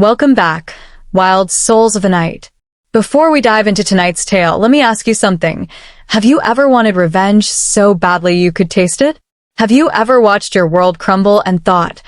Welcome back, wild souls of the night. Before we dive into tonight's tale, let me ask you something. Have you ever wanted revenge so badly you could taste it? Have you ever watched your world crumble and thought,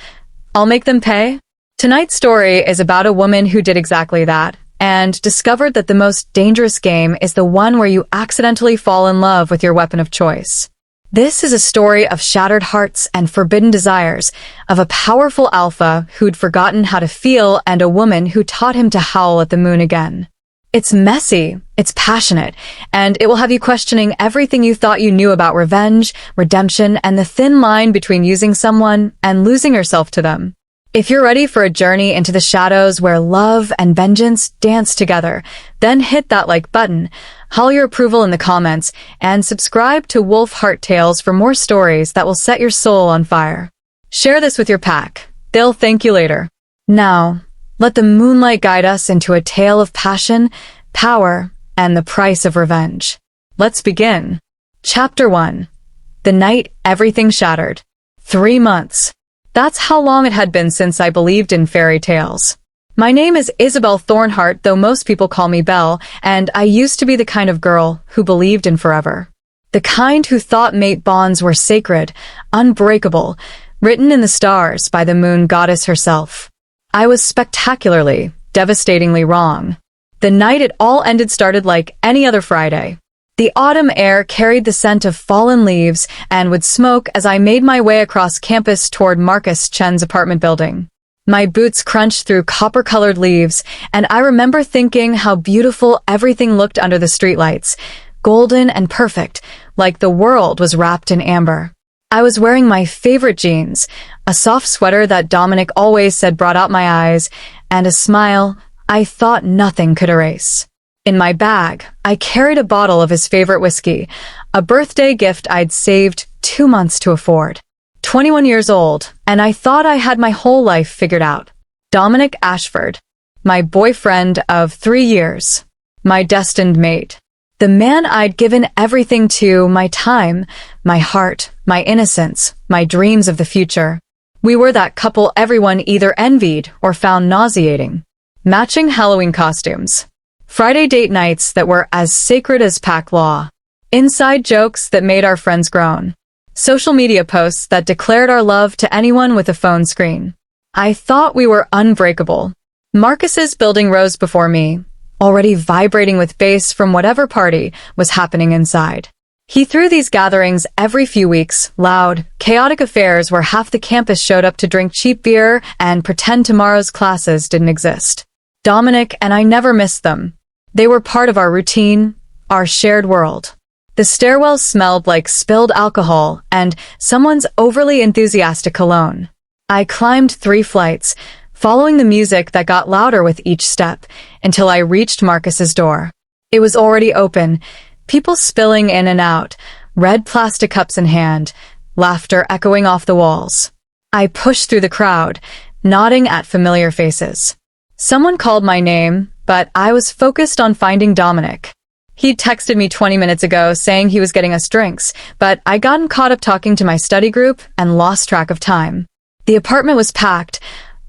I'll make them pay? Tonight's story is about a woman who did exactly that, and discovered that the most dangerous game is the one where you accidentally fall in love with your weapon of choice. This is a story of shattered hearts and forbidden desires, of a powerful alpha who'd forgotten how to feel and a woman who taught him to howl at the moon again. It's messy, it's passionate, and it will have you questioning everything you thought you knew about revenge, redemption, and the thin line between using someone and losing yourself to them. If you're ready for a journey into the shadows where love and vengeance dance together, then hit that like button, howl your approval in the comments, and subscribe to Wolf Heart Tales for more stories that will set your soul on fire. Share this with your pack. They'll thank you later. Now, let the moonlight guide us into a tale of passion, power, and the price of revenge. Let's begin. Chapter 1. The night everything shattered. 3 months. That's how long it had been since I believed in fairy tales. My name is Belle Thornhart, though most people call me Belle, and I used to be the kind of girl who believed in forever. The kind who thought mate bonds were sacred, unbreakable, written in the stars by the moon goddess herself. I was spectacularly, devastatingly wrong. The night it all ended started like any other Friday. The autumn air carried the scent of fallen leaves and would smoke as I made my way across campus toward Marcus Chen's apartment building. My boots crunched through copper-colored leaves, and I remember thinking how beautiful everything looked under the streetlights, golden and perfect, like the world was wrapped in amber. I was wearing my favorite jeans, a soft sweater that Dominic always said brought out my eyes, and a smile I thought nothing could erase. In my bag, I carried a bottle of his favorite whiskey, a birthday gift I'd saved 2 months to afford. 21 years old, and I thought I had my whole life figured out. Dominic Ashford, my boyfriend of 3 years, my destined mate. The man I'd given everything to, my time, my heart, my innocence, my dreams of the future. We were that couple everyone either envied or found nauseating. Matching Halloween costumes. Friday date nights that were as sacred as pack law. Inside jokes that made our friends groan. Social media posts that declared our love to anyone with a phone screen. I thought we were unbreakable. Marcus's building rose before me, already vibrating with bass from whatever party was happening inside. He threw these gatherings every few weeks, loud, chaotic affairs where half the campus showed up to drink cheap beer and pretend tomorrow's classes didn't exist. Dominic and I never missed them. They were part of our routine, our shared world. The stairwells smelled like spilled alcohol and someone's overly enthusiastic cologne. I climbed 3 flights, following the music that got louder with each step, until I reached Marcus's door. It was already open, people spilling in and out, red plastic cups in hand, laughter echoing off the walls. I pushed through the crowd, nodding at familiar faces. Someone called my name, but I was focused on finding Dominic. He'd texted me 20 minutes ago saying he was getting us drinks, but I'd gotten caught up talking to my study group and lost track of time. The apartment was packed,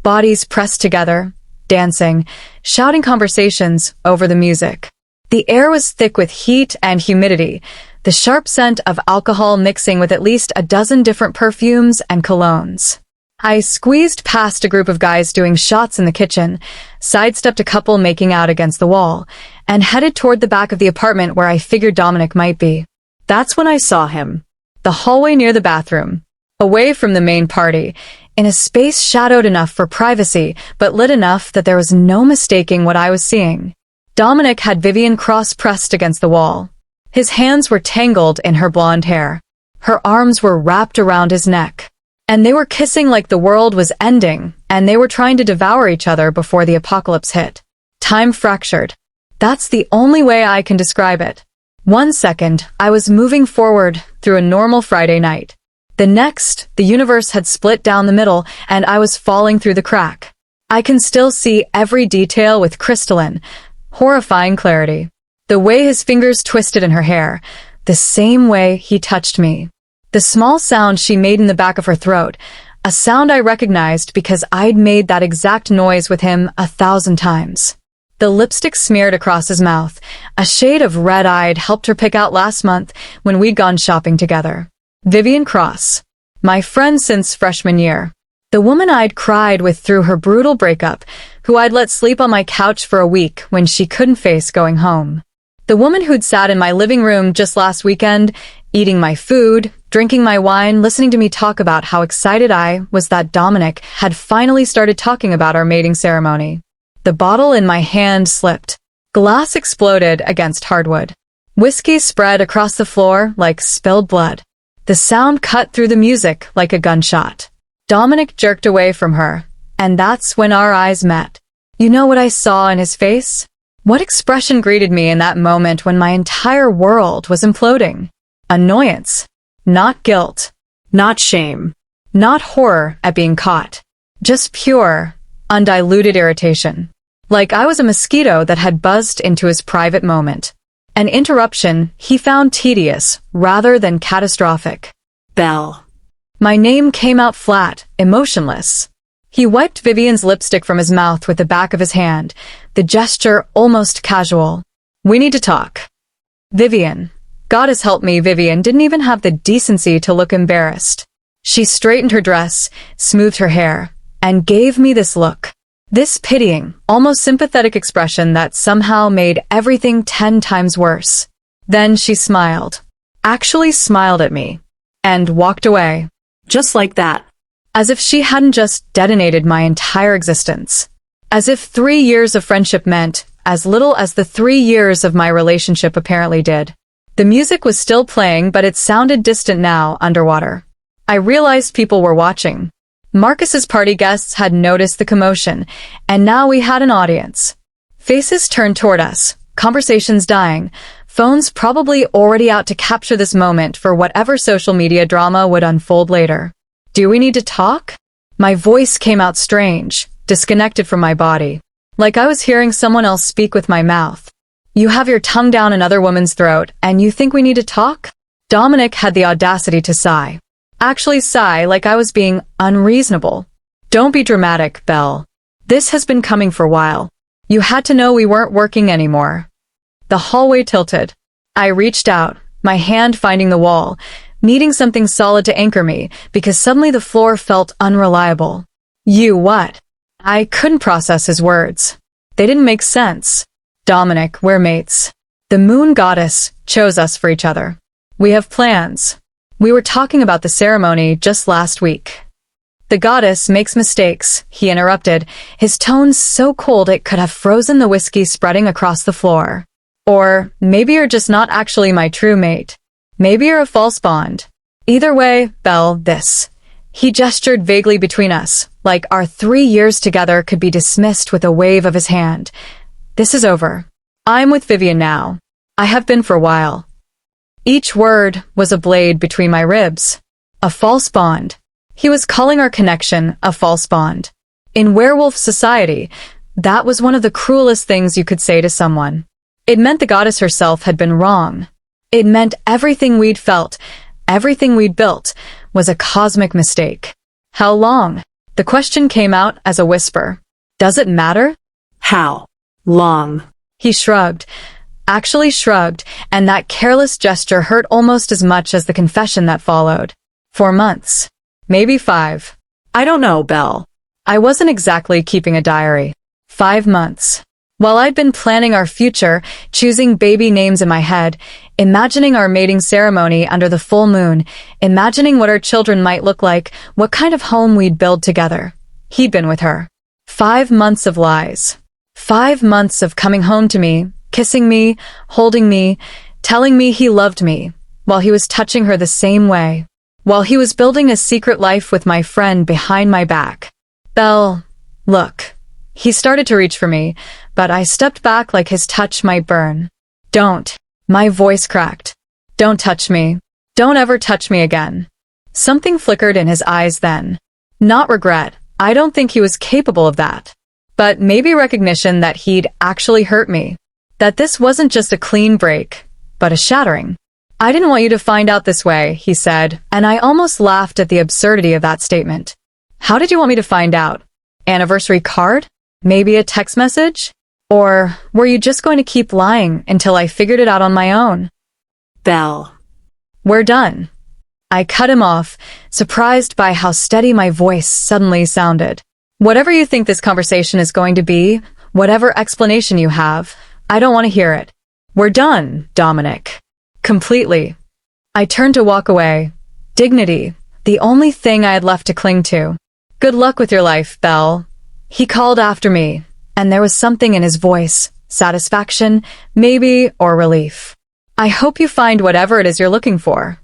bodies pressed together, dancing, shouting conversations over the music. The air was thick with heat and humidity, the sharp scent of alcohol mixing with at least a dozen different perfumes and colognes. I squeezed past a group of guys doing shots in the kitchen, sidestepped a couple making out against the wall, and headed toward the back of the apartment where I figured Dominic might be. That's when I saw him. The hallway near the bathroom. Away from the main party, in a space shadowed enough for privacy, but lit enough that there was no mistaking what I was seeing. Dominic had Vivian cross-pressed against the wall. His hands were tangled in her blonde hair. Her arms were wrapped around his neck. And they were kissing like the world was ending, and they were trying to devour each other before the apocalypse hit. Time fractured. That's the only way I can describe it. 1 second, I was moving forward through a normal Friday night. The next, the universe had split down the middle, and I was falling through the crack. I can still see every detail with crystalline, horrifying clarity. The way his fingers twisted in her hair, the same way he touched me. The small sound she made in the back of her throat, A sound I recognized because I'd made that exact noise with him 1,000 times. The lipstick smeared across his mouth, a shade of red I'd helped her pick out last month when we'd gone shopping together. Vivian Cross. My friend since freshman year. The woman I'd cried with through her brutal breakup, who I'd let sleep on my couch for a week when she couldn't face going home. The woman who'd sat in my living room just last weekend, eating my food, drinking my wine, listening to me talk about how excited I was that Dominic had finally started talking about our mating ceremony. The bottle in my hand slipped. Glass exploded against hardwood. Whiskey spread across the floor like spilled blood. The sound cut through the music like a gunshot. Dominic jerked away from her, and that's when our eyes met. You know what I saw in his face? What expression greeted me in that moment when my entire world was imploding? Annoyance. Not guilt. Not shame. Not horror at being caught. Just pure, undiluted irritation. Like I was a mosquito that had buzzed into his private moment. An interruption he found tedious rather than catastrophic. Belle. My name came out flat, emotionless. He wiped Vivian's lipstick from his mouth with the back of his hand, the gesture almost casual. We need to talk. Vivian. Goddess help me, Vivian didn't even have the decency to look embarrassed. She straightened her dress, smoothed her hair, and gave me this look. This pitying, almost sympathetic expression that somehow made everything 10 times worse. Then she smiled. Actually smiled at me. And walked away. Just like that. As if she hadn't just detonated my entire existence. As if 3 years of friendship meant as little as the 3 years of my relationship apparently did. The music was still playing, but it sounded distant now, underwater. I realized people were watching. Marcus's party guests had noticed the commotion, and now we had an audience. Faces turned toward us, conversations dying, phones probably already out to capture this moment for whatever social media drama would unfold later. Do we need to talk? My voice came out strange, disconnected from my body. Like I was hearing someone else speak with my mouth. You have your tongue down another woman's throat, and you think we need to talk? Dominic had the audacity to sigh. Actually sigh like I was being unreasonable. Don't be dramatic, Belle. This has been coming for a while. You had to know we weren't working anymore. The hallway tilted. I reached out, my hand finding the wall, needing something solid to anchor me, because suddenly the floor felt unreliable. You what? I couldn't process his words. They didn't make sense. Dominic, we're mates. The moon goddess chose us for each other. We have plans. We were talking about the ceremony just last week. The goddess makes mistakes, he interrupted, his tone so cold it could have frozen the whiskey spreading across the floor. Or maybe you're just not actually my true mate. Maybe you're a false bond. Either way, Belle, this. He gestured vaguely between us, like our 3 years together could be dismissed with a wave of his hand. This is over. I'm with Vivian now. I have been for a while. Each word was a blade between my ribs. A false bond. He was calling our connection a false bond. In werewolf society, that was one of the cruelest things you could say to someone. It meant the goddess herself had been wrong. It meant everything we'd felt, everything we'd built, was a cosmic mistake. How long? The question came out as a whisper. Does it matter? How long? He shrugged. Actually shrugged, and that careless gesture hurt almost as much as the confession that followed. 4 months. Maybe 5. I don't know, Belle. I wasn't exactly keeping a diary. 5 months. While I'd been planning our future, choosing baby names in my head, imagining our mating ceremony under the full moon, imagining what our children might look like, what kind of home we'd build together, he'd been with her. 5 months of lies. 5 months of coming home to me, kissing me, holding me, telling me he loved me, while he was touching her the same way, while he was building a secret life with my friend behind my back. Belle, look. He started to reach for me, but I stepped back like his touch might burn. Don't. My voice cracked. Don't touch me. Don't ever touch me again. Something flickered in his eyes then. Not regret. I don't think he was capable of that. But maybe recognition that he'd actually hurt me. That this wasn't just a clean break, but a shattering. I didn't want you to find out this way, he said, and I almost laughed at the absurdity of that statement. How did you want me to find out? Anniversary card? Maybe a text message? Or were you just going to keep lying until I figured it out on my own? Belle. We're done. I cut him off, surprised by how steady my voice suddenly sounded. Whatever you think this conversation is going to be, whatever explanation you have, I don't want to hear it. We're done, Dominic. Completely. I turned to walk away. Dignity, the only thing I had left to cling to. Good luck with your life, Belle. He called after me, and there was something in his voice, satisfaction, maybe, or relief. I hope you find whatever it is you're looking for.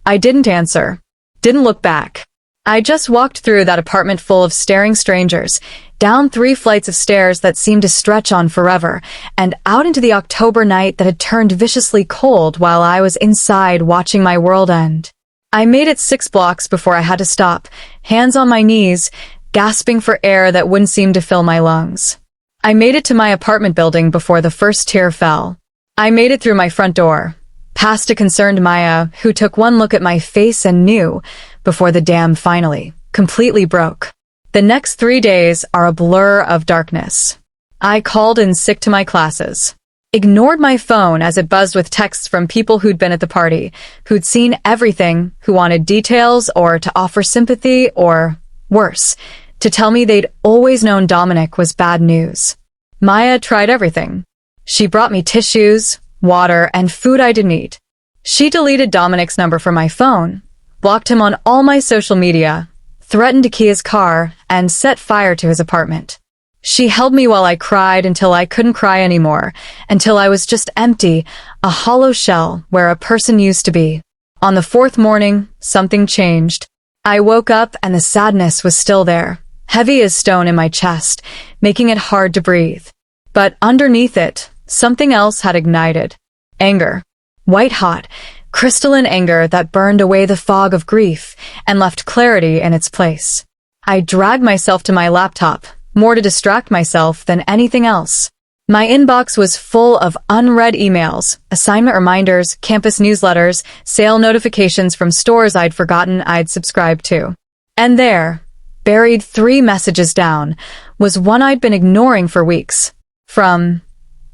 I didn't answer, didn't look back. I just walked through that apartment full of staring strangers, down 3 flights of stairs that seemed to stretch on forever, and out into the October night that had turned viciously cold while I was inside watching my world end. I made it 6 blocks before I had to stop, hands on my knees, gasping for air that wouldn't seem to fill my lungs. I made it to my apartment building before the first tear fell. I made it through my front door, past a concerned Maya who took one look at my face and knew, before the dam finally, completely broke. The next 3 days are a blur of darkness. I called in sick to my classes. Ignored my phone as it buzzed with texts from people who'd been at the party, who'd seen everything, who wanted details or to offer sympathy or, worse, to tell me they'd always known Dominic was bad news. Maya tried everything. She brought me tissues, water, and food I didn't eat. She deleted Dominic's number from my phone, blocked him on all my social media, threatened to key his car, and set fire to his apartment. She held me while I cried until I couldn't cry anymore, until I was just empty, a hollow shell where a person used to be. On the 4th morning, something changed. I woke up and the sadness was still there, heavy as stone in my chest, making it hard to breathe. But underneath it, something else had ignited. Anger. White-hot, crystalline anger that burned away the fog of grief and left clarity in its place. I dragged myself to my laptop, more to distract myself than anything else. My inbox was full of unread emails, assignment reminders, campus newsletters, sale notifications from stores I'd forgotten I'd subscribed to. And there, buried 3 messages down, was one I'd been ignoring for weeks. From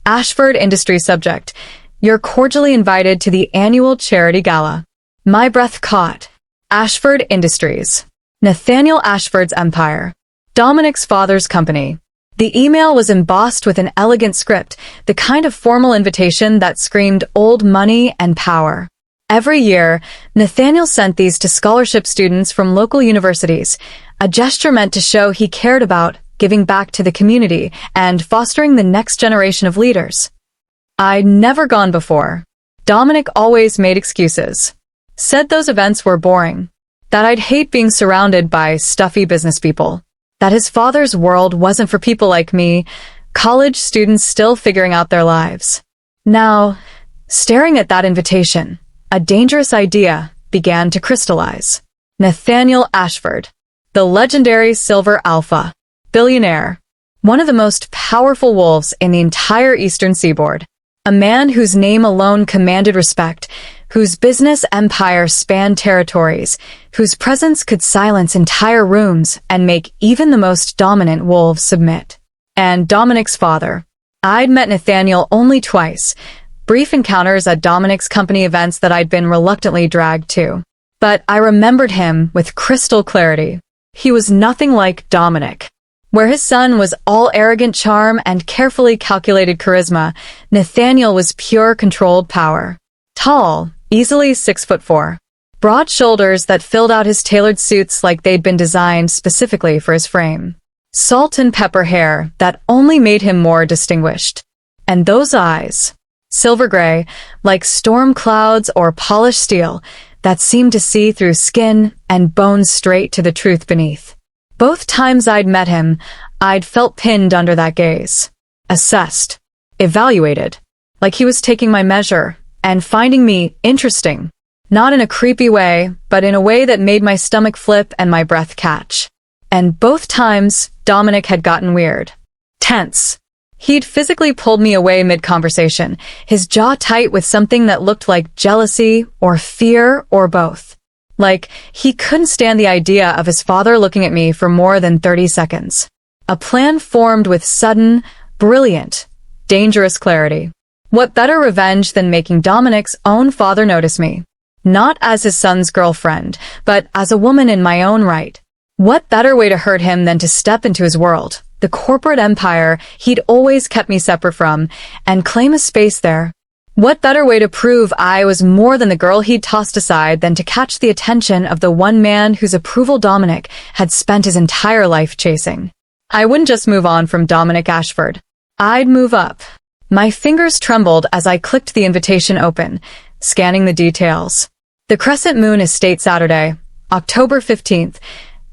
Ashford Industry Subject, "You're cordially invited to the annual charity gala." My breath caught. Ashford Industries. Nathaniel Ashford's empire. Dominic's father's company. The email was embossed with an elegant script, the kind of formal invitation that screamed old money and power. Every year, Nathaniel sent these to scholarship students from local universities, a gesture meant to show he cared about giving back to the community and fostering the next generation of leaders. I'd never gone before. Dominic always made excuses. Said those events were boring. That I'd hate being surrounded by stuffy business people. That his father's world wasn't for people like me, college students still figuring out their lives. Now, staring at that invitation, a dangerous idea began to crystallize. Nathaniel Ashford, the legendary Silver Alpha, billionaire, one of the most powerful wolves in the entire Eastern Seaboard. A man whose name alone commanded respect, whose business empire spanned territories, whose presence could silence entire rooms and make even the most dominant wolves submit. And Dominic's father. I'd met Nathaniel only twice, brief encounters at Dominic's company events that I'd been reluctantly dragged to. But I remembered him with crystal clarity. He was nothing like Dominic. Where his son was all arrogant charm and carefully calculated charisma, Nathaniel was pure controlled power. Tall, easily 6'4". Broad shoulders that filled out his tailored suits like they'd been designed specifically for his frame. Salt and pepper hair that only made him more distinguished. And those eyes, silver gray, like storm clouds or polished steel, that seemed to see through skin and bones straight to the truth beneath. Both times I'd met him, I'd felt pinned under that gaze. Assessed. Evaluated. Like he was taking my measure and finding me interesting. Not in a creepy way, but in a way that made my stomach flip and my breath catch. And both times, Dominic had gotten weird. Tense. He'd physically pulled me away mid-conversation, his jaw tight with something that looked like jealousy or fear or both. Like, he couldn't stand the idea of his father looking at me for more than 30 seconds. A plan formed with sudden, brilliant, dangerous clarity. What better revenge than making Dominic's own father notice me? Not as his son's girlfriend, but as a woman in my own right. What better way to hurt him than to step into his world, the corporate empire he'd always kept me separate from, and claim a space there? What better way to prove I was more than the girl he'd tossed aside than to catch the attention of the one man whose approval Dominic had spent his entire life chasing? I wouldn't just move on from Dominic Ashford. I'd move up. My fingers trembled as I clicked the invitation open, scanning the details. The Crescent Moon Estate, Saturday, October 15th,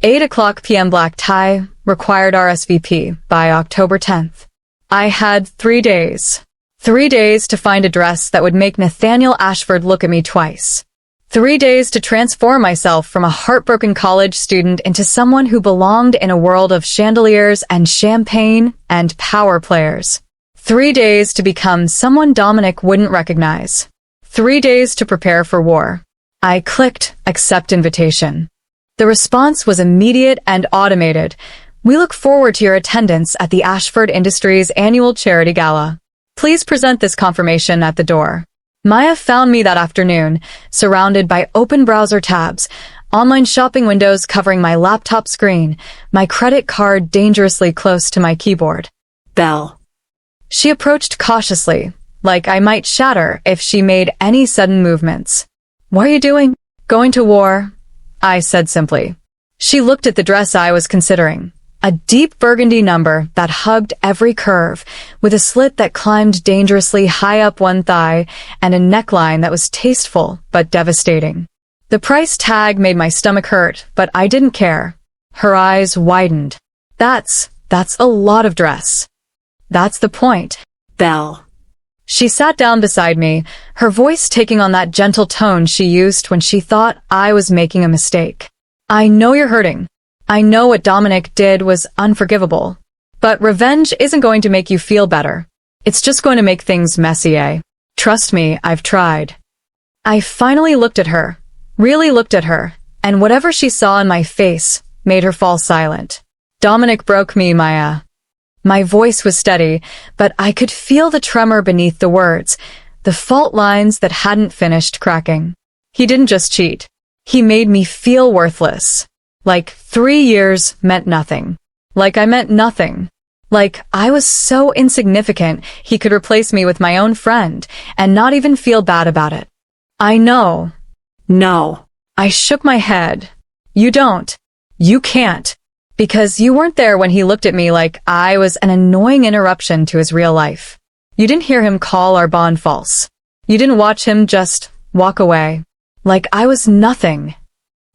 8:00 p.m. black tie, required RSVP by October 10th. I had 3 days. 3 days to find a dress that would make Nathaniel Ashford look at me twice. 3 days to transform myself from a heartbroken college student into someone who belonged in a world of chandeliers and champagne and power players. 3 days to become someone Dominic wouldn't recognize. 3 days to prepare for war. I clicked accept invitation. The response was immediate and automated. We look forward to your attendance at the Ashford Industries annual charity gala. Please present this confirmation at the door. Maya found me that afternoon, surrounded by open browser tabs, online shopping windows covering my laptop screen, my credit card dangerously close to my keyboard. Belle. She approached cautiously, like I might shatter if she made any sudden movements. What are you doing? Going to war, I said simply. She looked at the dress I was considering. A deep burgundy number that hugged every curve, with a slit that climbed dangerously high up one thigh and a neckline that was tasteful but devastating. The price tag made my stomach hurt, but I didn't care. Her eyes widened. That's a lot of dress. That's the point, Belle. She sat down beside me, her voice taking on that gentle tone she used when she thought I was making a mistake. I know you're hurting. I know what Dominic did was unforgivable. But revenge isn't going to make you feel better. It's just going to make things messy, eh? Trust me, I've tried. I finally looked at her, really looked at her, and whatever she saw in my face made her fall silent. Dominic broke me, Maya. My voice was steady, but I could feel the tremor beneath the words, the fault lines that hadn't finished cracking. He didn't just cheat. He made me feel worthless. Like 3 years meant nothing. Like I meant nothing. Like I was so insignificant he could replace me with my own friend and not even feel bad about it. I know. No. I shook my head. You don't. You can't. Because you weren't there when he looked at me like I was an annoying interruption to his real life. You didn't hear him call our bond false. You didn't watch him just walk away. Like I was nothing.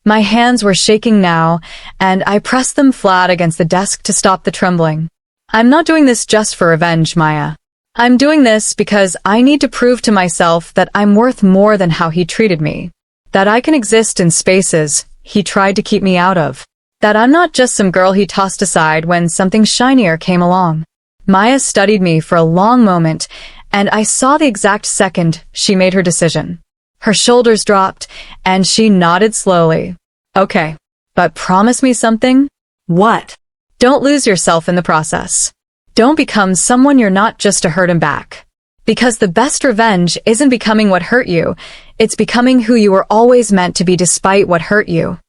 My hands were shaking now, and I pressed them flat against the desk to stop the trembling. I'm not doing this just for revenge, Maya. I'm doing this because I need to prove to myself that I'm worth more than how he treated me. That I can exist in spaces he tried to keep me out of. That I'm not just some girl he tossed aside when something shinier came along. Maya studied me for a long moment, and I saw the exact second she made her decision. Her shoulders dropped, and she nodded slowly. Okay, but promise me something? What? Don't lose yourself in the process. Don't become someone you're not just to hurt him back. Because the best revenge isn't becoming what hurt you, it's becoming who you were always meant to be despite what hurt you.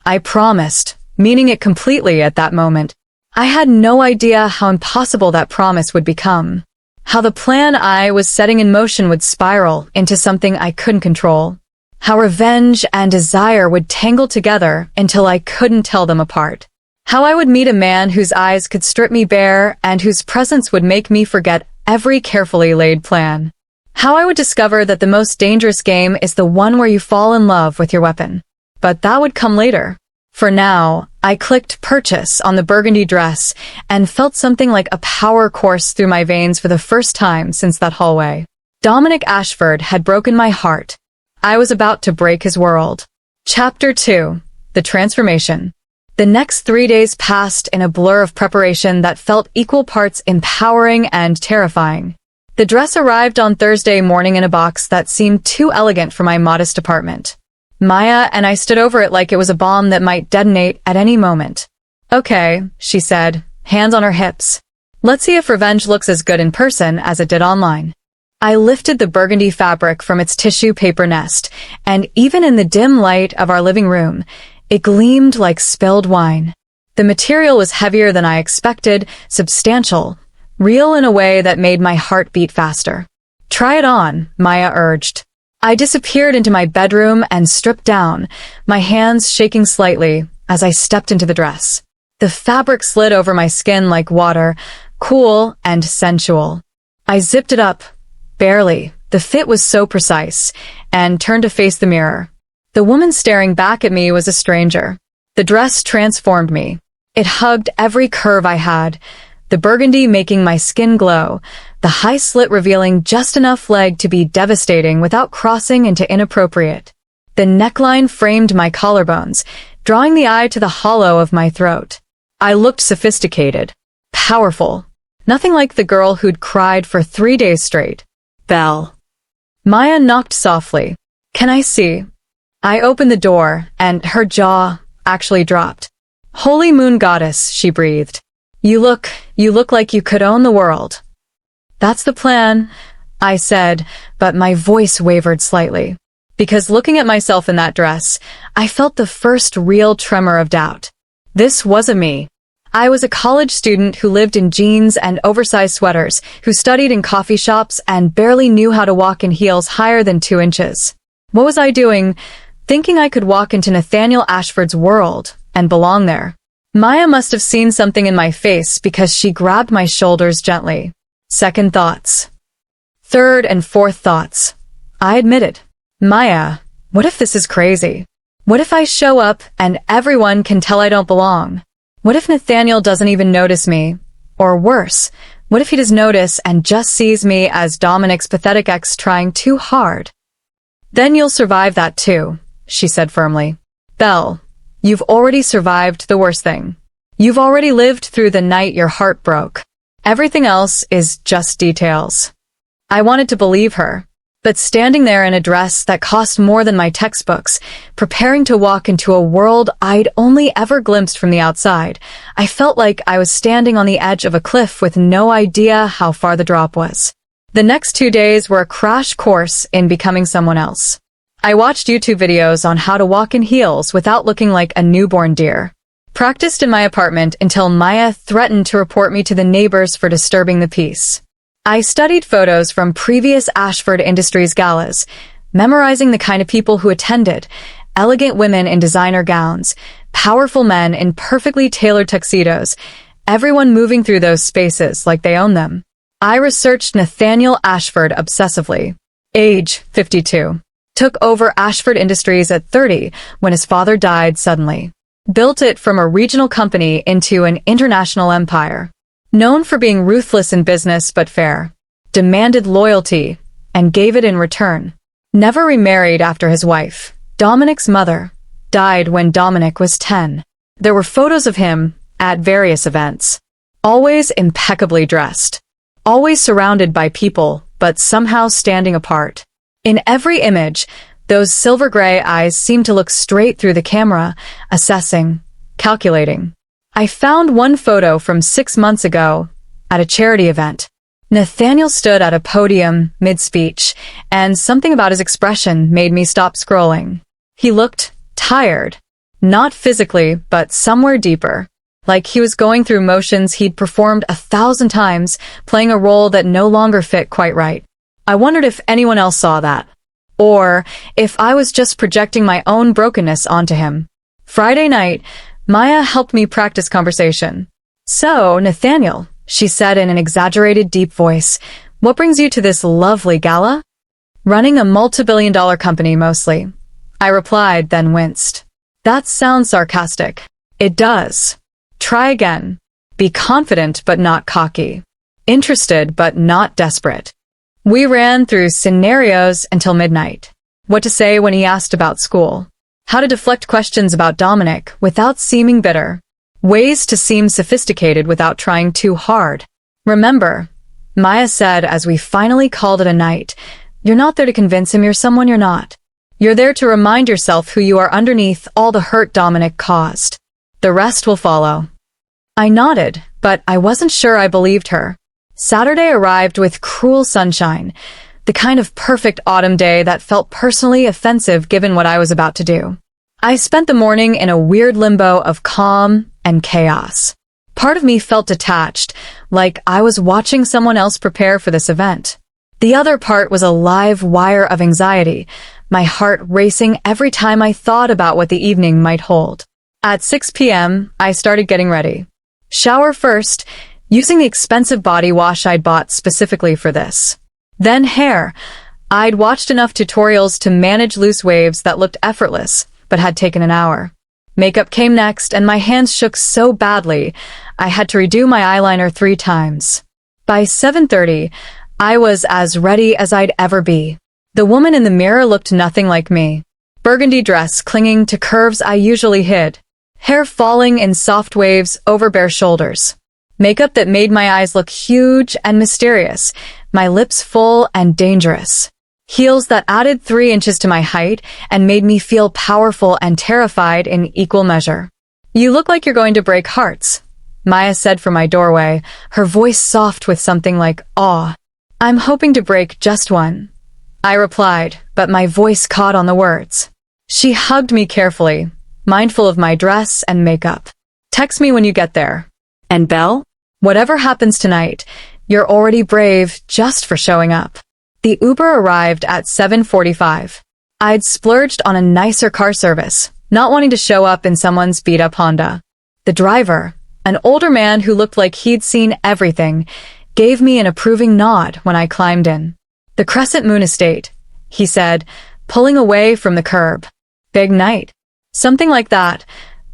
I promised, meaning it completely at that moment. I had no idea how impossible that promise would become. How the plan I was setting in motion would spiral into something I couldn't control. How revenge and desire would tangle together until I couldn't tell them apart. How I would meet a man whose eyes could strip me bare and whose presence would make me forget every carefully laid plan. How I would discover that the most dangerous game is the one where you fall in love with your weapon. But that would come later. For now, I clicked purchase on the burgundy dress and felt something like a power course through my veins for the first time since that hallway. Dominic Ashford had broken my heart. I was about to break his world. Chapter 2. The Transformation. The next 3 days passed in a blur of preparation that felt equal parts empowering and terrifying. The dress arrived on Thursday morning in a box that seemed too elegant for my modest apartment. Maya and I stood over it like it was a bomb that might detonate at any moment. Okay, she said, hands on her hips. Let's see if revenge looks as good in person as it did online. I lifted the burgundy fabric from its tissue paper nest, and even in the dim light of our living room, it gleamed like spilled wine. The material was heavier than I expected, substantial, real in a way that made my heart beat faster. Try it on, Maya urged. I disappeared into my bedroom and stripped down, my hands shaking slightly as I stepped into the dress. The fabric slid over my skin like water, cool and sensual. I zipped it up, barely. The fit was so precise, and turned to face the mirror. The woman staring back at me was a stranger. The dress transformed me. It hugged every curve I had, the burgundy making my skin glow, the high slit revealing just enough leg to be devastating without crossing into inappropriate. The neckline framed my collarbones, drawing the eye to the hollow of my throat. I looked sophisticated, powerful, nothing like the girl who'd cried for 3 days straight. Belle. Maya knocked softly. Can I see? I opened the door, and her jaw actually dropped. Holy moon goddess, she breathed. You look like you could own the world. That's the plan, I said, but my voice wavered slightly. Because looking at myself in that dress, I felt the first real tremor of doubt. This wasn't me. I was a college student who lived in jeans and oversized sweaters, who studied in coffee shops and barely knew how to walk in heels higher than 2 inches. What was I doing, thinking I could walk into Nathaniel Ashford's world and belong there? Maya must have seen something in my face because she grabbed my shoulders gently. Second thoughts. Third and fourth thoughts. I admitted. Maya, what if this is crazy? What if I show up and everyone can tell I don't belong? What if Nathaniel doesn't even notice me? Or worse, what if he does notice and just sees me as Dominic's pathetic ex trying too hard? Then you'll survive that too, she said firmly. Belle, you've already survived the worst thing. You've already lived through the night your heart broke. Everything else is just details. I wanted to believe her. But standing there in a dress that cost more than my textbooks, preparing to walk into a world I'd only ever glimpsed from the outside, I felt like I was standing on the edge of a cliff with no idea how far the drop was. The next 2 days were a crash course in becoming someone else. I watched YouTube videos on how to walk in heels without looking like a newborn deer. Practiced in my apartment until Maya threatened to report me to the neighbors for disturbing the peace. I studied photos from previous Ashford Industries galas, memorizing the kind of people who attended, elegant women in designer gowns, powerful men in perfectly tailored tuxedos, everyone moving through those spaces like they own them. I researched Nathaniel Ashford obsessively. Age, 52. Took over Ashford Industries at 30 when his father died suddenly. Built it from a regional company into an international empire. Known for being ruthless in business but fair, demanded loyalty, and gave it in return. Never remarried after his wife, Dominic's mother, died when Dominic was 10. There were photos of him at various events. Always impeccably dressed. Always surrounded by people, but somehow standing apart. In every image, those silver gray eyes seemed to look straight through the camera, assessing, calculating. I found one photo from 6 months ago at a charity event. Nathaniel stood at a podium mid-speech, and something about his expression made me stop scrolling. He looked tired, not physically, but somewhere deeper, like he was going through motions he'd performed 1,000 times, playing a role that no longer fit quite right. I wondered if anyone else saw that, or if I was just projecting my own brokenness onto him. Friday night, Maya helped me practice conversation. So, Nathaniel, she said in an exaggerated deep voice, what brings you to this lovely gala? Running a multi-billion-dollar company mostly. I replied, then winced. That sounds sarcastic. It does. Try again. Be confident but not cocky. Interested but not desperate. We ran through scenarios until midnight. What to say when he asked about school. How to deflect questions about Dominic without seeming bitter. Ways to seem sophisticated without trying too hard. Remember, Maya said as we finally called it a night, you're not there to convince him you're someone you're not. You're there to remind yourself who you are underneath all the hurt Dominic caused. The rest will follow. I nodded, but I wasn't sure I believed her. Saturday arrived with cruel sunshine, the kind of perfect autumn day that felt personally offensive given what I was about to do. I spent the morning in a weird limbo of calm and chaos. Part of me felt detached, like I was watching someone else prepare for this event. The other part was a live wire of anxiety, my heart racing every time I thought about what the evening might hold. At 6 p.m., I started getting ready. Shower first, using the expensive body wash I'd bought specifically for this. Then hair. I'd watched enough tutorials to manage loose waves that looked effortless, but had taken an hour. Makeup came next, and my hands shook so badly, I had to redo my eyeliner 3 times. By 7:30, I was as ready as I'd ever be. The woman in the mirror looked nothing like me. Burgundy dress clinging to curves I usually hid. Hair falling in soft waves over bare shoulders. Makeup that made my eyes look huge and mysterious, my lips full and dangerous. Heels that added 3 inches to my height and made me feel powerful and terrified in equal measure. You look like you're going to break hearts, Maya said from my doorway, her voice soft with something like awe. I'm hoping to break just one, I replied, but my voice caught on the words. She hugged me carefully, mindful of my dress and makeup. Text me when you get there. And Belle? Whatever happens tonight, you're already brave just for showing up. The Uber arrived at 7:45. I'd splurged on a nicer car service, not wanting to show up in someone's beat-up Honda. The driver, an older man who looked like he'd seen everything, gave me an approving nod when I climbed in. The Crescent Moon Estate, he said, pulling away from the curb. Big night. Something like that,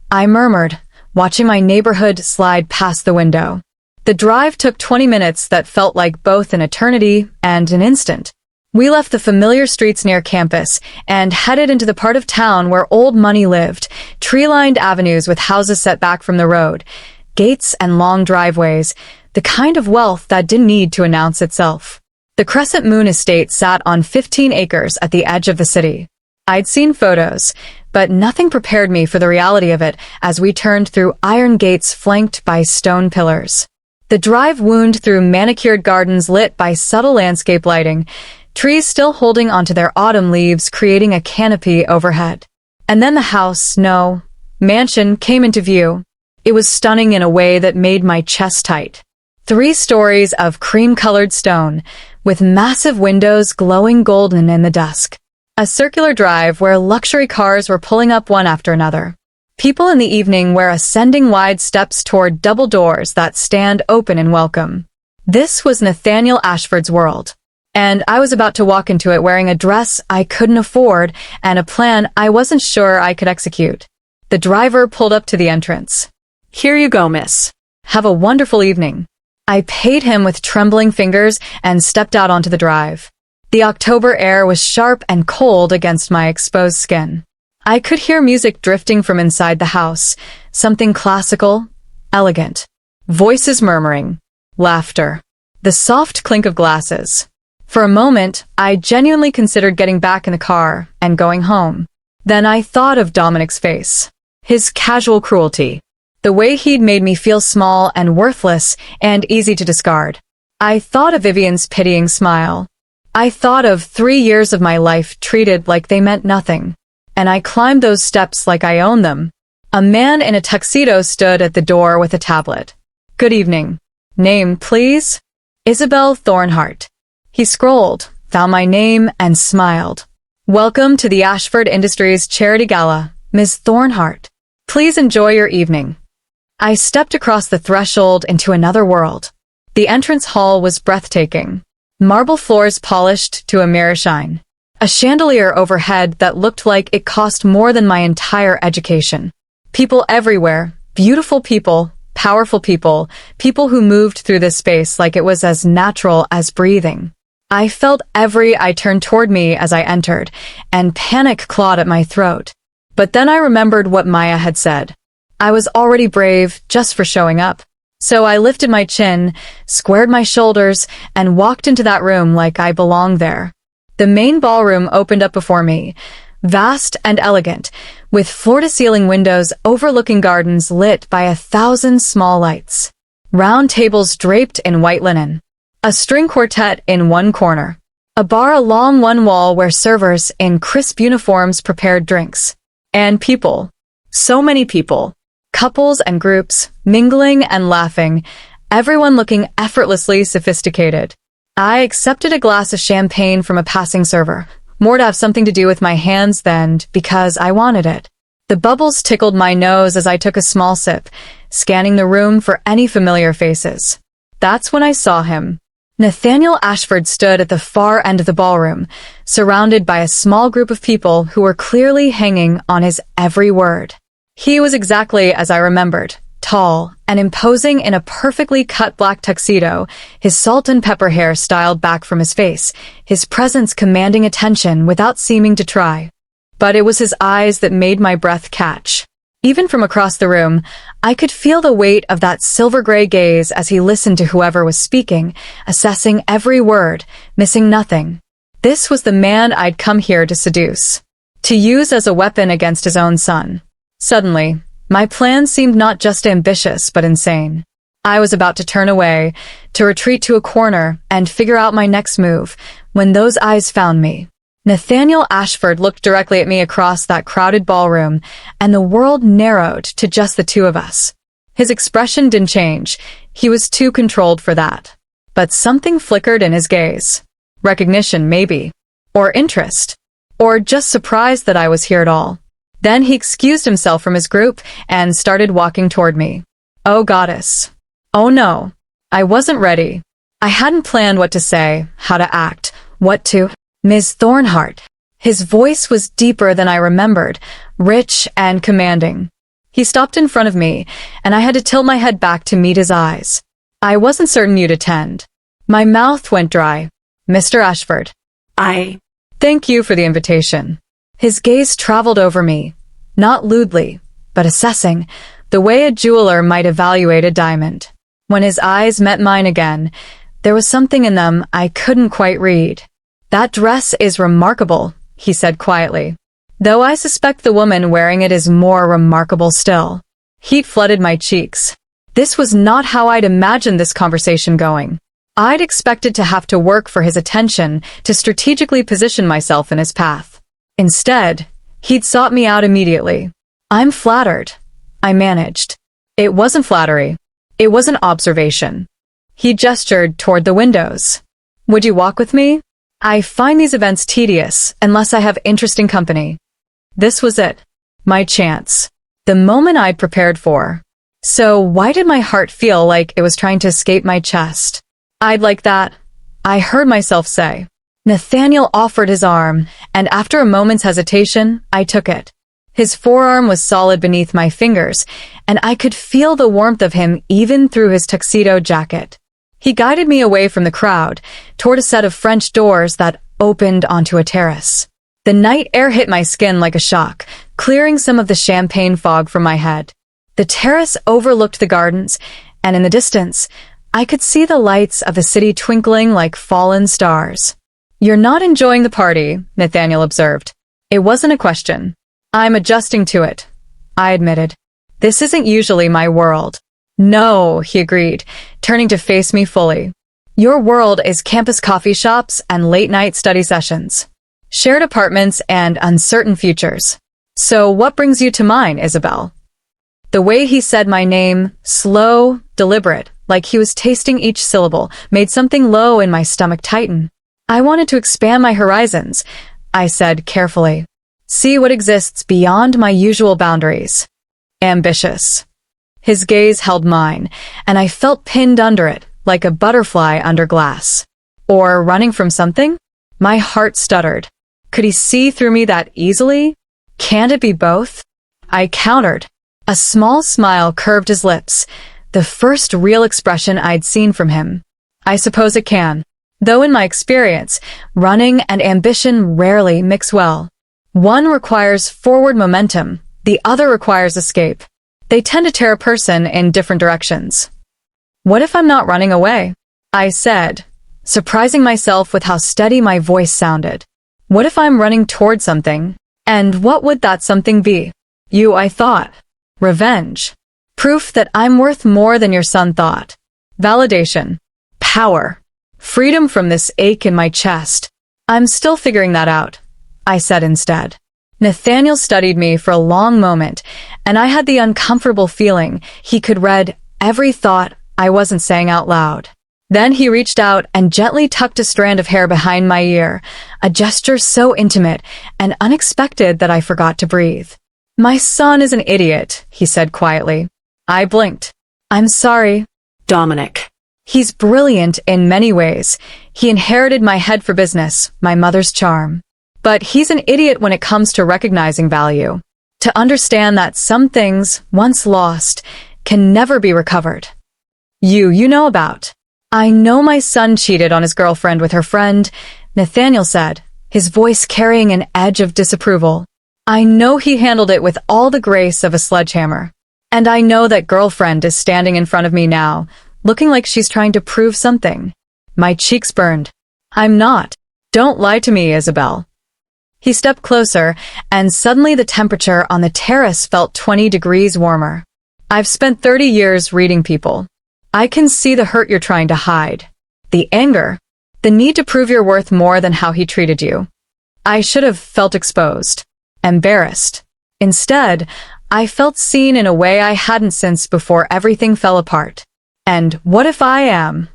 I murmured, watching my neighborhood slide past the window. The drive took 20 minutes that felt like both an eternity and an instant. We left the familiar streets near campus and headed into the part of town where old money lived, tree-lined avenues with houses set back from the road, gates and long driveways, the kind of wealth that didn't need to announce itself. The Crescent Moon Estate sat on 15 acres at the edge of the city. I'd seen photos, but nothing prepared me for the reality of it as we turned through iron gates flanked by stone pillars. The drive wound through manicured gardens lit by subtle landscape lighting, trees still holding onto their autumn leaves creating a canopy overhead. And then the mansion came into view. It was stunning in a way that made my chest tight. 3 stories of cream-colored stone, with massive windows glowing golden in the dusk. A circular drive where luxury cars were pulling up one after another. People in the evening were ascending wide steps toward double doors that stand open in welcome. This was Nathaniel Ashford's world, and I was about to walk into it wearing a dress I couldn't afford and a plan I wasn't sure I could execute. The driver pulled up to the entrance. Here you go, miss. Have a wonderful evening. I paid him with trembling fingers and stepped out onto the drive. The October air was sharp and cold against my exposed skin. I could hear music drifting from inside the house, something classical, elegant. Voices murmuring, laughter, the soft clink of glasses. For a moment, I genuinely considered getting back in the car and going home. Then I thought of Dominic's face, his casual cruelty, the way he'd made me feel small and worthless and easy to discard. I thought of Vivian's pitying smile. I thought of 3 years of my life treated like they meant nothing. And I climbed those steps like I owned them. A man in a tuxedo stood at the door with a tablet. Good evening. Name, please? Belle Thornhart. He scrolled, found my name, and smiled. Welcome to the Ashford Industries Charity Gala, Ms. Thornhart. Please enjoy your evening. I stepped across the threshold into another world. The entrance hall was breathtaking. Marble floors polished to a mirror shine. A chandelier overhead that looked like it cost more than my entire education. People everywhere, beautiful people, powerful people, people who moved through this space like it was as natural as breathing. I felt every eye turn toward me as I entered, and panic clawed at my throat. But then I remembered what Maya had said. I was already brave just for showing up. So I lifted my chin, squared my shoulders, and walked into that room like I belonged there. The main ballroom opened up before me, vast and elegant, with floor-to-ceiling windows overlooking gardens lit by 1,000 small lights. Round tables draped in white linen. A string quartet in one corner. A bar along one wall where servers in crisp uniforms prepared drinks. And people. So many people. Couples and groups, mingling and laughing, everyone looking effortlessly sophisticated. I accepted a glass of champagne from a passing server, more to have something to do with my hands than because I wanted it. The bubbles tickled my nose as I took a small sip, scanning the room for any familiar faces. That's when I saw him. Nathaniel Ashford stood at the far end of the ballroom, surrounded by a small group of people who were clearly hanging on his every word. He was exactly as I remembered, tall and imposing in a perfectly cut black tuxedo, his salt and pepper hair styled back from his face, his presence commanding attention without seeming to try. But it was his eyes that made my breath catch. Even from across the room, I could feel the weight of that silver-gray gaze as he listened to whoever was speaking, assessing every word, missing nothing. This was the man I'd come here to seduce, to use as a weapon against his own son. Suddenly, my plan seemed not just ambitious but insane. I was about to turn away, to retreat to a corner and figure out my next move, when those eyes found me. Nathaniel Ashford looked directly at me across that crowded ballroom, and the world narrowed to just the two of us. His expression didn't change. He was too controlled for that. But something flickered in his gaze. Recognition, maybe. Or interest. Or just surprise that I was here at all. Then he excused himself from his group and started walking toward me. Oh, goddess. Oh no. I wasn't ready. I hadn't planned what to say, how to act, what to... Ms. Thornhart. His voice was deeper than I remembered, rich and commanding. He stopped in front of me, and I had to tilt my head back to meet his eyes. I wasn't certain you'd attend. My mouth went dry. Mr. Ashford. Thank you for the invitation. His gaze traveled over me, not lewdly, but assessing, the way a jeweler might evaluate a diamond. When his eyes met mine again, there was something in them I couldn't quite read. That dress is remarkable, he said quietly. Though I suspect the woman wearing it is more remarkable still. Heat flooded my cheeks. This was not how I'd imagined this conversation going. I'd expected to have to work for his attention to strategically position myself in his path. Instead, he'd sought me out immediately. I'm flattered, I managed. It wasn't flattery. It was an observation. He gestured toward the windows. Would you walk with me? I find these events tedious unless I have interesting company. This was it. My chance. The moment I'd prepared for. So why did my heart feel like it was trying to escape my chest? I'd like that, I heard myself say. Nathaniel offered his arm, and after a moment's hesitation, I took it. His forearm was solid beneath my fingers, and I could feel the warmth of him even through his tuxedo jacket. He guided me away from the crowd, toward a set of French doors that opened onto a terrace. The night air hit my skin like a shock, clearing some of the champagne fog from my head. The terrace overlooked the gardens, and in the distance, I could see the lights of the city twinkling like fallen stars. You're not enjoying the party, Nathaniel observed. It wasn't a question. I'm adjusting to it, I admitted. This isn't usually my world. No, he agreed, turning to face me fully. Your world is campus coffee shops and late-night study sessions. Shared apartments and uncertain futures. So what brings you to mine, Isabel? The way he said my name, slow, deliberate, like he was tasting each syllable, made something low in my stomach tighten. I wanted to expand my horizons, I said carefully. See what exists beyond my usual boundaries. Ambitious. His gaze held mine, and I felt pinned under it, like a butterfly under glass. Or running from something? My heart stuttered. Could he see through me that easily? Can't it be both? I countered. A small smile curved his lips, the first real expression I'd seen from him. I suppose it can. Though in my experience, running and ambition rarely mix well. One requires forward momentum, the other requires escape. They tend to tear a person in different directions. What if I'm not running away? I said, surprising myself with how steady my voice sounded. What if I'm running toward something? And what would that something be? You, I thought. Revenge. Proof that I'm worth more than your son thought. Validation. Power. Freedom from this ache in my chest. I'm still figuring that out, I said instead. Nathaniel studied me for a long moment, and I had the uncomfortable feeling he could read every thought I wasn't saying out loud. Then he reached out and gently tucked a strand of hair behind my ear, a gesture so intimate and unexpected that I forgot to breathe. My son is an idiot, he said quietly. I blinked. I'm sorry. Dominic. He's brilliant in many ways. He inherited my head for business, my mother's charm. But he's an idiot when it comes to recognizing value. To understand that some things, once lost, can never be recovered. You know about. I know my son cheated on his girlfriend with her friend, Nathaniel said, his voice carrying an edge of disapproval. I know he handled it with all the grace of a sledgehammer. And I know that girlfriend is standing in front of me now, looking like she's trying to prove something. My cheeks burned. I'm not. Don't lie to me, Isabel. He stepped closer, and suddenly the temperature on the terrace felt 20 degrees warmer. I've spent 30 years reading people. I can see the hurt you're trying to hide. The anger. The need to prove you're worth more than how he treated you. I should have felt exposed. Embarrassed. Instead, I felt seen in a way I hadn't since before everything fell apart. And what if I am?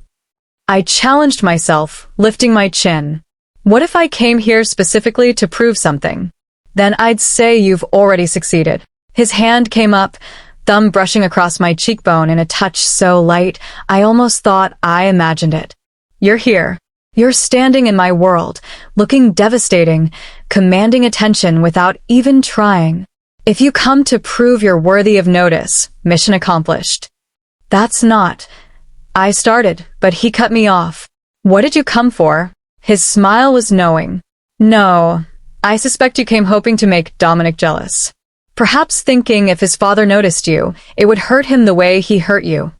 I challenged myself, lifting my chin. What if I came here specifically to prove something? Then I'd say you've already succeeded. His hand came up, thumb brushing across my cheekbone in a touch so light, I almost thought I imagined it. You're here. You're standing in my world, looking devastating, commanding attention without even trying. If you come to prove you're worthy of notice, mission accomplished. That's not. I started, but he cut me off. What did you come for? His smile was knowing. No, I suspect you came hoping to make Dominic jealous. Perhaps thinking if his father noticed you, it would hurt him the way he hurt you.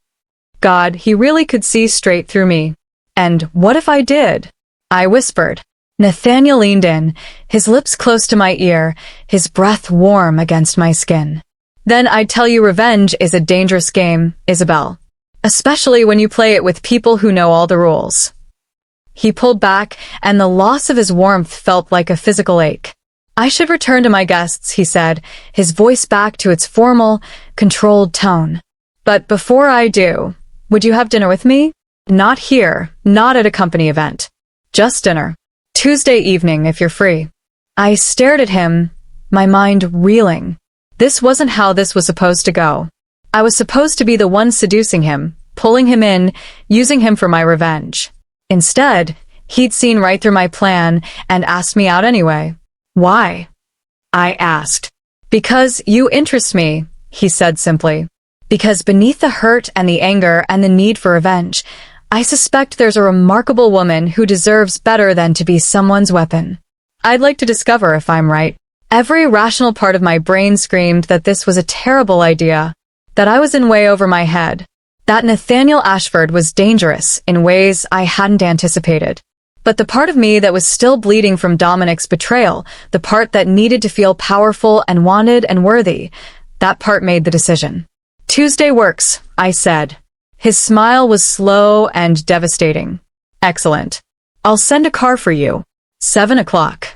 God, he really could see straight through me. And what if I did? I whispered. Nathaniel leaned in, his lips close to my ear, his breath warm against my skin. Then I'd tell you revenge is a dangerous game, Isabel. Especially when you play it with people who know all the rules. He pulled back, and the loss of his warmth felt like a physical ache. I should return to my guests, he said, his voice back to its formal, controlled tone. But before I do, would you have dinner with me? Not here, not at a company event. Just dinner. Tuesday evening, if you're free. I stared at him, my mind reeling. This wasn't how this was supposed to go. I was supposed to be the one seducing him, pulling him in, using him for my revenge. Instead, he'd seen right through my plan and asked me out anyway. Why? I asked. Because you interest me, he said simply. Because beneath the hurt and the anger and the need for revenge, I suspect there's a remarkable woman who deserves better than to be someone's weapon. I'd like to discover if I'm right. Every rational part of my brain screamed that this was a terrible idea, that I was in way over my head, that Nathaniel Ashford was dangerous in ways I hadn't anticipated. But the part of me that was still bleeding from Dominic's betrayal, the part that needed to feel powerful and wanted and worthy, that part made the decision. Tuesday works, I said. His smile was slow and devastating. Excellent. I'll send a car for you. 7 o'clock.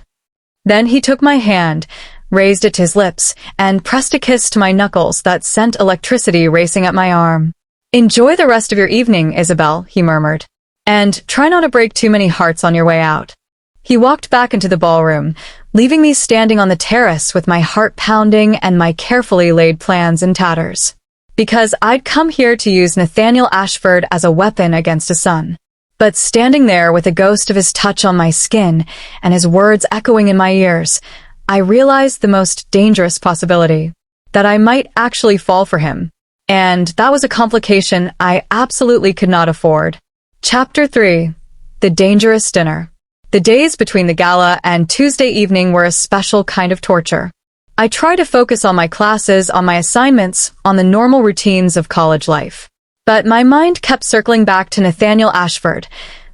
Then he took my hand, raised it to his lips, and pressed a kiss to my knuckles that sent electricity racing up my arm. Enjoy the rest of your evening, Isabel, he murmured. And try not to break too many hearts on your way out. He walked back into the ballroom, leaving me standing on the terrace with my heart pounding and my carefully laid plans in tatters. Because I'd come here to use Nathaniel Ashford as a weapon against a son. But standing there with a ghost of his touch on my skin and his words echoing in my ears, I realized the most dangerous possibility, that I might actually fall for him. And that was a complication I absolutely could not afford. Chapter 3. The Dangerous Dinner. The days between the gala and Tuesday evening were a special kind of torture. I tried to focus on my classes, on my assignments, on the normal routines of college life. But my mind kept circling back to Nathaniel Ashford,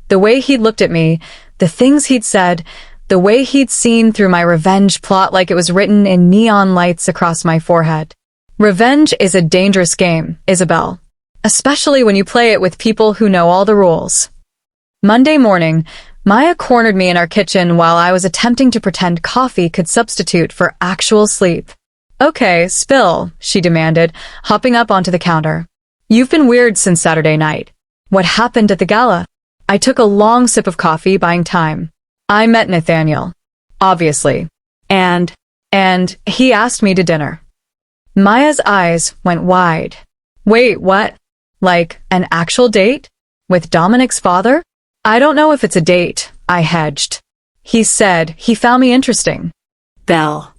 the way he'd looked at me, the things he'd said, the way he'd seen through my revenge plot like it was written in neon lights across my forehead. Revenge is a dangerous game, Isabel, especially when you play it with people who know all the rules. Monday morning, Maya cornered me in our kitchen while I was attempting to pretend coffee could substitute for actual sleep. "Okay, spill," she demanded, hopping up onto the counter. "You've been weird since Saturday night. What happened at the gala?" I took a long sip of coffee, buying time. "I met Nathaniel. Obviously. And he asked me to dinner." Maya's eyes went wide. "Wait, what? Like, an actual date? With Dominic's father?" "I don't know if it's a date," I hedged. "He said he found me interesting." "Belle."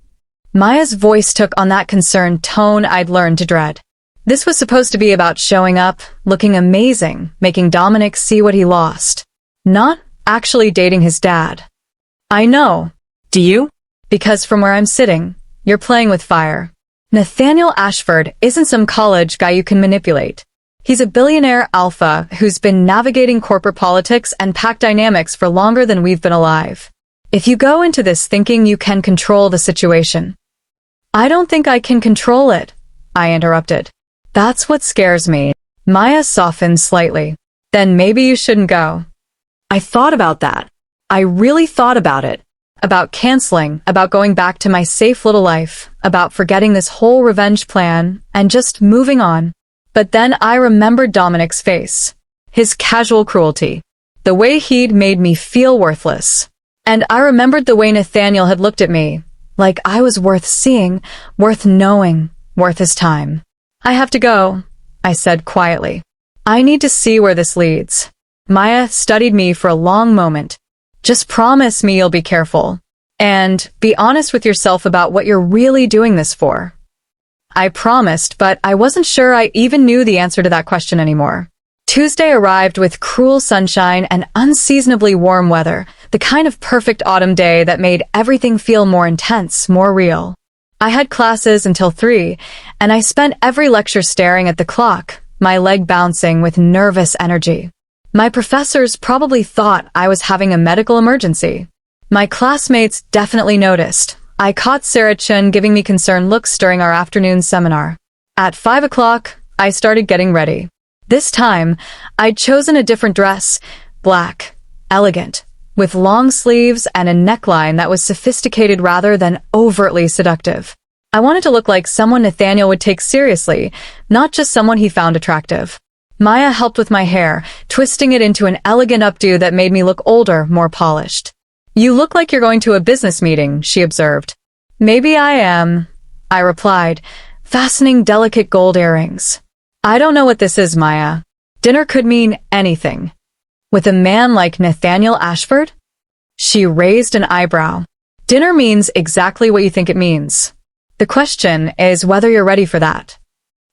Maya's voice took on that concerned tone I'd learned to dread. This was supposed to be about showing up, looking amazing, making Dominic see what he lost. Not actually dating his dad. "I know. Do you?" "Because from where I'm sitting, you're playing with fire. Nathaniel Ashford isn't some college guy you can manipulate. He's a billionaire alpha who's been navigating corporate politics and pack dynamics for longer than we've been alive. If you go into this thinking you can control the situation—" "I don't think I can control it," I interrupted. "That's what scares me." Maya softened slightly. "Then maybe you shouldn't go." I thought about that. I really thought about it. About canceling, about going back to my safe little life, about forgetting this whole revenge plan, and just moving on. But then I remembered Dominic's face. His casual cruelty. The way he'd made me feel worthless. And I remembered the way Nathaniel had looked at me. Like I was worth seeing, worth knowing, worth his time. "I have to go," I said quietly. "I need to see where this leads." Maya studied me for a long moment. "Just promise me you'll be careful. And be honest with yourself about what you're really doing this for." I promised, but I wasn't sure I even knew the answer to that question anymore. Tuesday arrived with cruel sunshine and unseasonably warm weather, the kind of perfect autumn day that made everything feel more intense, more real. I had classes until 3, and I spent every lecture staring at the clock, my leg bouncing with nervous energy. My professors probably thought I was having a medical emergency. My classmates definitely noticed. I caught Sarah Chun giving me concerned looks during our afternoon seminar. At 5 o'clock, I started getting ready. This time, I'd chosen a different dress, black, elegant, with long sleeves and a neckline that was sophisticated rather than overtly seductive. I wanted to look like someone Nathaniel would take seriously, not just someone he found attractive. Maya helped with my hair, twisting it into an elegant updo that made me look older, more polished. "You look like you're going to a business meeting," she observed. "Maybe I am," I replied, fastening delicate gold earrings. "I don't know what this is, Maya. Dinner could mean anything. With a man like Nathaniel Ashford?" She raised an eyebrow. "Dinner means exactly what you think it means. The question is whether you're ready for that."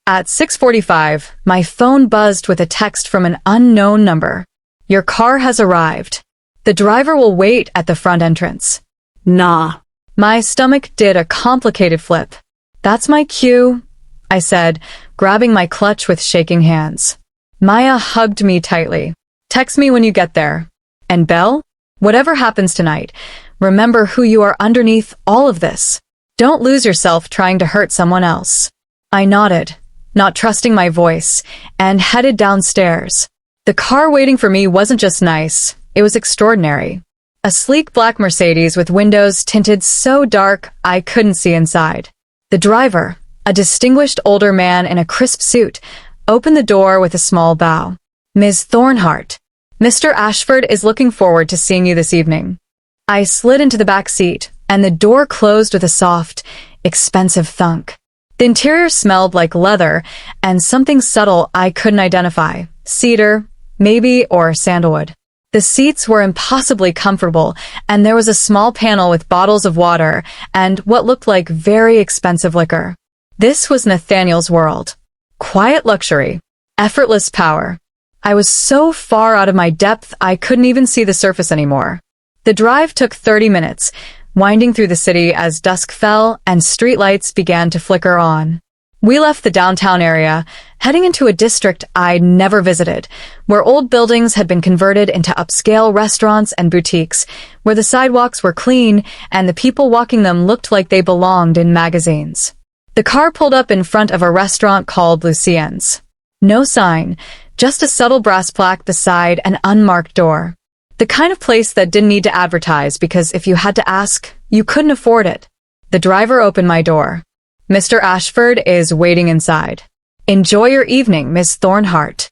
At 6:45, my phone buzzed with a text from an unknown number. "Your car has arrived. The driver will wait at the front entrance." "Nah." My stomach did a complicated flip. "That's my cue," I said, grabbing my clutch with shaking hands. Maya hugged me tightly. "Text me when you get there. And Belle, whatever happens tonight, remember who you are underneath all of this. Don't lose yourself trying to hurt someone else." I nodded, not trusting my voice, and headed downstairs. The car waiting for me wasn't just nice, it was extraordinary. A sleek black Mercedes with windows tinted so dark I couldn't see inside. The driver, a distinguished older man in a crisp suit, opened the door with a small bow. "Ms. Thornhart, Mr. Ashford is looking forward to seeing you this evening." I slid into the back seat, and the door closed with a soft, expensive thunk. The interior smelled like leather and something subtle I couldn't identify. Cedar, maybe, or sandalwood. The seats were impossibly comfortable, and there was a small panel with bottles of water and what looked like very expensive liquor. This was Nathaniel's world. Quiet luxury. Effortless power. I was so far out of my depth I couldn't even see the surface anymore. The drive took 30 minutes, winding through the city as dusk fell and streetlights began to flicker on. We left the downtown area, heading into a district I'd never visited, where old buildings had been converted into upscale restaurants and boutiques, where the sidewalks were clean and the people walking them looked like they belonged in magazines. The car pulled up in front of a restaurant called Lucien's. No sign, just a subtle brass plaque beside an unmarked door. The kind of place that didn't need to advertise because if you had to ask, you couldn't afford it. The driver opened my door. "Mr. Ashford is waiting inside. Enjoy your evening, Miss Thornhart."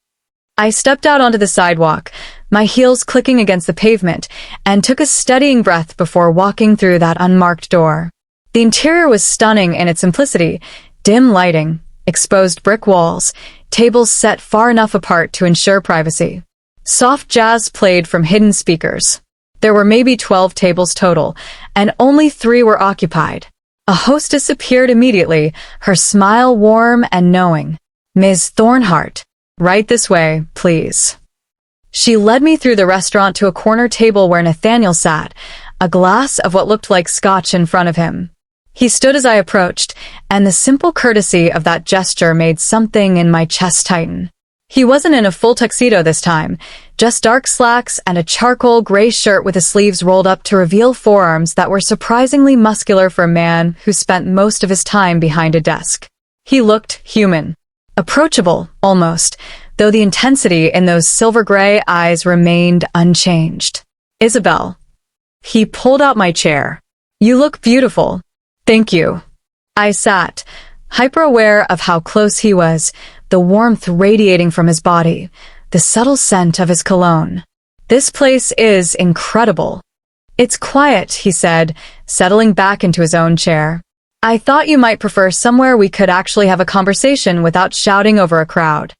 I stepped out onto the sidewalk, my heels clicking against the pavement, and took a steadying breath before walking through that unmarked door. The interior was stunning in its simplicity: dim lighting, exposed brick walls, tables set far enough apart to ensure privacy. Soft jazz played from hidden speakers. There were maybe 12 tables total, and only 3 were occupied. A hostess appeared immediately, her smile warm and knowing. "Ms. Thornhart, right this way, please." She led me through the restaurant to a corner table where Nathaniel sat, a glass of what looked like scotch in front of him. He stood as I approached, and the simple courtesy of that gesture made something in my chest tighten. He wasn't in a full tuxedo this time, just dark slacks and a charcoal gray shirt with the sleeves rolled up to reveal forearms that were surprisingly muscular for a man who spent most of his time behind a desk. He looked human. Approachable, almost, though the intensity in those silver gray eyes remained unchanged. "Isabel." He pulled out my chair. "You look beautiful." "Thank you." I sat, hyper-aware of how close he was, the warmth radiating from his body, the subtle scent of his cologne. "This place is incredible." "It's quiet," he said, settling back into his own chair. "I thought you might prefer somewhere we could actually have a conversation without shouting over a crowd."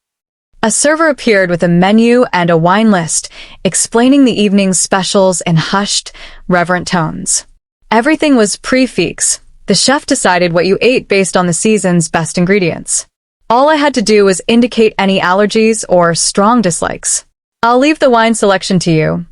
A server appeared with a menu and a wine list, explaining the evening's specials in hushed, reverent tones. Everything was prix-fixe. The chef decided what you ate based on the season's best ingredients. All I had to do was indicate any allergies or strong dislikes. "I'll leave the wine selection to you,"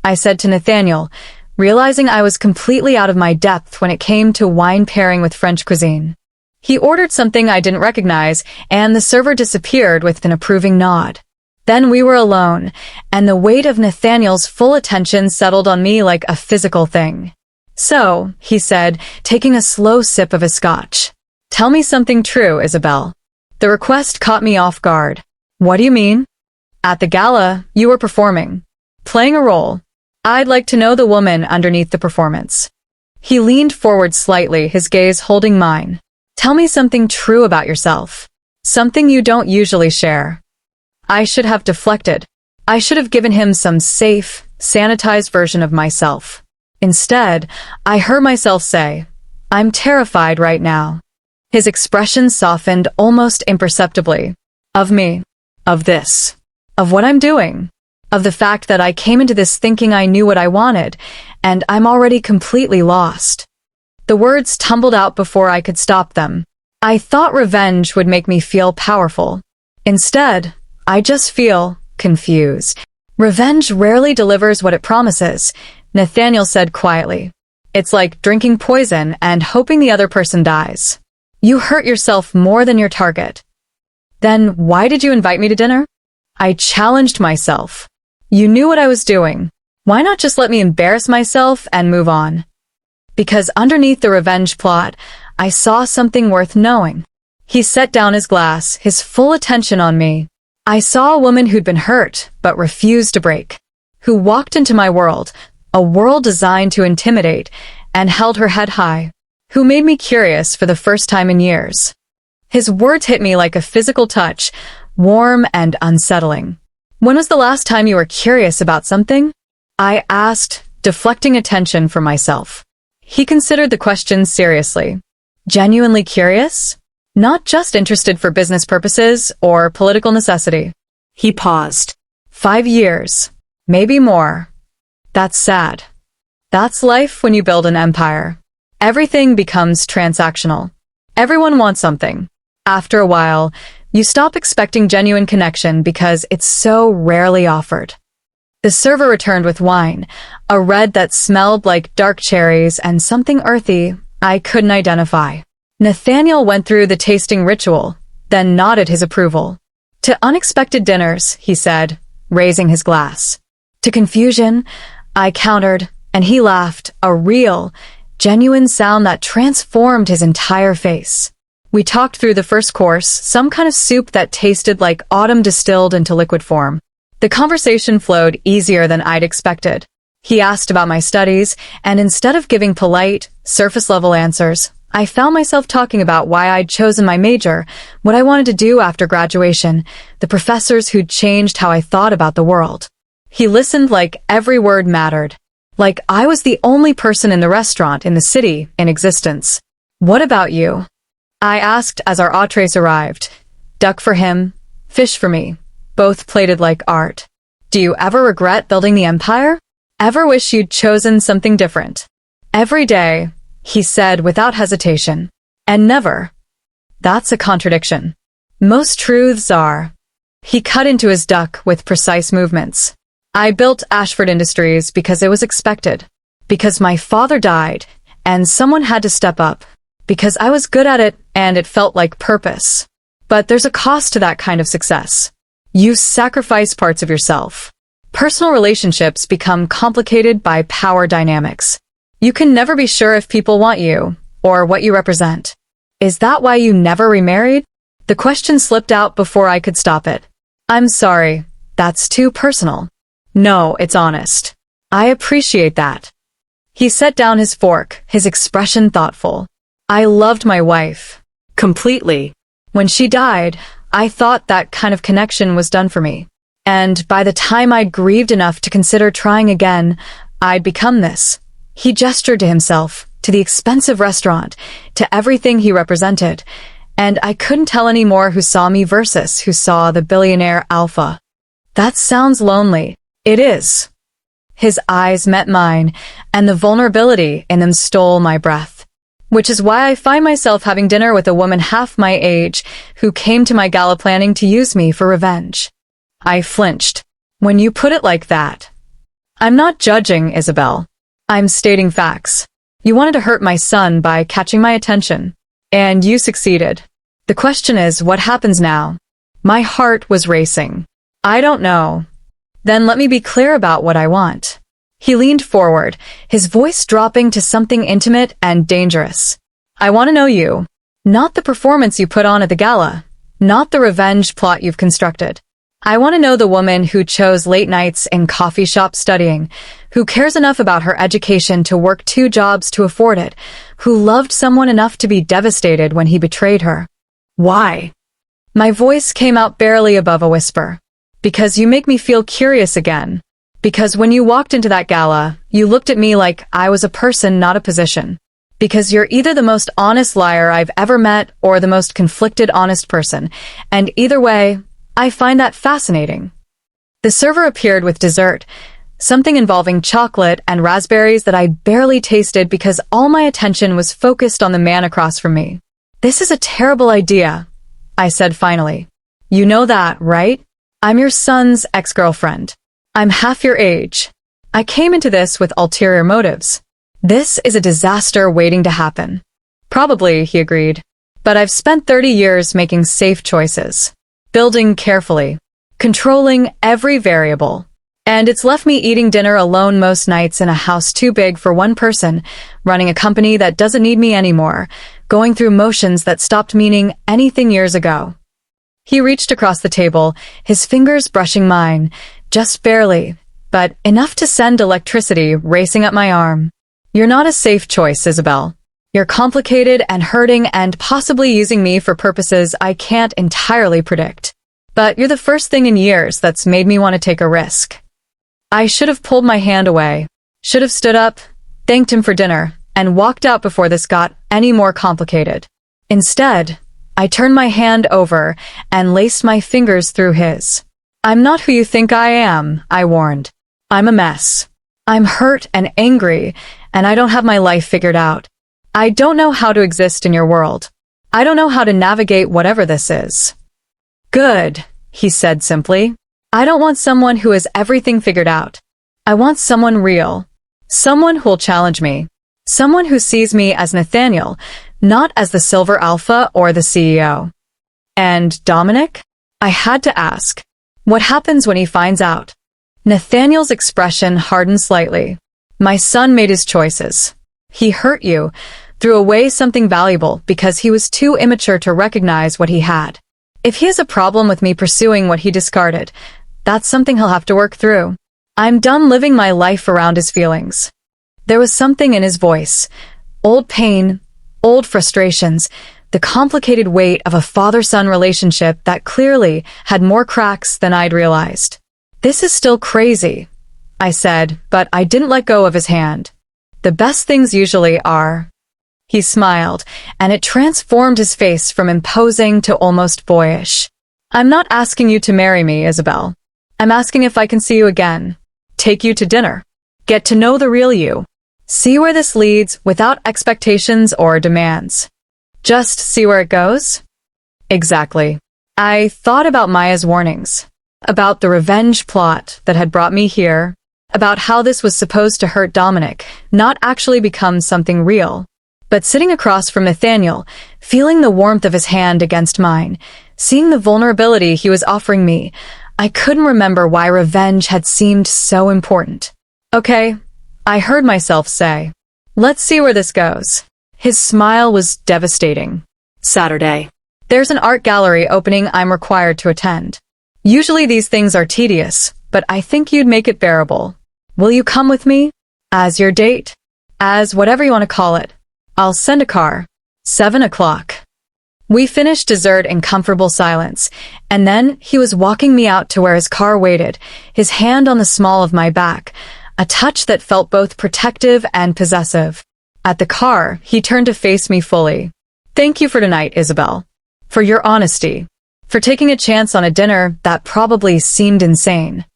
I said to Nathaniel, realizing I was completely out of my depth when it came to wine pairing with French cuisine. He ordered something I didn't recognize, and the server disappeared with an approving nod. Then we were alone, and the weight of Nathaniel's full attention settled on me like a physical thing. "So," he said, taking a slow sip of his scotch, "tell me something true, Isabel." The request caught me off guard. "What do you mean?" "At the gala, you were performing. Playing a role. I'd like to know the woman underneath the performance." He leaned forward slightly, his gaze holding mine. "Tell me something true about yourself. Something you don't usually share." I should have deflected. I should have given him some safe, sanitized version of myself. Instead, I heard myself say, "I'm terrified right now." His expression softened almost imperceptibly. Of me. Of this. Of what I'm doing. Of the fact that I came into this thinking I knew what I wanted, and I'm already completely lost. The words tumbled out before I could stop them. I thought revenge would make me feel powerful. Instead, I just feel confused. "Revenge rarely delivers what it promises," Nathaniel said quietly. "It's like drinking poison and hoping the other person dies. You hurt yourself more than your target." "Then why did you invite me to dinner?" I challenged myself. "You knew what I was doing. Why not just let me embarrass myself and move on?" Because underneath the revenge plot, I saw something worth knowing. He set down his glass, his full attention on me. I saw a woman who'd been hurt, but refused to break. Who walked into my world, a world designed to intimidate, and held her head high. Who made me curious for the first time in years. His words hit me like a physical touch, warm and unsettling. "When was the last time you were curious about something?" I asked, deflecting attention from myself. He considered the question seriously. "Genuinely curious? Not just interested for business purposes or political necessity." He paused. 5 years. Maybe more. That's sad. That's life when you build an empire. Everything becomes transactional. Everyone wants something. After a while, you stop expecting genuine connection because it's so rarely offered. The server returned with wine, a red that smelled like dark cherries and something earthy I couldn't identify. Nathaniel went through the tasting ritual, then nodded his approval. To unexpected dinners, he said, raising his glass. To confusion, I countered, and he laughed, a real, genuine sound that transformed his entire face. We talked through the first course, some kind of soup that tasted like autumn distilled into liquid form. The conversation flowed easier than I'd expected. He asked about my studies, and instead of giving polite, surface-level answers, I found myself talking about why I'd chosen my major, what I wanted to do after graduation, the professors who'd changed how I thought about the world. He listened like every word mattered, like I was the only person in the restaurant in the city in existence. What about you? I asked as our entrees arrived. Duck for him, fish for me, both plated like art. Do you ever regret building the empire? Ever wish you'd chosen something different? Every day, he said without hesitation. And never. That's a contradiction. Most truths are. He cut into his duck with precise movements. I built Ashford Industries because it was expected. Because my father died, and someone had to step up. Because I was good at it, and it felt like purpose. But there's a cost to that kind of success. You sacrifice parts of yourself. Personal relationships become complicated by power dynamics. You can never be sure if people want you, or what you represent. Is that why you never remarried? The question slipped out before I could stop it. I'm sorry, that's too personal. No, it's honest. I appreciate that. He set down his fork, his expression thoughtful. I loved my wife. Completely. When she died, I thought that kind of connection was done for me. And by the time I'd grieved enough to consider trying again, I'd become this. He gestured to himself, to the expensive restaurant, to everything he represented, and I couldn't tell anymore who saw me versus who saw the billionaire alpha. That sounds lonely. It is. His eyes met mine, and the vulnerability in them stole my breath. Which is why I find myself having dinner with a woman half my age who came to my gala planning to use me for revenge. I flinched. When you put it like that. I'm not judging, Isabel. I'm stating facts. You wanted to hurt my son by catching my attention. And you succeeded. The question is, what happens now? My heart was racing. I don't know. Then let me be clear about what I want. He leaned forward, his voice dropping to something intimate and dangerous. I want to know you. Not the performance you put on at the gala. Not the revenge plot you've constructed. I want to know the woman who chose late nights in coffee shops studying, who cares enough about her education to work 2 jobs to afford it, who loved someone enough to be devastated when he betrayed her. Why? My voice came out barely above a whisper. Because you make me feel curious again. Because when you walked into that gala, you looked at me like I was a person, not a position. Because you're either the most honest liar I've ever met or the most conflicted honest person, and either way, I find that fascinating. The server appeared with dessert, something involving chocolate and raspberries that I barely tasted because all my attention was focused on the man across from me. This is a terrible idea, I said finally. You know that, right? I'm your son's ex-girlfriend. I'm half your age. I came into this with ulterior motives. This is a disaster waiting to happen. Probably, he agreed. But I've spent 30 years making safe choices. Building carefully. Controlling every variable. And it's left me eating dinner alone most nights in a house too big for one person, running a company that doesn't need me anymore, going through motions that stopped meaning anything years ago. He reached across the table, his fingers brushing mine, just barely, but enough to send electricity racing up my arm. You're not a safe choice, Isabel. You're complicated and hurting and possibly using me for purposes I can't entirely predict. But you're the first thing in years that's made me want to take a risk. I should have pulled my hand away, should have stood up, thanked him for dinner, and walked out before this got any more complicated. Instead, I turned my hand over and laced my fingers through his. I'm not who you think I am, I warned. I'm a mess. I'm hurt and angry, and I don't have my life figured out. I don't know how to exist in your world. I don't know how to navigate whatever this is. Good, he said simply. I don't want someone who has everything figured out. I want someone real. Someone who'll challenge me. Someone who sees me as Nathaniel, not as the Silver Alpha or the CEO. And Dominic? I had to ask. What happens when he finds out? Nathaniel's expression hardened slightly. My son made his choices. He hurt you, threw away something valuable because he was too immature to recognize what he had. If he has a problem with me pursuing what he discarded, that's something he'll have to work through. I'm done living my life around his feelings. There was something in his voice. Old pain, old frustrations, the complicated weight of a father-son relationship that clearly had more cracks than I'd realized. This is still crazy, I said, but I didn't let go of his hand. The best things usually are. He smiled, and it transformed his face from imposing to almost boyish. I'm not asking you to marry me, Isabel. I'm asking if I can see you again. Take you to dinner. Get to know the real you. See where this leads without expectations or demands. Just see where it goes? Exactly. I thought about Maya's warnings, about the revenge plot that had brought me here, about how this was supposed to hurt Dominic, not actually become something real. But sitting across from Nathaniel, feeling the warmth of his hand against mine, seeing the vulnerability he was offering me, I couldn't remember why revenge had seemed so important. Okay, I heard myself say. Let's see where this goes. His smile was devastating. Saturday. There's an art gallery opening I'm required to attend. Usually these things are tedious, but I think you'd make it bearable. Will you come with me? As your date? As whatever you want to call it. I'll send a car. 7 o'clock. We finished dessert in comfortable silence, and then he was walking me out to where his car waited, his hand on the small of my back, a touch that felt both protective and possessive. At the car, he turned to face me fully. Thank you for tonight, Isabel. For your honesty. For taking a chance on a dinner that probably seemed insane.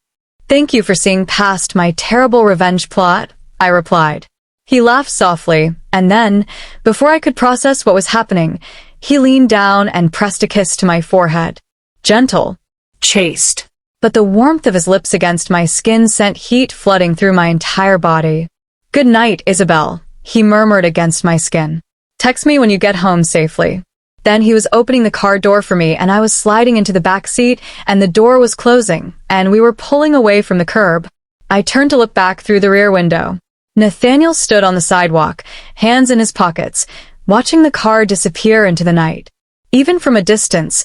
Thank you for seeing past my terrible revenge plot, I replied. He laughed softly, and then, before I could process what was happening, he leaned down and pressed a kiss to my forehead. Gentle. Chaste. But the warmth of his lips against my skin sent heat flooding through my entire body. Good night, Isabel, he murmured against my skin. Text me when you get home safely. Then he was opening the car door for me, and I was sliding into the back seat, and the door was closing, and we were pulling away from the curb. I turned to look back through the rear window. Nathaniel stood on the sidewalk, hands in his pockets, watching the car disappear into the night. Even from a distance,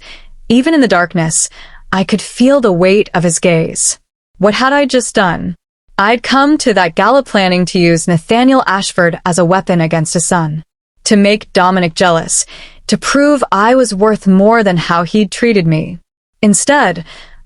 even in the darkness, I could feel the weight of his gaze. What had I just done? I'd come to that gala planning to use Nathaniel Ashford as a weapon against his son. To make Dominic jealous, to prove I was worth more than how he'd treated me. Instead,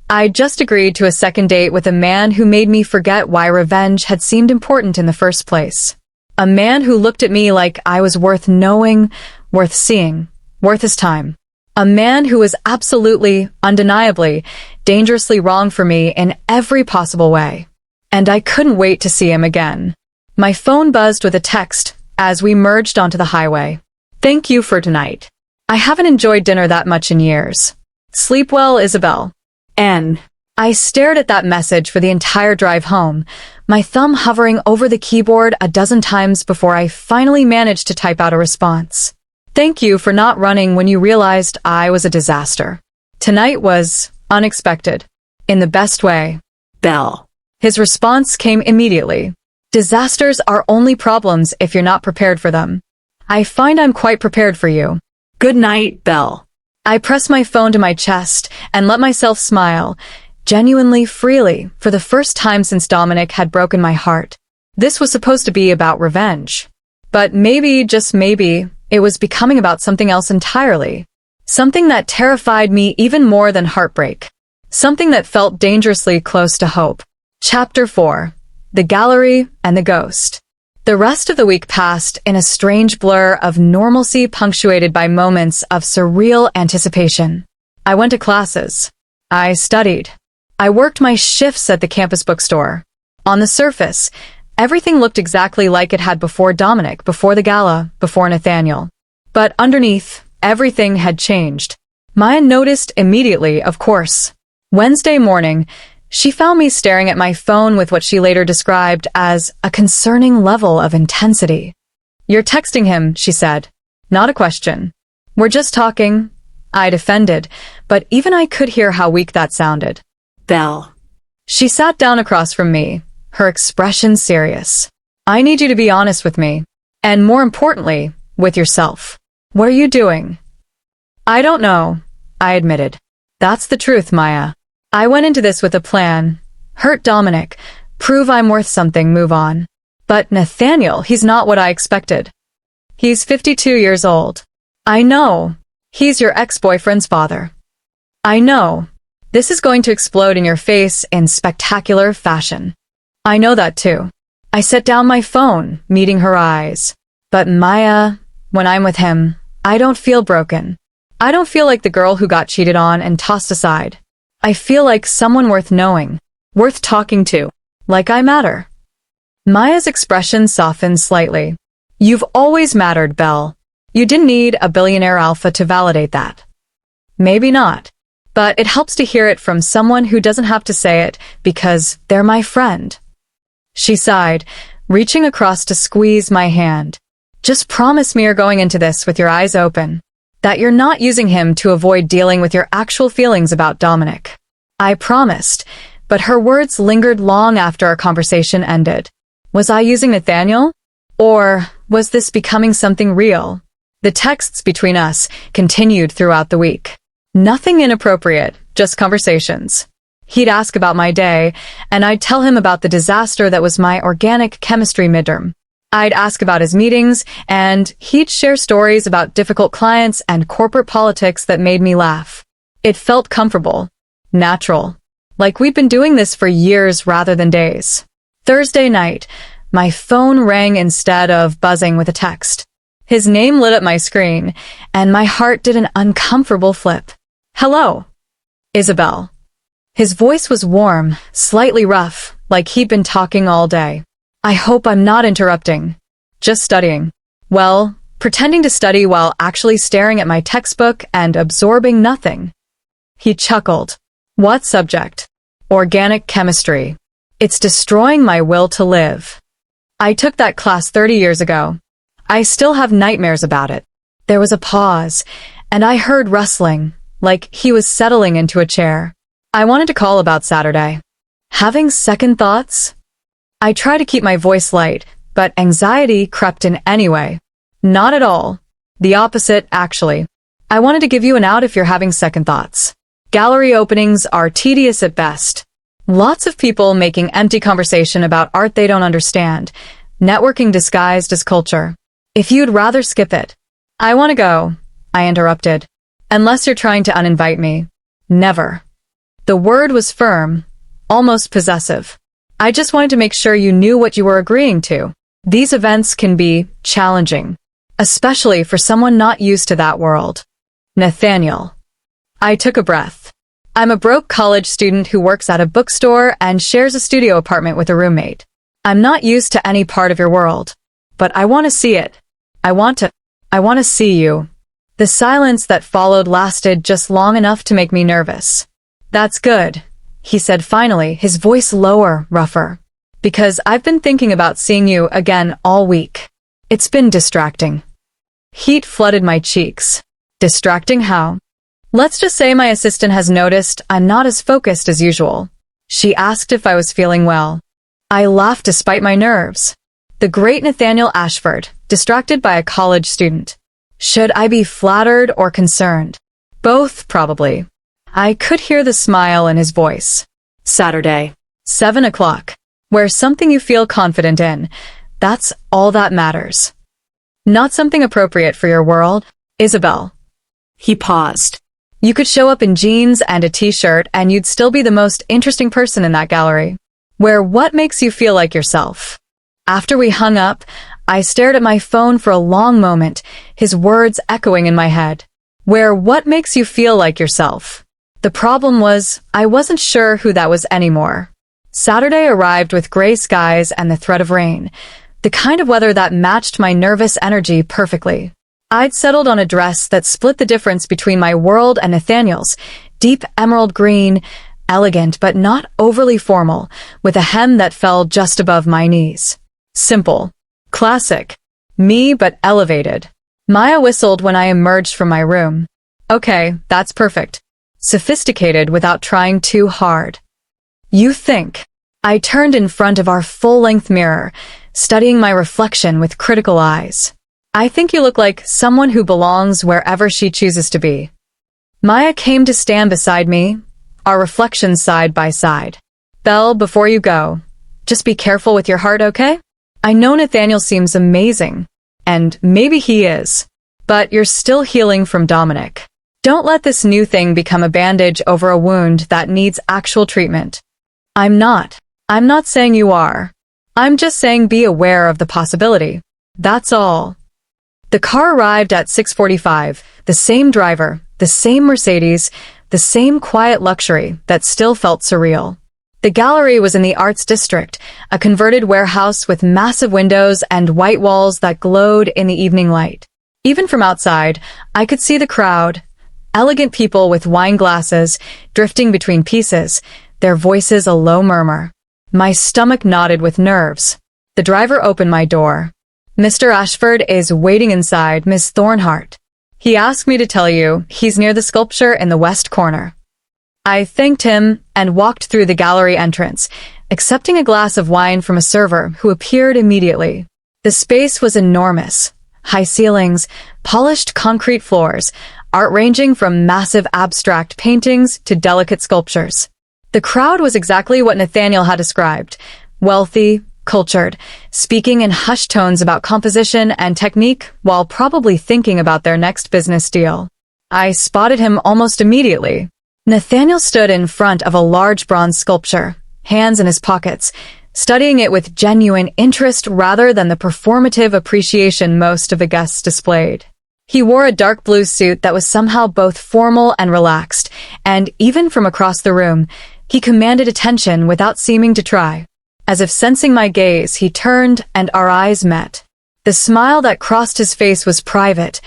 I just agreed to a second date with a man who made me forget why revenge had seemed important in the first place. A man who looked at me like I was worth knowing, worth seeing, worth his time. A man who was absolutely, undeniably, dangerously wrong for me in every possible way. And I couldn't wait to see him again. My phone buzzed with a text as we merged onto the highway. Thank you for tonight. I haven't enjoyed dinner that much in years. Sleep well, Isabel. N. I stared at that message for the entire drive home, my thumb hovering over the keyboard a dozen times before I finally managed to type out a response. Thank you for not running when you realized I was a disaster. Tonight was unexpected. In the best way. Belle. His response came immediately. Disasters are only problems if you're not prepared for them. I find I'm quite prepared for you. Good night, Belle. I pressed my phone to my chest and let myself smile, genuinely freely, for the first time since Dominic had broken my heart. This was supposed to be about revenge. But maybe, just maybe, it was becoming about something else entirely. Something that terrified me even more than heartbreak. Something that felt dangerously close to hope. Chapter 4. The Gallery and the Ghost. The rest of the week passed in a strange blur of normalcy punctuated by moments of surreal anticipation. I went to classes. I studied. I worked my shifts at the campus bookstore. On the surface, everything looked exactly like it had before Dominic, before the gala, before Nathaniel. But underneath, everything had changed. Maya noticed immediately, of course. Wednesday morning, she found me staring at my phone with what she later described as a concerning level of intensity. You're texting him, she said. Not a question. We're just talking, I defended, but even I could hear how weak that sounded. Belle. She sat down across from me, her expression serious. I need you to be honest with me, and more importantly, with yourself. What are you doing? I don't know, I admitted. That's the truth, Maya. I went into this with a plan. Hurt Dominic, prove I'm worth something, move on. But Nathaniel, he's not what I expected. He's 52 years old. I know. He's your ex-boyfriend's father. I know. This is going to explode in your face in spectacular fashion. I know that too. I set down my phone, meeting her eyes. But Maya, when I'm with him, I don't feel broken. I don't feel like the girl who got cheated on and tossed aside. I feel like someone worth knowing, worth talking to, like I matter. Maya's expression softened slightly. You've always mattered, Belle. You didn't need a billionaire alpha to validate that. Maybe not. But it helps to hear it from someone who doesn't have to say it because they're my friend. She sighed, reaching across to squeeze my hand. Just promise me you're going into this with your eyes open. That you're not using him to avoid dealing with your actual feelings about Dominic. I promised, but her words lingered long after our conversation ended. Was I using Nathaniel? Or was this becoming something real? The texts between us continued throughout the week. Nothing inappropriate, just conversations. He'd ask about my day, and I'd tell him about the disaster that was my organic chemistry midterm. I'd ask about his meetings, and he'd share stories about difficult clients and corporate politics that made me laugh. It felt comfortable, natural, like we'd been doing this for years rather than days. Thursday night, my phone rang instead of buzzing with a text. His name lit up my screen, and my heart did an uncomfortable flip. Hello, Isabel. His voice was warm, slightly rough, like he'd been talking all day. I hope I'm not interrupting. Just studying. Well, pretending to study while actually staring at my textbook and absorbing nothing. He chuckled. What subject? Organic chemistry. It's destroying my will to live. I took that class 30 years ago. I still have nightmares about it. There was a pause, and I heard rustling, like he was settling into a chair. I wanted to call about Saturday. Having second thoughts? I try to keep my voice light, but anxiety crept in anyway. Not at all. The opposite, actually. I wanted to give you an out if you're having second thoughts. Gallery openings are tedious at best. Lots of people making empty conversation about art they don't understand. Networking disguised as culture. If you'd rather skip it. I want to go, I interrupted. Unless you're trying to uninvite me. Never. The word was firm, almost possessive. I just wanted to make sure you knew what you were agreeing to. These events can be challenging, especially for someone not used to that world. Nathaniel. I took a breath. I'm a broke college student who works at a bookstore and shares a studio apartment with a roommate. I'm not used to any part of your world, but I want to see it. I want to see you. The silence that followed lasted just long enough to make me nervous. That's good, he said finally, his voice lower, rougher. Because I've been thinking about seeing you again all week. It's been distracting. Heat flooded my cheeks. Distracting how? Let's just say my assistant has noticed I'm not as focused as usual. She asked if I was feeling well. I laughed despite my nerves. The great Nathaniel Ashford, distracted by a college student. Should I be flattered or concerned? Both, probably. I could hear the smile in his voice. Saturday, 7 o'clock. Wear something you feel confident in. That's all that matters. Not something appropriate for your world, Isabel. He paused. You could show up in jeans and a t-shirt and you'd still be the most interesting person in that gallery. Wear what makes you feel like yourself. After we hung up, I stared at my phone for a long moment, his words echoing in my head. Wear what makes you feel like yourself. The problem was, I wasn't sure who that was anymore. Saturday arrived with gray skies and the threat of rain, the kind of weather that matched my nervous energy perfectly. I'd settled on a dress that split the difference between my world and Nathaniel's, deep emerald green, elegant but not overly formal, with a hem that fell just above my knees. Simple. Classic. Me but elevated. Maya whistled when I emerged from my room. Okay, that's perfect. Sophisticated without trying too hard. You think. I turned in front of our full-length mirror, studying my reflection with critical eyes. I think you look like someone who belongs wherever she chooses to be. Maya came to stand beside me, our reflections side by side. Belle, before you go, just be careful with your heart, okay? I know Nathaniel seems amazing, and maybe he is, but you're still healing from Dominic. Don't let this new thing become a bandage over a wound that needs actual treatment. I'm not saying you are. I'm just saying be aware of the possibility. That's all. The car arrived at 6:45, the same driver, the same Mercedes, the same quiet luxury that still felt surreal. The gallery was in the Arts District, a converted warehouse with massive windows and white walls that glowed in the evening light. Even from outside, I could see the crowd, elegant people with wine glasses, drifting between pieces, their voices a low murmur. My stomach knotted with nerves. The driver opened my door. Mr. Ashford is waiting inside, Miss Thornhart. He asked me to tell you he's near the sculpture in the west corner. I thanked him and walked through the gallery entrance, accepting a glass of wine from a server who appeared immediately. The space was enormous. High ceilings, polished concrete floors, art ranging from massive abstract paintings to delicate sculptures. The crowd was exactly what Nathaniel had described. Wealthy, cultured, speaking in hushed tones about composition and technique while probably thinking about their next business deal. I spotted him almost immediately. Nathaniel stood in front of a large bronze sculpture, hands in his pockets, studying it with genuine interest rather than the performative appreciation most of the guests displayed. He wore a dark blue suit that was somehow both formal and relaxed, and even from across the room, he commanded attention without seeming to try. As if sensing my gaze, he turned and our eyes met. The smile that crossed his face was private,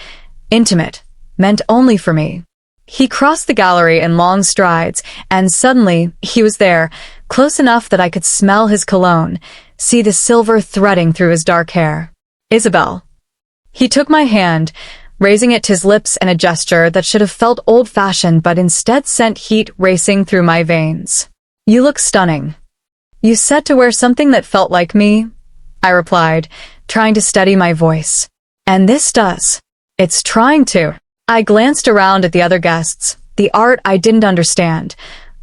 intimate, meant only for me. He crossed the gallery in long strides, and suddenly he was there, close enough that I could smell his cologne, see the silver threading through his dark hair. Isabel. He took my hand, raising it to his lips in a gesture that should have felt old-fashioned but instead sent heat racing through my veins. You look stunning. You said to wear something that felt like me, I replied, trying to steady my voice. And this does. It's trying to. I glanced around at the other guests, the art I didn't understand,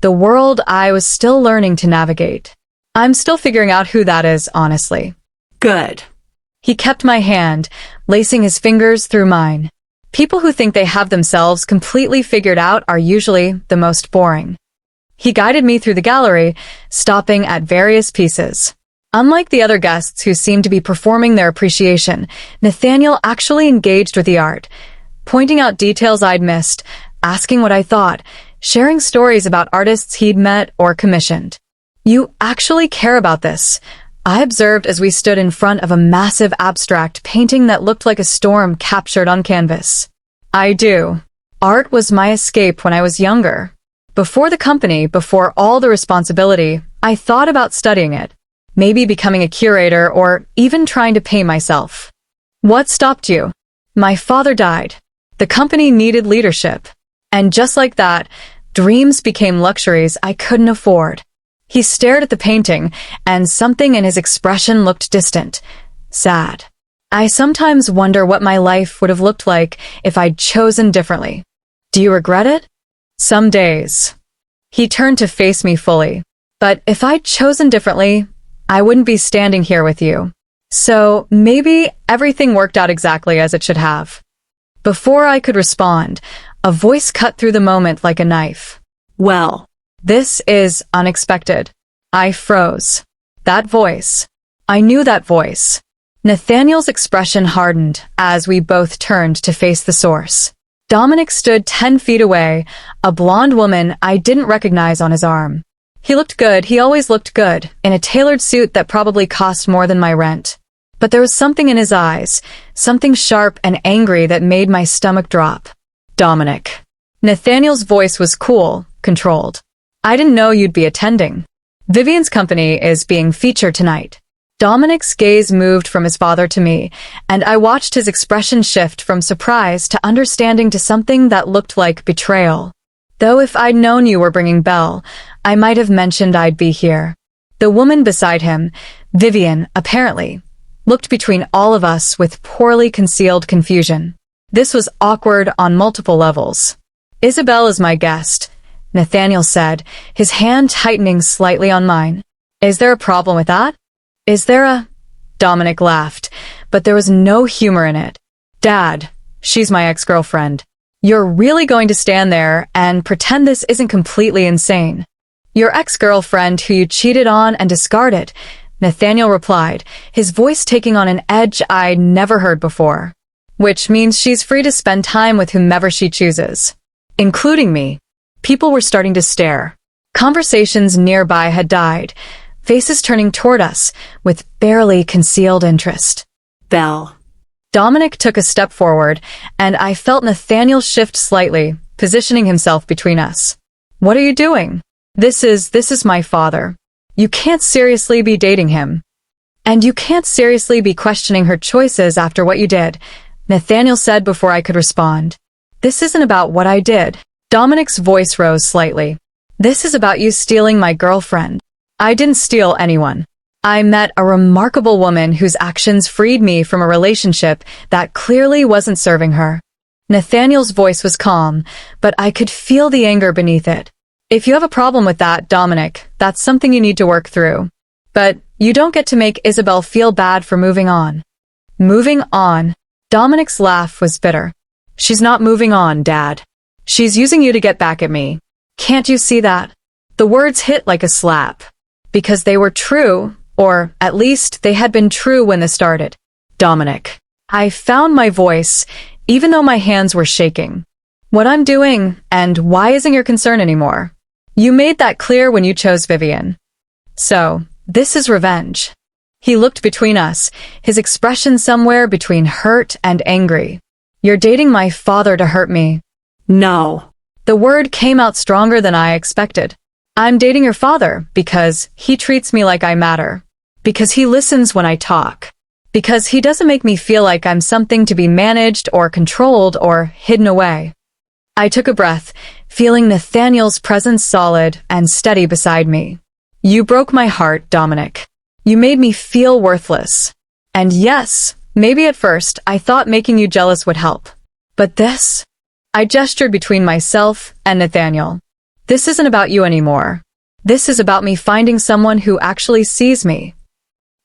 the world I was still learning to navigate. I'm still figuring out who that is, honestly. Good. He kept my hand, lacing his fingers through mine. People who think they have themselves completely figured out are usually the most boring. He guided me through the gallery, stopping at various pieces. Unlike the other guests who seemed to be performing their appreciation, Nathaniel actually engaged with the art, pointing out details I'd missed, asking what I thought, sharing stories about artists he'd met or commissioned. You actually care about this, I observed as we stood in front of a massive abstract painting that looked like a storm captured on canvas. I do. Art was my escape when I was younger. Before the company, before all the responsibility, I thought about studying it, maybe becoming a curator or even trying to pay myself. What stopped you? My father died. The company needed leadership. And just like that, dreams became luxuries I couldn't afford. He stared at the painting, and something in his expression looked distant, sad. I sometimes wonder what my life would have looked like if I'd chosen differently. Do you regret it? Some days. He turned to face me fully. But if I'd chosen differently, I wouldn't be standing here with you. So maybe everything worked out exactly as it should have. Before I could respond, a voice cut through the moment like a knife. Well, this is unexpected. I froze. That voice. I knew that voice. Nathaniel's expression hardened as we both turned to face the source. Dominic stood 10 feet away, a blonde woman I didn't recognize on his arm. He looked good, he always looked good, in a tailored suit that probably cost more than my rent. But there was something in his eyes, something sharp and angry that made my stomach drop. Dominic. Nathaniel's voice was cool, controlled. I didn't know you'd be attending. Vivian's company is being featured tonight. Dominic's gaze moved from his father to me, and I watched his expression shift from surprise to understanding to something that looked like betrayal. Though if I'd known you were bringing Belle, I might have mentioned I'd be here. The woman beside him, Vivian, apparently, looked between all of us with poorly concealed confusion. This was awkward on multiple levels. Isabel is my guest, Nathaniel said, his hand tightening slightly on mine. Is there a problem with that? Is there a... Dominic laughed, but there was no humor in it. Dad, she's my ex-girlfriend. You're really going to stand there and pretend this isn't completely insane? Your ex-girlfriend who you cheated on and discarded, Nathaniel replied, his voice taking on an edge I'd never heard before. Which means she's free to spend time with whomever she chooses. Including me. People were starting to stare. Conversations nearby had died, faces turning toward us with barely concealed interest. Belle. Dominic took a step forward, and I felt Nathaniel shift slightly, positioning himself between us. What are you doing? This is my father. You can't seriously be dating him. And you can't seriously be questioning her choices after what you did, Nathaniel said before I could respond. This isn't about what I did. Dominic's voice rose slightly. This is about you stealing my girlfriend. I didn't steal anyone. I met a remarkable woman whose actions freed me from a relationship that clearly wasn't serving her. Nathaniel's voice was calm, but I could feel the anger beneath it. If you have a problem with that, Dominic, that's something you need to work through. But you don't get to make Isabel feel bad for moving on. Moving on? Dominic's laugh was bitter. She's not moving on, Dad. She's using you to get back at me. Can't you see that? The words hit like a slap. Because they were true, or at least they had been true when this started. Dominic. I found my voice, even though my hands were shaking. What I'm doing, and why isn't your concern anymore? You made that clear when you chose Vivian. So, this is revenge. He looked between us, his expression somewhere between hurt and angry. You're dating my father to hurt me. No. The word came out stronger than I expected. I'm dating your father because he treats me like I matter. Because he listens when I talk. Because he doesn't make me feel like I'm something to be managed or controlled or hidden away. I took a breath, feeling Nathaniel's presence solid and steady beside me. You broke my heart, Dominic. You made me feel worthless. And yes, maybe at first I thought making you jealous would help. But this? I gestured between myself and Nathaniel. This isn't about you anymore. This is about me finding someone who actually sees me.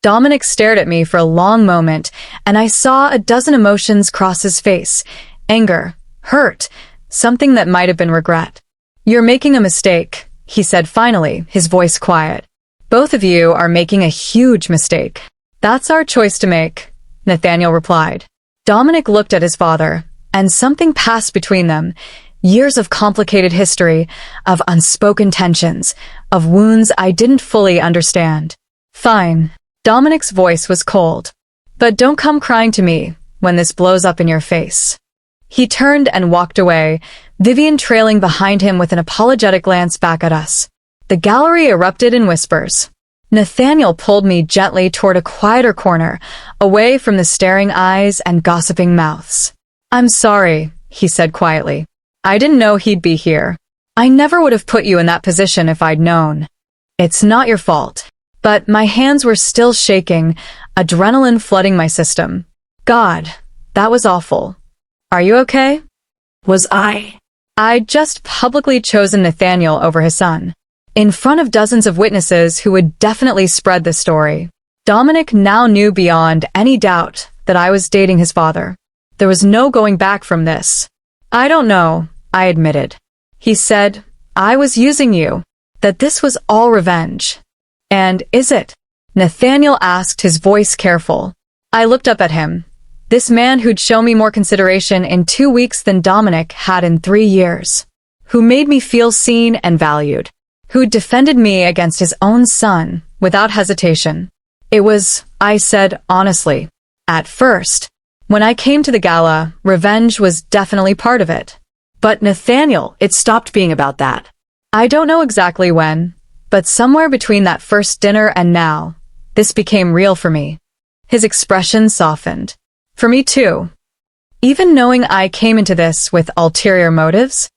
Dominic stared at me for a long moment, and I saw a dozen emotions cross his face. Anger, hurt, something that might have been regret. You're making a mistake, he said finally, his voice quiet. Both of you are making a huge mistake. That's our choice to make, Nathaniel replied. Dominic looked at his father, and something passed between them. Years of complicated history, of unspoken tensions, of wounds I didn't fully understand. Fine. Dominic's voice was cold. But don't come crying to me when this blows up in your face. He turned and walked away, Vivian trailing behind him with an apologetic glance back at us. The gallery erupted in whispers. Nathaniel pulled me gently toward a quieter corner, away from the staring eyes and gossiping mouths. I'm sorry, he said quietly. I didn't know he'd be here. I never would have put you in that position if I'd known. It's not your fault. But my hands were still shaking, adrenaline flooding my system. God, that was awful. Are you okay? Was I? I'd just publicly chosen Nathaniel over his son. In front of dozens of witnesses who would definitely spread the story. Dominic now knew beyond any doubt that I was dating his father. There was no going back from this. I don't know, I admitted. He said, I was using you. That this was all revenge. And is it? Nathaniel asked, his voice careful. I looked up at him. This man who'd shown me more consideration in 2 weeks than Dominic had in 3 years. Who made me feel seen and valued. Who'd defended me against his own son, without hesitation. It was, I said honestly. At first. When I came to the gala, revenge was definitely part of it. But Nathaniel, it stopped being about that. I don't know exactly when, but somewhere between that first dinner and now, This became real for me. His expression softened. For me too. Even knowing I came into this with ulterior motives,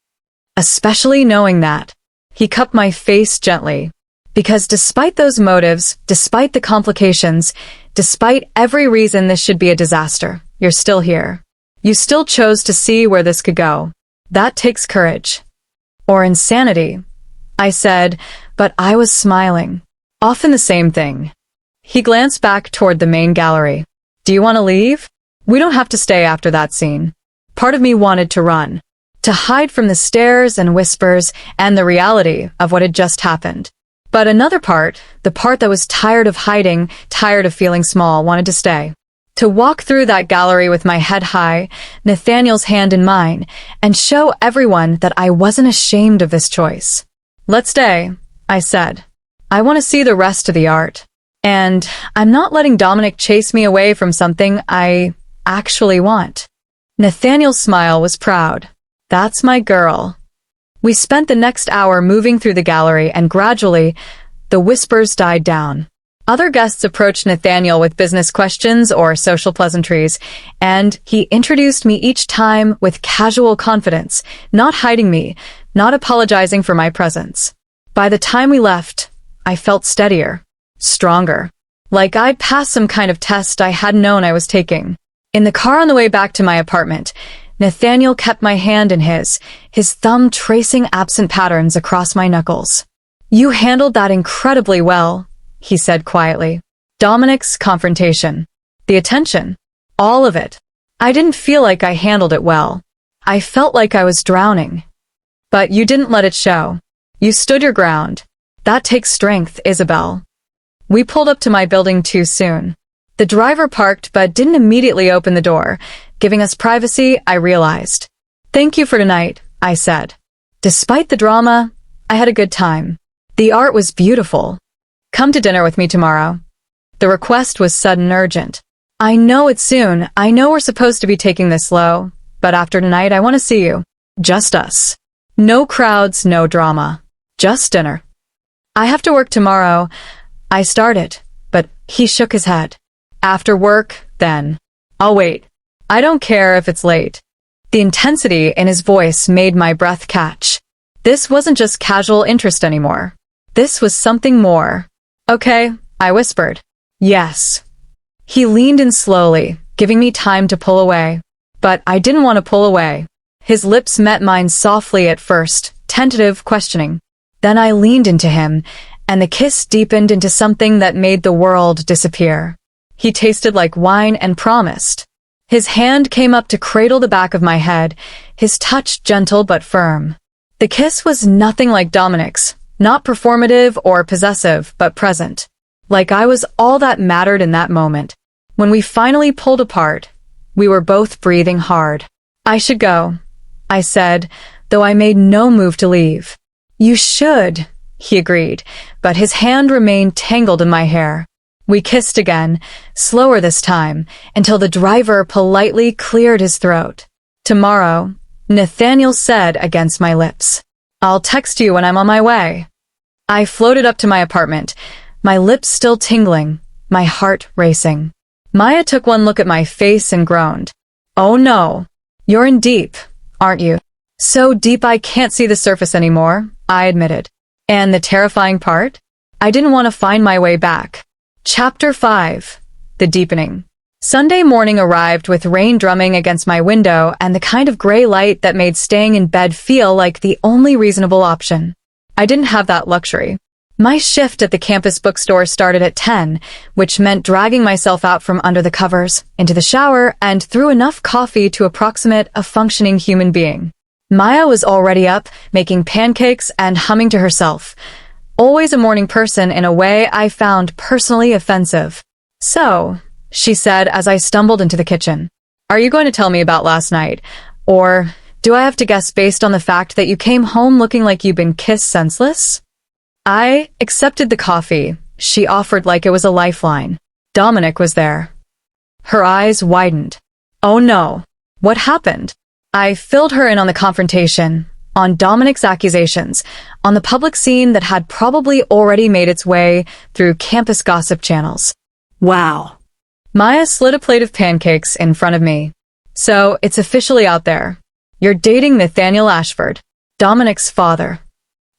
especially knowing that, he cupped my face gently. Because despite those motives, despite the complications, despite every reason this should be a disaster, you're still here. You still chose to see where this could go. That takes courage. Or insanity, I said, but I was smiling. Often the same thing. He glanced back toward the main gallery. Do you want to leave? We don't have to stay after that scene. Part of me wanted to run, to hide from the stares and whispers and the reality of what had just happened. But another part, the part that was tired of hiding, tired of feeling small, wanted to stay. To walk through that gallery with my head high, Nathaniel's hand in mine, and show everyone that I wasn't ashamed of this choice. Let's stay, I said. I want to see the rest of the art. And I'm not letting Dominic chase me away from something I actually want. Nathaniel's smile was proud. That's my girl. We spent the next hour moving through the gallery, and gradually, the whispers died down. Other guests approached Nathaniel with business questions or social pleasantries, and he introduced me each time with casual confidence, not hiding me, not apologizing for my presence. By the time we left, I felt steadier, stronger, like I'd passed some kind of test I hadn't known I was taking. In the car on the way back to my apartment, Nathaniel kept my hand in his thumb tracing absent patterns across my knuckles. You handled that incredibly well, he said quietly. Dominic's confrontation, the attention, all of it. I didn't feel like I handled it well. I felt like I was drowning. But you didn't let it show. You stood your ground. That takes strength, Isabel. We pulled up to my building too soon. The driver parked but didn't immediately open the door, giving us privacy, I realized. Thank you for tonight, I said. Despite the drama, I had a good time. The art was beautiful. Come to dinner with me tomorrow. The request was sudden and urgent. I know it's soon. I know we're supposed to be taking this slow, but after tonight I want to see you. Just us. No crowds, no drama. Just dinner. I have to work tomorrow. I started, but he shook his head. After work, then. I'll wait. I don't care if it's late. The intensity in his voice made my breath catch. This wasn't just casual interest anymore. This was something more. Okay, I whispered. Yes. He leaned in slowly, giving me time to pull away. But I didn't want to pull away. His lips met mine softly at first, tentative, questioning. Then I leaned into him, and the kiss deepened into something that made the world disappear. He tasted like wine and promised. His hand came up to cradle the back of my head, his touch gentle but firm. The kiss was nothing like Dominic's, not performative or possessive, but present. Like I was all that mattered in that moment. When we finally pulled apart, we were both breathing hard. I should go, I said, though I made no move to leave. You should, he agreed, but his hand remained tangled in my hair. We kissed again, slower this time, until the driver politely cleared his throat. Tomorrow, Nathaniel said against my lips. I'll text you when I'm on my way. I floated up to my apartment, my lips still tingling, my heart racing. Maya took one look at my face and groaned. Oh no, you're in deep, aren't you? So deep I can't see the surface anymore, I admitted. And the terrifying part? I didn't want to find my way back. Chapter 5. The Deepening. Sunday morning arrived with rain drumming against my window and the kind of gray light that made staying in bed feel like the only reasonable option. I didn't have that luxury. My shift at the campus bookstore started at 10, which meant dragging myself out from under the covers, into the shower, and through enough coffee to approximate a functioning human being. Maya was already up, making pancakes and humming to herself. Always a morning person in a way I found personally offensive. So, she said as I stumbled into the kitchen, are you going to tell me about last night? Or do I have to guess based on the fact that you came home looking like you'd been kissed senseless? I accepted the coffee she offered like it was a lifeline. Dominic was there. Her eyes widened. Oh no. What happened? I filled her in on the confrontation. on Dominic's accusations, on the public scene that had probably already made its way through campus gossip channels. Wow. Maya slid a plate of pancakes in front of me. So, it's officially out there. You're dating Nathaniel Ashford, Dominic's father.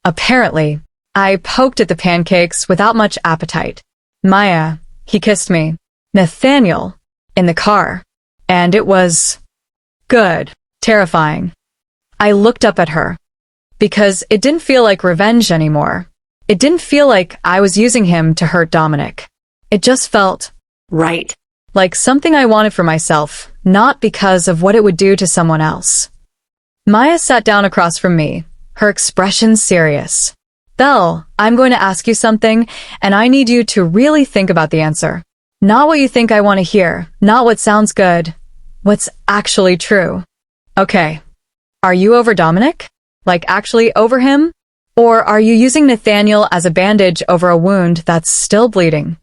Apparently, I poked at the pancakes without much appetite. Maya, he kissed me. Nathaniel, in the car. And it was good, terrifying. I looked up at her. Because it didn't feel like revenge anymore. It didn't feel like I was using him to hurt Dominic. It just felt Right. like something I wanted for myself, not because of what it would do to someone else. Maya sat down across from me, her expression serious. Belle, I'm going to ask you something, and I need you to really think about the answer. Not what you think I want to hear, not what sounds good, what's actually true. Okay. Are you over Dominic? Like actually over him? Or are you using Nathaniel as a bandage over a wound that's still bleeding?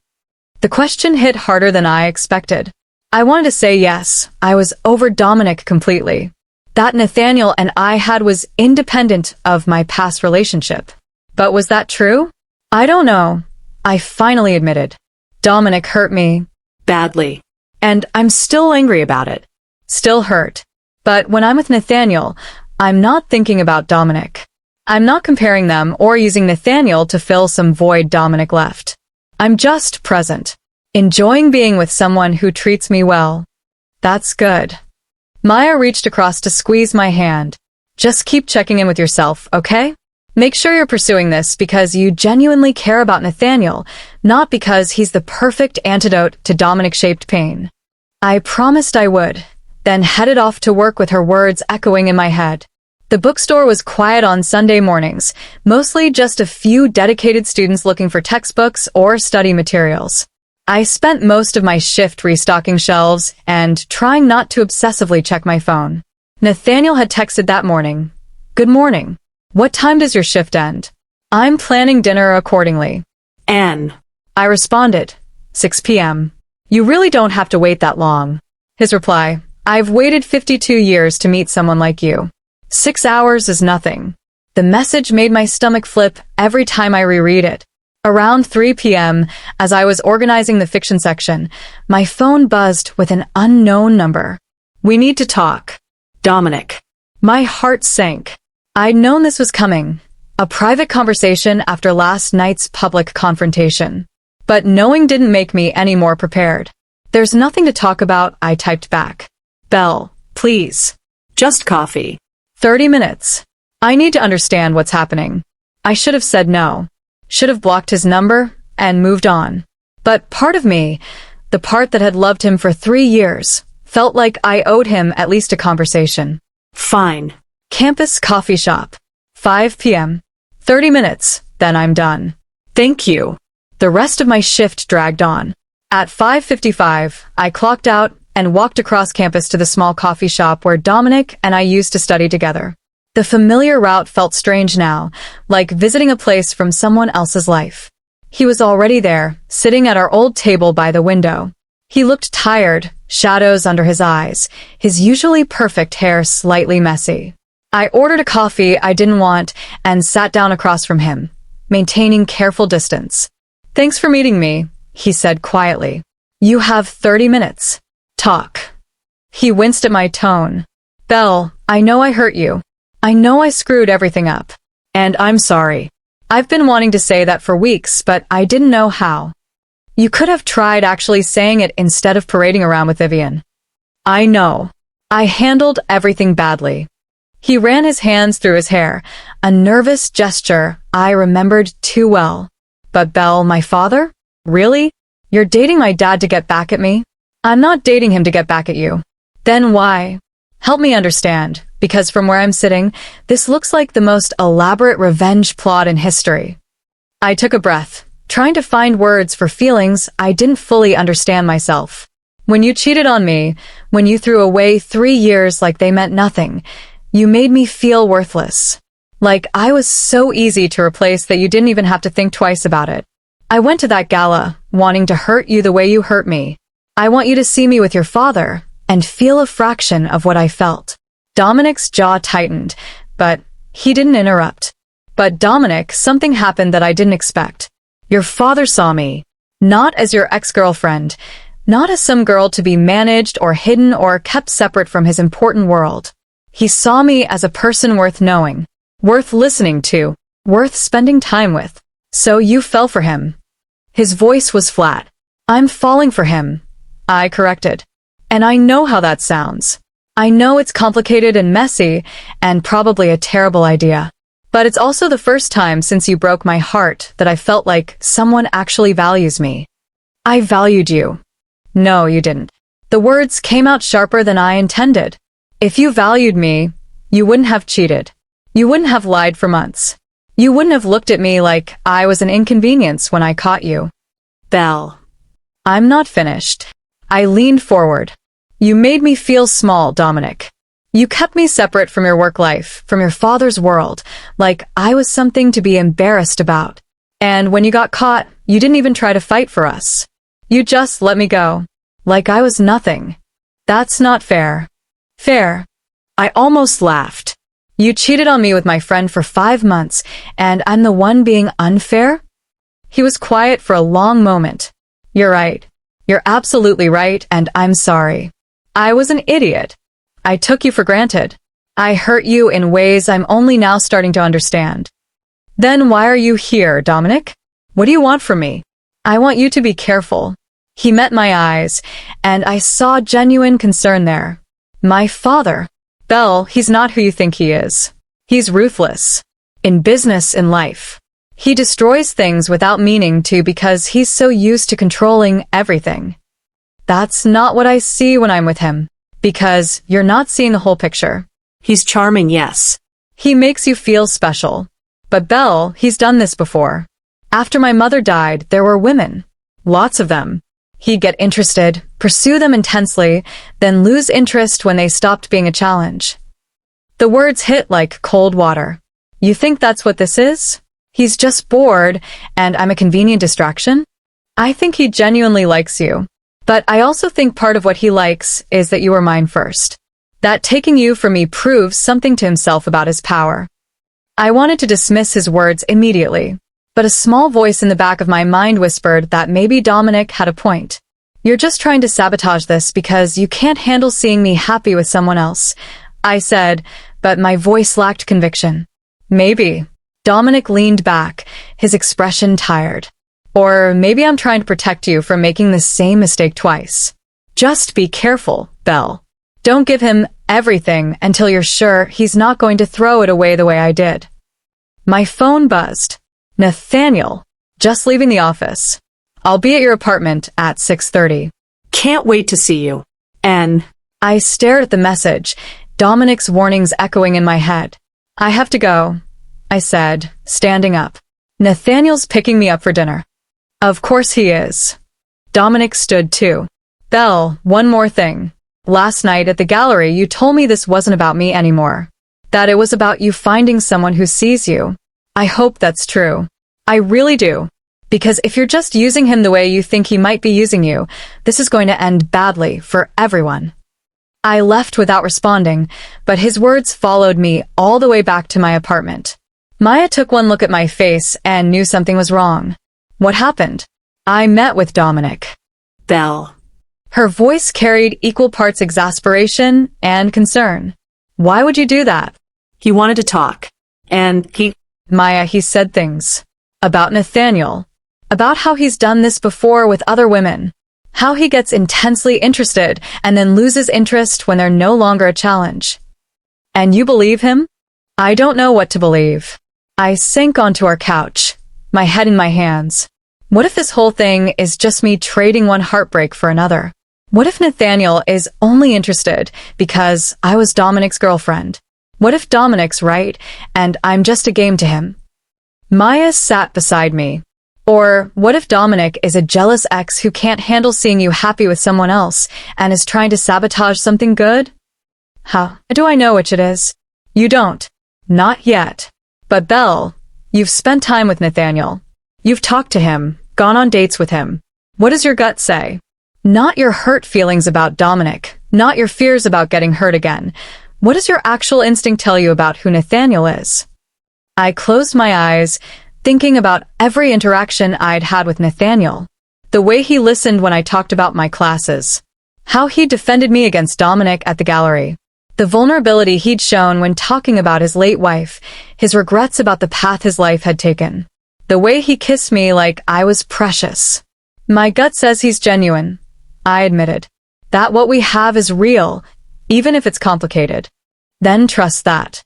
The question hit harder than I expected. I wanted to say yes, I was over Dominic completely. That Nathaniel and I had was independent of my past relationship. But was that true? I don't know. I finally admitted. Dominic hurt me. Badly. And I'm still angry about it. Still hurt. But when I'm with Nathaniel, I'm not thinking about Dominic. I'm not comparing them or using Nathaniel to fill some void Dominic left. I'm just present, enjoying being with someone who treats me well. That's good. Maya reached across to squeeze my hand. Just keep checking in with yourself, okay? Make sure you're pursuing this because you genuinely care about Nathaniel, not because he's the perfect antidote to Dominic-shaped pain. I promised I would, then headed off to work with her words echoing in my head. The bookstore was quiet on Sunday mornings, mostly just a few dedicated students looking for textbooks or study materials. I spent most of my shift restocking shelves and trying not to obsessively check my phone. Nathaniel had texted that morning. Good morning. What time does your shift end? I'm planning dinner accordingly. N. I responded. 6 p.m. You really don't have to wait that long. His reply. I've waited 52 years to meet someone like you. 6 hours is nothing. The message made my stomach flip every time I reread it. Around 3 p.m., as I was organizing the fiction section, my phone buzzed with an unknown number. We need to talk. Dominic. My heart sank. I'd known this was coming. A private conversation after last night's public confrontation. But knowing didn't make me any more prepared. There's nothing to talk about, I typed back. Belle, please. Just coffee. 30 minutes. I need to understand what's happening. I should have said no. Should have blocked his number and moved on. But part of me, the part that had loved him for 3 years, felt like I owed him at least a conversation. Fine. Campus coffee shop. 5 p.m. 30 minutes, then I'm done. Thank you. The rest of my shift dragged on. At 5:55, I clocked out and walked across campus to the small coffee shop where Dominic and I used to study together. The familiar route felt strange now, like visiting a place from someone else's life. He was already there, sitting at our old table by the window. He looked tired, shadows under his eyes, his usually perfect hair slightly messy. I ordered a coffee I didn't want and sat down across from him, maintaining careful distance. Thanks for meeting me, he said quietly. You have 30 minutes. Talk. He winced at my tone. Belle, I know I hurt you. I know I screwed everything up. And I'm sorry. I've been wanting to say that for weeks, but I didn't know how. You could have tried actually saying it instead of parading around with Vivian. I know. I handled everything badly. He ran his hands through his hair, a nervous gesture I remembered too well. But Belle, my father? Really? You're dating my dad to get back at me? I'm not dating him to get back at you. Then why? Help me understand, because from where I'm sitting, this looks like the most elaborate revenge plot in history. I took a breath, trying to find words for feelings I didn't fully understand myself. When you cheated on me, when you threw away 3 years like they meant nothing, you made me feel worthless. Like I was so easy to replace that you didn't even have to think twice about it. I went to that gala, wanting to hurt you the way you hurt me. I want you to see me with your father and feel a fraction of what I felt. Dominic's jaw tightened, but He didn't interrupt. But Dominic, something happened that I didn't expect. Your father saw me. Not as your ex-girlfriend. Not as some girl to be managed or hidden or kept separate from his important world. He saw me as a person worth knowing, worth listening to, worth spending time with. So you fell for him. His voice was flat. I'm falling for him, I corrected. And I know how that sounds. I know it's complicated and messy, and probably a terrible idea. But it's also the first time since you broke my heart that I felt like someone actually values me. I valued you. No, you didn't. The words came out sharper than I intended. If you valued me, you wouldn't have cheated. You wouldn't have lied for months. You wouldn't have looked at me like I was an inconvenience when I caught you. Belle. I'm not finished. I leaned forward. You made me feel small, Dominic. You kept me separate from your work life, from your father's world, like I was something to be embarrassed about. And when you got caught, you didn't even try to fight for us. You just let me go, like I was nothing. That's not fair. Fair. I almost laughed. You cheated on me with my friend for 5 months, and I'm the one being unfair? He was quiet for a long moment. You're right. You're absolutely right, and I'm sorry. I was an idiot. I took you for granted. I hurt you in ways I'm only now starting to understand. Then why are you here, Dominic? What do you want from me? I want you to be careful. He met my eyes, and I saw genuine concern there. My father. Belle, he's not who you think he is. He's ruthless. In business, in life. He destroys things without meaning to because he's so used to controlling everything. That's not what I see when I'm with him. Because you're not seeing the whole picture. He's charming, yes. He makes you feel special. But Belle, he's done this before. After my mother died, there were women. Lots of them. He'd get interested, pursue them intensely, then lose interest when they stopped being a challenge. The words hit like cold water. You think that's what this is? He's just bored, and I'm a convenient distraction? I think he genuinely likes you. But I also think part of what he likes is that you were mine first. That taking you from me proves something to himself about his power. I wanted to dismiss his words immediately, but a small voice in the back of my mind whispered that maybe Dominic had a point. You're just trying to sabotage this because you can't handle seeing me happy with someone else, I said, but my voice lacked conviction. Maybe. Dominic leaned back, his expression tired. Or maybe I'm trying to protect you from making the same mistake twice. Just be careful, Belle. Don't give him everything until you're sure he's not going to throw it away the way I did. My phone buzzed. Nathaniel, just leaving the office. I'll be at your apartment at 6:30. Can't wait to see you. N. I stared at the message, Dominic's warnings echoing in my head. I have to go, I said, standing up. Nathaniel's picking me up for dinner. Of course he is. Dominic stood too. Belle, one more thing. Last night at the gallery you told me this wasn't about me anymore. That it was about you finding someone who sees you. I hope that's true. I really do. Because if you're just using him the way you think he might be using you, this is going to end badly for everyone. I left without responding, but his words followed me all the way back to my apartment. Maya took one look at my face and knew something was wrong. What happened? I met with Dominic. Belle. Her voice carried equal parts exasperation and concern. Why would you do that? He wanted to talk. And Maya, he said things. About Nathaniel. About how he's done this before with other women. How he gets intensely interested and then loses interest when they're no longer a challenge. And you believe him? I don't know what to believe. I sank onto our couch, my head in my hands. What if this whole thing is just me trading one heartbreak for another? What if Nathaniel is only interested because I was Dominic's girlfriend? What if Dominic's right and I'm just a game to him? Maya sat beside me. Or what if Dominic is a jealous ex who can't handle seeing you happy with someone else and is trying to sabotage something good? How do I know which it is? You don't. Not yet. But Belle, you've spent time with Nathaniel. You've talked to him, gone on dates with him. What does your gut say? Not your hurt feelings about Dominic, not your fears about getting hurt again, What does your actual instinct tell you about who Nathaniel is? I closed my eyes, thinking about every interaction I'd had with Nathaniel. The way he listened when I talked about my classes. How he defended me against Dominic at the gallery. The vulnerability he'd shown when talking about his late wife, his regrets about the path his life had taken. The way he kissed me like I was precious. My gut says he's genuine, I admitted. That what we have is real, even if it's complicated. Then trust that.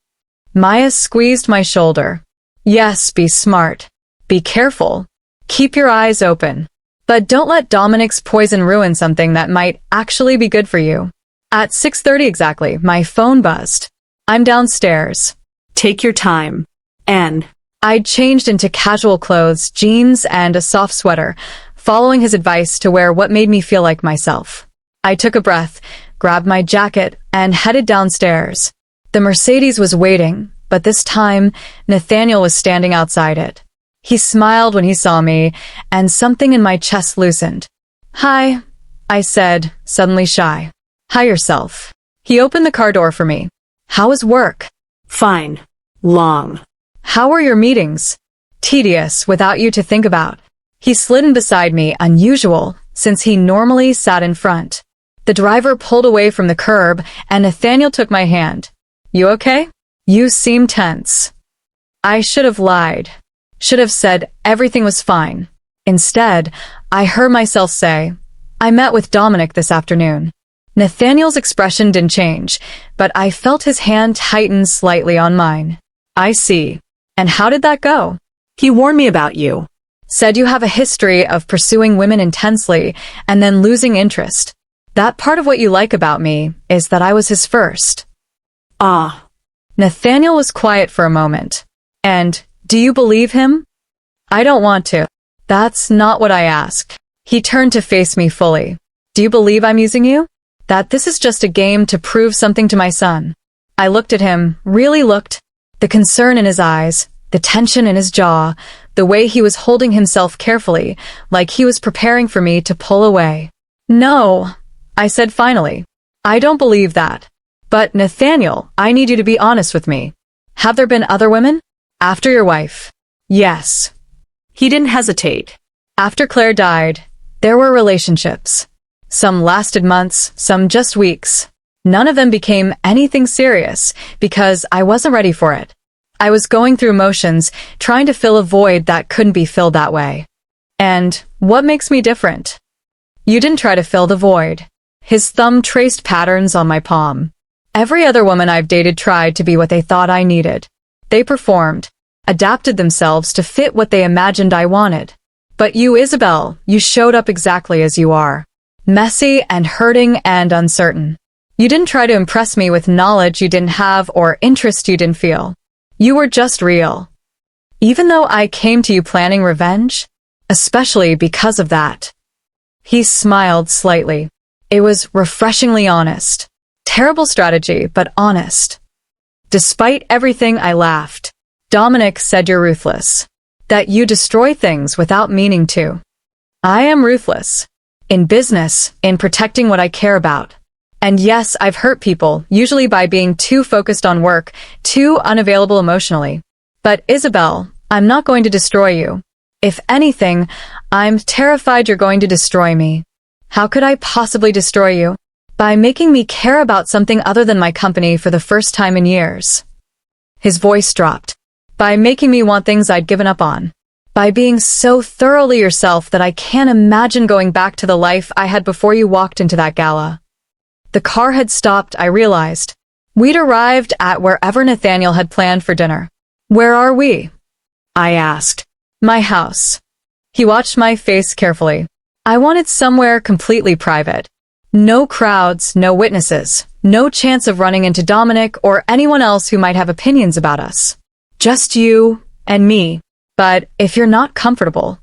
Maya squeezed my shoulder. Yes, be smart. Be careful. Keep your eyes open. But don't let Dominic's poison ruin something that might actually be good for you. At 6:30 exactly, my phone buzzed. I'm downstairs. Take your time. And I'd changed into casual clothes, jeans, and a soft sweater, following his advice to wear what made me feel like myself. I took a breath, grabbed my jacket, and headed downstairs. The Mercedes was waiting, but this time, Nathaniel was standing outside it. He smiled when he saw me, and something in my chest loosened. Hi, I said, suddenly shy. Hi yourself. He opened the car door for me. How was work? fine. Long. How were your meetings? Tedious, without you to think about. He slid in beside me, unusual, since he normally sat in front. The driver pulled away from the curb, and Nathaniel took my hand. You okay? You seem tense. I should have lied. Should have said everything was fine. Instead, I heard myself say, I met with Dominic this afternoon. Nathaniel's expression didn't change, but I felt his hand tighten slightly on mine. I see. And how did that go? He warned me about you. Said you have a history of pursuing women intensely and then losing interest. That part of what you like about me is that I was his first. Ah. Nathaniel was quiet for a moment. And, do you believe him? I don't want to. That's not what I asked. He turned to face me fully. Do you believe I'm using you? That this is just a game to prove something to my son? I looked at him, really looked. The concern in his eyes, the tension in his jaw, the way he was holding himself carefully, like he was preparing for me to pull away. No, I said finally. I don't believe that. But Nathaniel, I need you to be honest with me. Have there been other women? After your wife? Yes. He didn't hesitate. After Claire died, there were relationships. Some lasted months, some just weeks. None of them became anything serious because I wasn't ready for it. I was going through motions, trying to fill a void that couldn't be filled that way. And what makes me different? You didn't try to fill the void. His thumb traced patterns on my palm. Every other woman I've dated tried to be what they thought I needed. They performed, adapted themselves to fit what they imagined I wanted. But you, Isabel, you showed up exactly as you are. Messy and hurting and uncertain. You didn't try to impress me with knowledge you didn't have or interest you didn't feel. You were just real. Even though I came to you planning revenge, especially because of that. He smiled slightly. It was refreshingly honest. Terrible strategy, but honest. Despite everything, I laughed. Dominic said you're ruthless. That you destroy things without meaning to. I am ruthless. In business, in protecting what I care about. And yes, I've hurt people, usually by being too focused on work, too unavailable emotionally. But Isabel, I'm not going to destroy you. If anything, I'm terrified you're going to destroy me. How could I possibly destroy you? By making me care about something other than my company for the first time in years. His voice dropped. By making me want things I'd given up on. By being so thoroughly yourself that I can't imagine going back to the life I had before you walked into that gala. The car had stopped, I realized. We'd arrived at wherever Nathaniel had planned for dinner. Where are we? I asked. My house. He watched my face carefully. I wanted somewhere completely private. No crowds, no witnesses, no chance of running into Dominic or anyone else who might have opinions about us. Just you and me. But if you're not comfortable...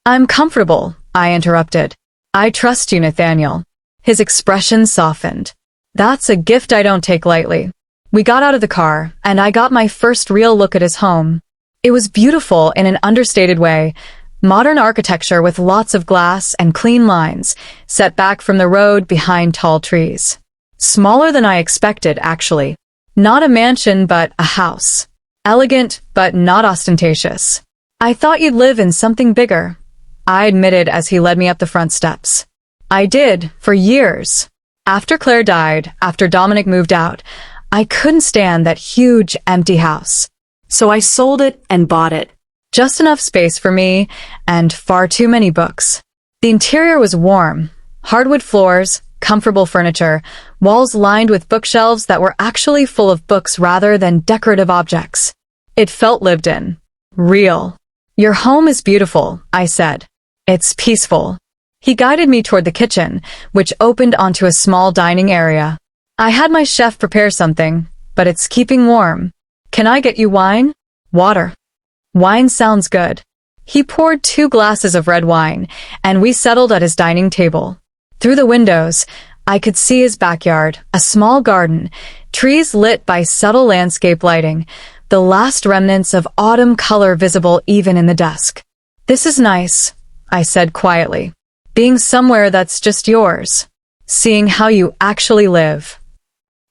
I'm comfortable, I interrupted. I trust you, Nathaniel. His expression softened. That's a gift I don't take lightly. We got out of the car, and I got my first real look at his home. It was beautiful in an understated way. Modern architecture with lots of glass and clean lines, set back from the road behind tall trees. Smaller than I expected, actually. Not a mansion, but a house. Elegant, but not ostentatious. I thought you'd live in something bigger, I admitted as he led me up the front steps. I did, for years. After Claire died, after Dominic moved out, I couldn't stand that huge, empty house. So I sold it and bought it. Just enough space for me, and far too many books. The interior was warm. Hardwood floors, comfortable furniture, walls lined with bookshelves that were actually full of books rather than decorative objects. It felt lived in. Real. Your home is beautiful, I said. It's peaceful. He guided me toward the kitchen, which opened onto a small dining area. I had my chef prepare something, but it's keeping warm. Can I get you wine? Water. Wine sounds good. He poured 2 glasses of red wine, and we settled at his dining table. Through the windows, I could see his backyard, a small garden, trees lit by subtle landscape lighting, the last remnants of autumn color visible even in the dusk. This is nice, I said quietly. Being somewhere that's just yours. Seeing how you actually live.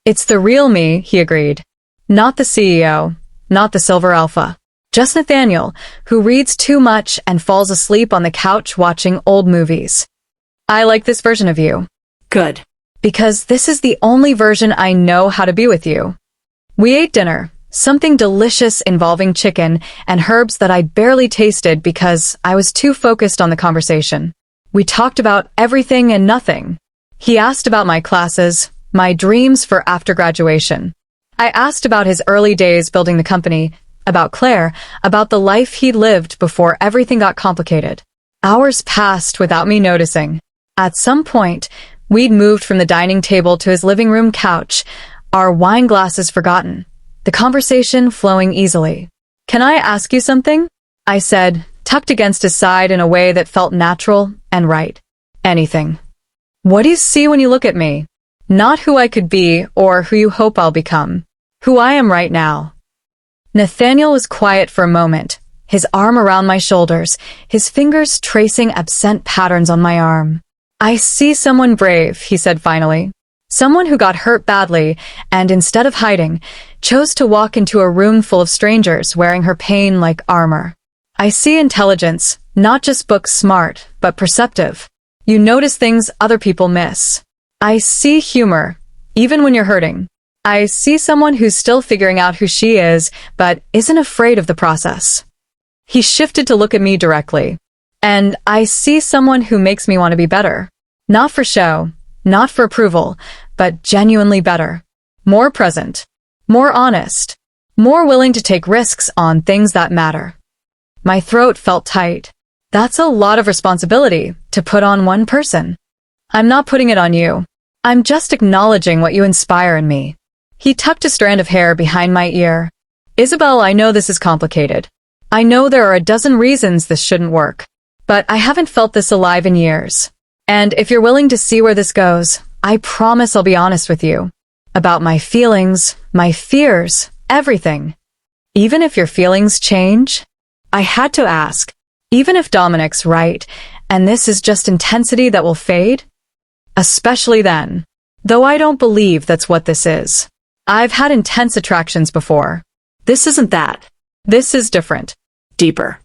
It's the real me, he agreed. Not the CEO, not the Silver Alpha. Just Nathaniel, who reads too much and falls asleep on the couch watching old movies. I like this version of you. Good. Because this is the only version I know how to be with you. We ate dinner, something delicious involving chicken and herbs that I'd barely tasted because I was too focused on the conversation. We talked about everything and nothing. He asked about my classes, my dreams for after graduation. I asked about his early days building the company, about Claire, about the life he'd lived before everything got complicated. Hours passed without me noticing. At some point, we'd moved from the dining table to his living room couch, our wine glasses forgotten, the conversation flowing easily. Can I ask you something? I said, tucked against his side in a way that felt natural and right. Anything. What do you see when you look at me? Not who I could be or who you hope I'll become. Who I am right now. Nathaniel was quiet for a moment, his arm around my shoulders, his fingers tracing absent patterns on my arm. I see someone brave, he said finally. Someone who got hurt badly and, instead of hiding, chose to walk into a room full of strangers wearing her pain like armor. I see intelligence, not just book smart, but perceptive. You notice things other people miss. I see humor, even when you're hurting. I see someone who's still figuring out who she is, but isn't afraid of the process. He shifted to look at me directly. And I see someone who makes me want to be better. Not for show, not for approval, but genuinely better. More present. More honest. More willing to take risks on things that matter. My throat felt tight. That's a lot of responsibility to put on one person. I'm not putting it on you. I'm just acknowledging what you inspire in me. He tucked a strand of hair behind my ear. Isabel, I know this is complicated. I know there are a dozen reasons this shouldn't work. But I haven't felt this alive in years. And if you're willing to see where this goes, I promise I'll be honest with you. About my feelings, my fears, everything. Even if your feelings change? I had to ask. Even if Dominic's right, and this is just intensity that will fade? Especially then. Though I don't believe that's what this is. I've had intense attractions before. This isn't that. This is different. Deeper.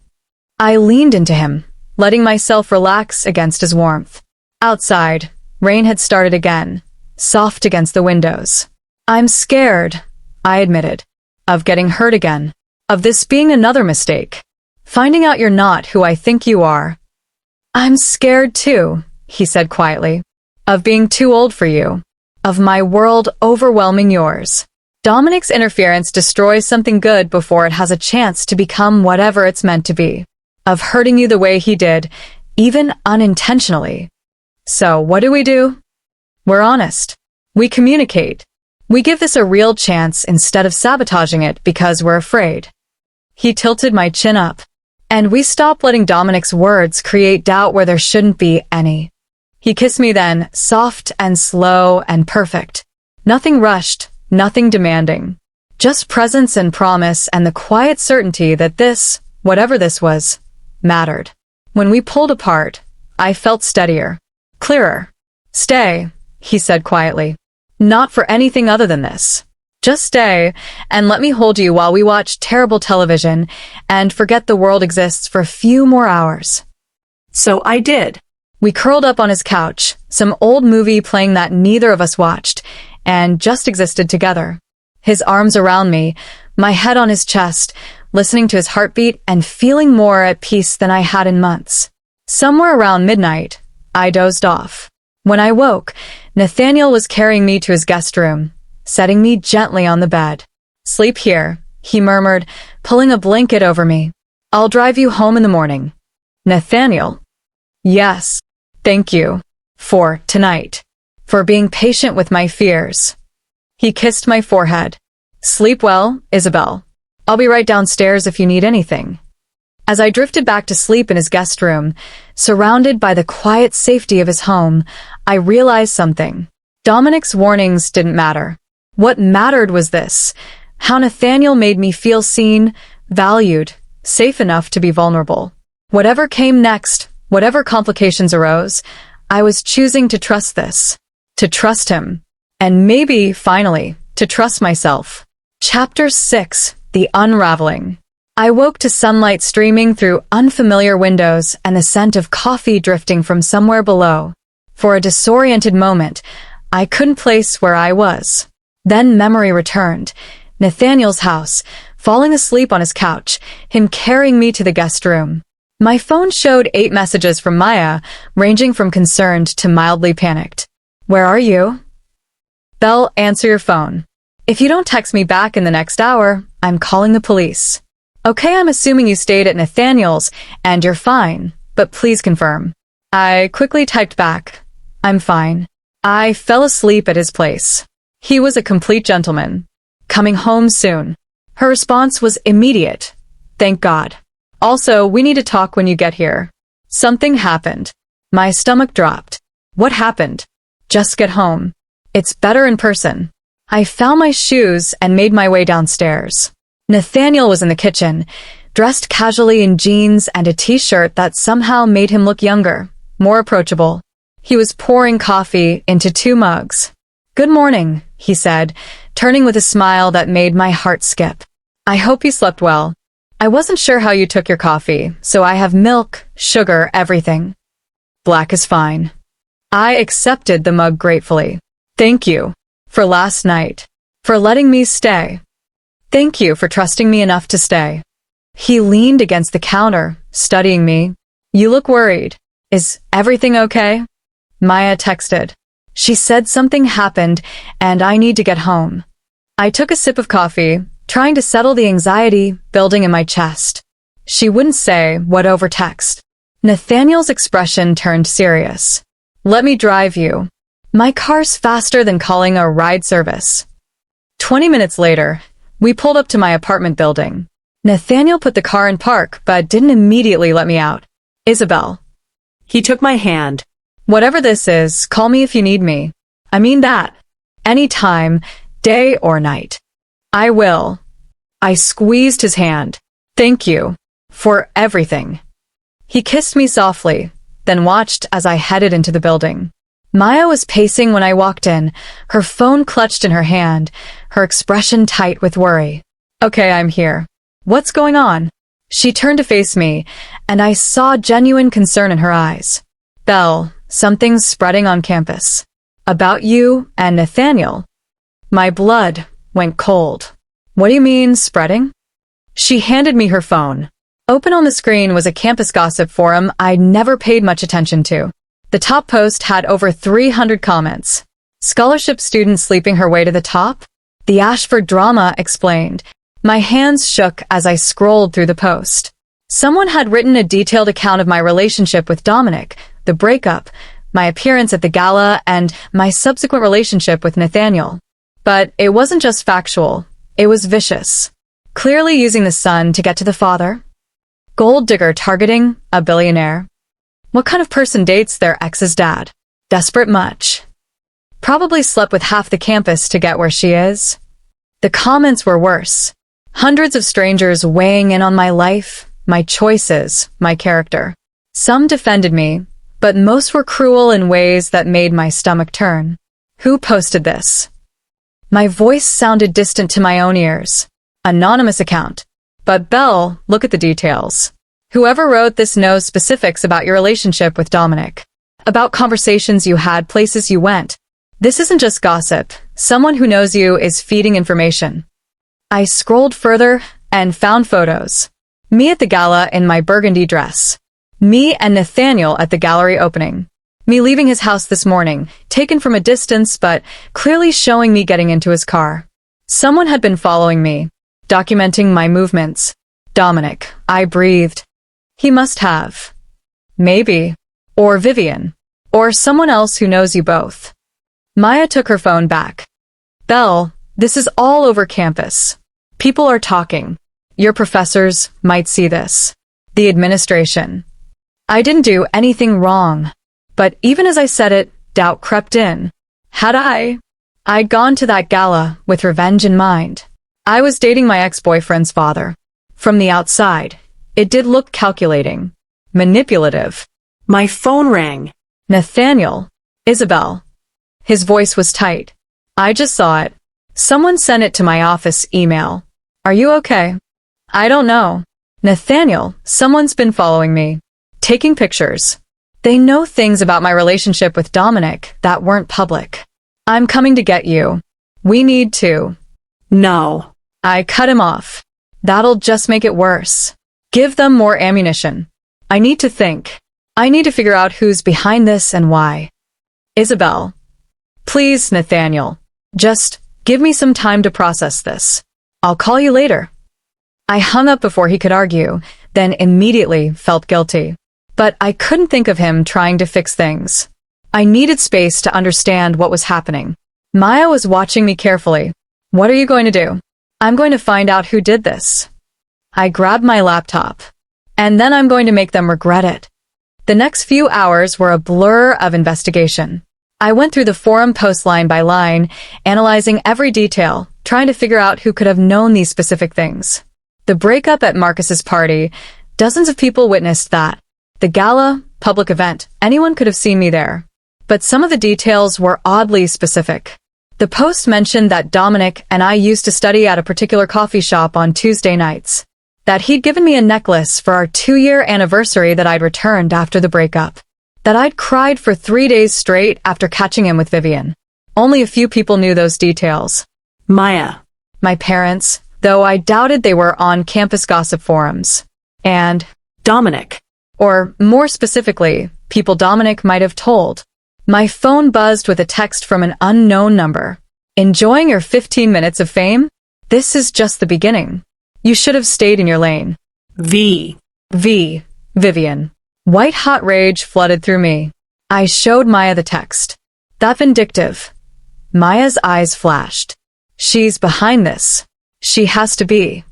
I leaned into him, letting myself relax against his warmth. Outside, rain had started again, soft against the windows. I'm scared, I admitted, of getting hurt again, of this being another mistake, finding out you're not who I think you are. I'm scared too, he said quietly, of being too old for you, of my world overwhelming yours. Dominic's interference destroys something good before it has a chance to become whatever it's meant to be. Of hurting you the way he did, even unintentionally. So what do? We're honest. We communicate. We give this a real chance instead of sabotaging it because we're afraid. He tilted my chin up, and we stopped letting Dominic's words create doubt where there shouldn't be any. He kissed me then, soft and slow and perfect. Nothing rushed, nothing demanding. Just presence and promise and the quiet certainty that this, whatever this was, mattered. When we pulled apart, I felt steadier, clearer. Stay, he said quietly. Not for anything other than this. Just stay and let me hold you while we watch terrible television and forget the world exists for a few more hours. So I did. We curled up on his couch, some old movie playing that neither of us watched, and just existed together. His arms around me, my head on his chest, listening to his heartbeat and feeling more at peace than I had in months. Somewhere around midnight, I dozed off. When I woke, Nathaniel was carrying me to his guest room, setting me gently on the bed. "Sleep here," he murmured, pulling a blanket over me. "I'll drive you home in the morning." Nathaniel? Yes. Thank you. For tonight. For being patient with my fears. He kissed my forehead. "Sleep well, Isabel. I'll be right downstairs if you need anything." As I drifted back to sleep in his guest room, surrounded by the quiet safety of his home, I realized something. Dominic's warnings didn't matter. What mattered was this: how Nathaniel made me feel seen, valued, safe enough to be vulnerable. Whatever came next, whatever complications arose, I was choosing to trust this. To trust him. And maybe, finally, to trust myself. Chapter 6: The Unraveling. I woke to sunlight streaming through unfamiliar windows and the scent of coffee drifting from somewhere below. For a disoriented moment, I couldn't place where I was. Then memory returned. Nathaniel's house, falling asleep on his couch, him carrying me to the guest room. My phone showed 8 messages from Maya, ranging from concerned to mildly panicked. "Where are you?" "Belle, answer your phone. If you don't text me back in the next hour, I'm calling the police." "Okay, I'm assuming you stayed at Nathaniel's, and you're fine, but please confirm." I quickly typed back, "I'm fine." I fell asleep at his place. He was a complete gentleman. "Coming home soon." Her response was immediate. "Thank God. Also, we need to talk when you get here." Something happened. My stomach dropped. What happened? "Just get home. It's better in person." I found my shoes and made my way downstairs. Nathaniel was in the kitchen, dressed casually in jeans and a t-shirt that somehow made him look younger, more approachable. He was pouring coffee into 2 mugs. "Good morning," he said, turning with a smile that made my heart skip. "I hope you slept well. I wasn't sure how you took your coffee, so I have milk, sugar, everything." "Black is fine." I accepted the mug gratefully. "Thank you. For last night. For letting me stay. Thank you for trusting me enough to stay." He leaned against the counter, studying me. "You look worried. Is everything okay?" Maya texted. She said something happened and I need to get home. I took a sip of coffee, trying to settle the anxiety building in my chest. She wouldn't say what over text. Nathaniel's expression turned serious. "Let me drive you. My car's faster than calling a ride service." 20 minutes later, we pulled up to my apartment building. Nathaniel put the car in park, but didn't immediately let me out. "Isabel." He took my hand. "Whatever this is, call me if you need me. I mean that. Anytime, day or night." "I will." I squeezed his hand. "Thank you. For everything." He kissed me softly, then watched as I headed into the building. Maya was pacing when I walked in, her phone clutched in her hand, her expression tight with worry. "Okay, I'm here. What's going on?" She turned to face me, and I saw genuine concern in her eyes. "Belle, something's spreading on campus. About you and Nathaniel." My blood went cold. "What do you mean, spreading?" She handed me her phone. Open on the screen was a campus gossip forum I'd never paid much attention to. The top post had over 300 comments. Scholarship student sleeping her way to the top? The Ashford drama explained. My hands shook as I scrolled through the post. Someone had written a detailed account of my relationship with Dominic, the breakup, my appearance at the gala, and my subsequent relationship with Nathaniel. But it wasn't just factual. It was vicious. Clearly using the son to get to the father. Gold digger targeting a billionaire. What kind of person dates their ex's dad? Desperate much. Probably slept with half the campus to get where she is. The comments were worse. Hundreds of strangers weighing in on my life, my choices, my character. Some defended me, but most were cruel in ways that made my stomach turn. Who posted this? My voice sounded distant to my own ears. Anonymous account. But Belle, look at the details. Whoever wrote this knows specifics about your relationship with Dominic. About conversations you had, places you went. This isn't just gossip. Someone who knows you is feeding information. I scrolled further and found photos. Me at the gala in my burgundy dress. Me and Nathaniel at the gallery opening. Me leaving his house this morning, taken from a distance but clearly showing me getting into his car. Someone had been following me, documenting my movements. Dominic, I breathed. He must have. Maybe. Or Vivian. Or someone else who knows you both. Maya took her phone back. Belle, this is all over campus. People are talking. Your professors might see this. The administration. I didn't do anything wrong. But even as I said it, doubt crept in. Had I'd gone to that gala with revenge in mind. I was dating my ex-boyfriend's father. From the outside, it did look calculating. Manipulative. My phone rang. Nathaniel. Isabel. His voice was tight. I just saw it. Someone sent it to my office email. Are you okay? I don't know. Nathaniel, someone's been following me. Taking pictures. They know things about my relationship with Dominic that weren't public. I'm coming to get you. We need to. No. I cut him off. That'll just make it worse. Give them more ammunition. I need to think. I need to figure out who's behind this and why. Isabel. Please, Nathaniel. Just give me some time to process this. I'll call you later. I hung up before he could argue, then immediately felt guilty. But I couldn't think of him trying to fix things. I needed space to understand what was happening. Maya was watching me carefully. What are you going to do? I'm going to find out who did this. I grabbed my laptop. And then I'm going to make them regret it. The next few hours were a blur of investigation. I went through the forum post line by line, analyzing every detail, trying to figure out who could have known these specific things. The breakup at Marcus's party, dozens of people witnessed that. The gala, public event, anyone could have seen me there. But some of the details were oddly specific. The post mentioned that Dominic and I used to study at a particular coffee shop on Tuesday nights. That he'd given me a necklace for our 2-year anniversary that I'd returned after the breakup. That I'd cried for 3 days straight after catching him with Vivian. Only a few people knew those details. Maya. My parents, though I doubted they were on campus gossip forums. And Dominic. Or, more specifically, people Dominic might have told. My phone buzzed with a text from an unknown number. Enjoying your 15 minutes of fame? This is just the beginning. You should have stayed in your lane. Vivian. White-hot rage flooded through me. I showed Maya the text. That vindictive. Maya's eyes flashed. She's behind this. She has to be.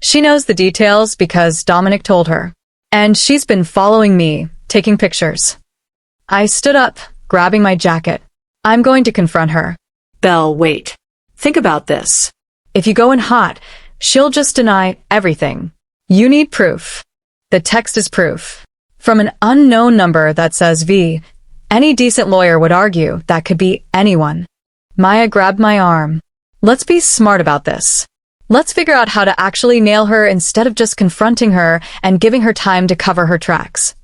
She knows the details because Dominic told her. And she's been following me, taking pictures. I stood up, grabbing my jacket. I'm going to confront her. Belle, wait. Think about this. If you go in hot, she'll just deny everything. You need proof. The text is proof. From an unknown number that says V, any decent lawyer would argue that could be anyone. Maya grabbed my arm. Let's be smart about this. Let's figure out how to actually nail her instead of just confronting her and giving her time to cover her tracks.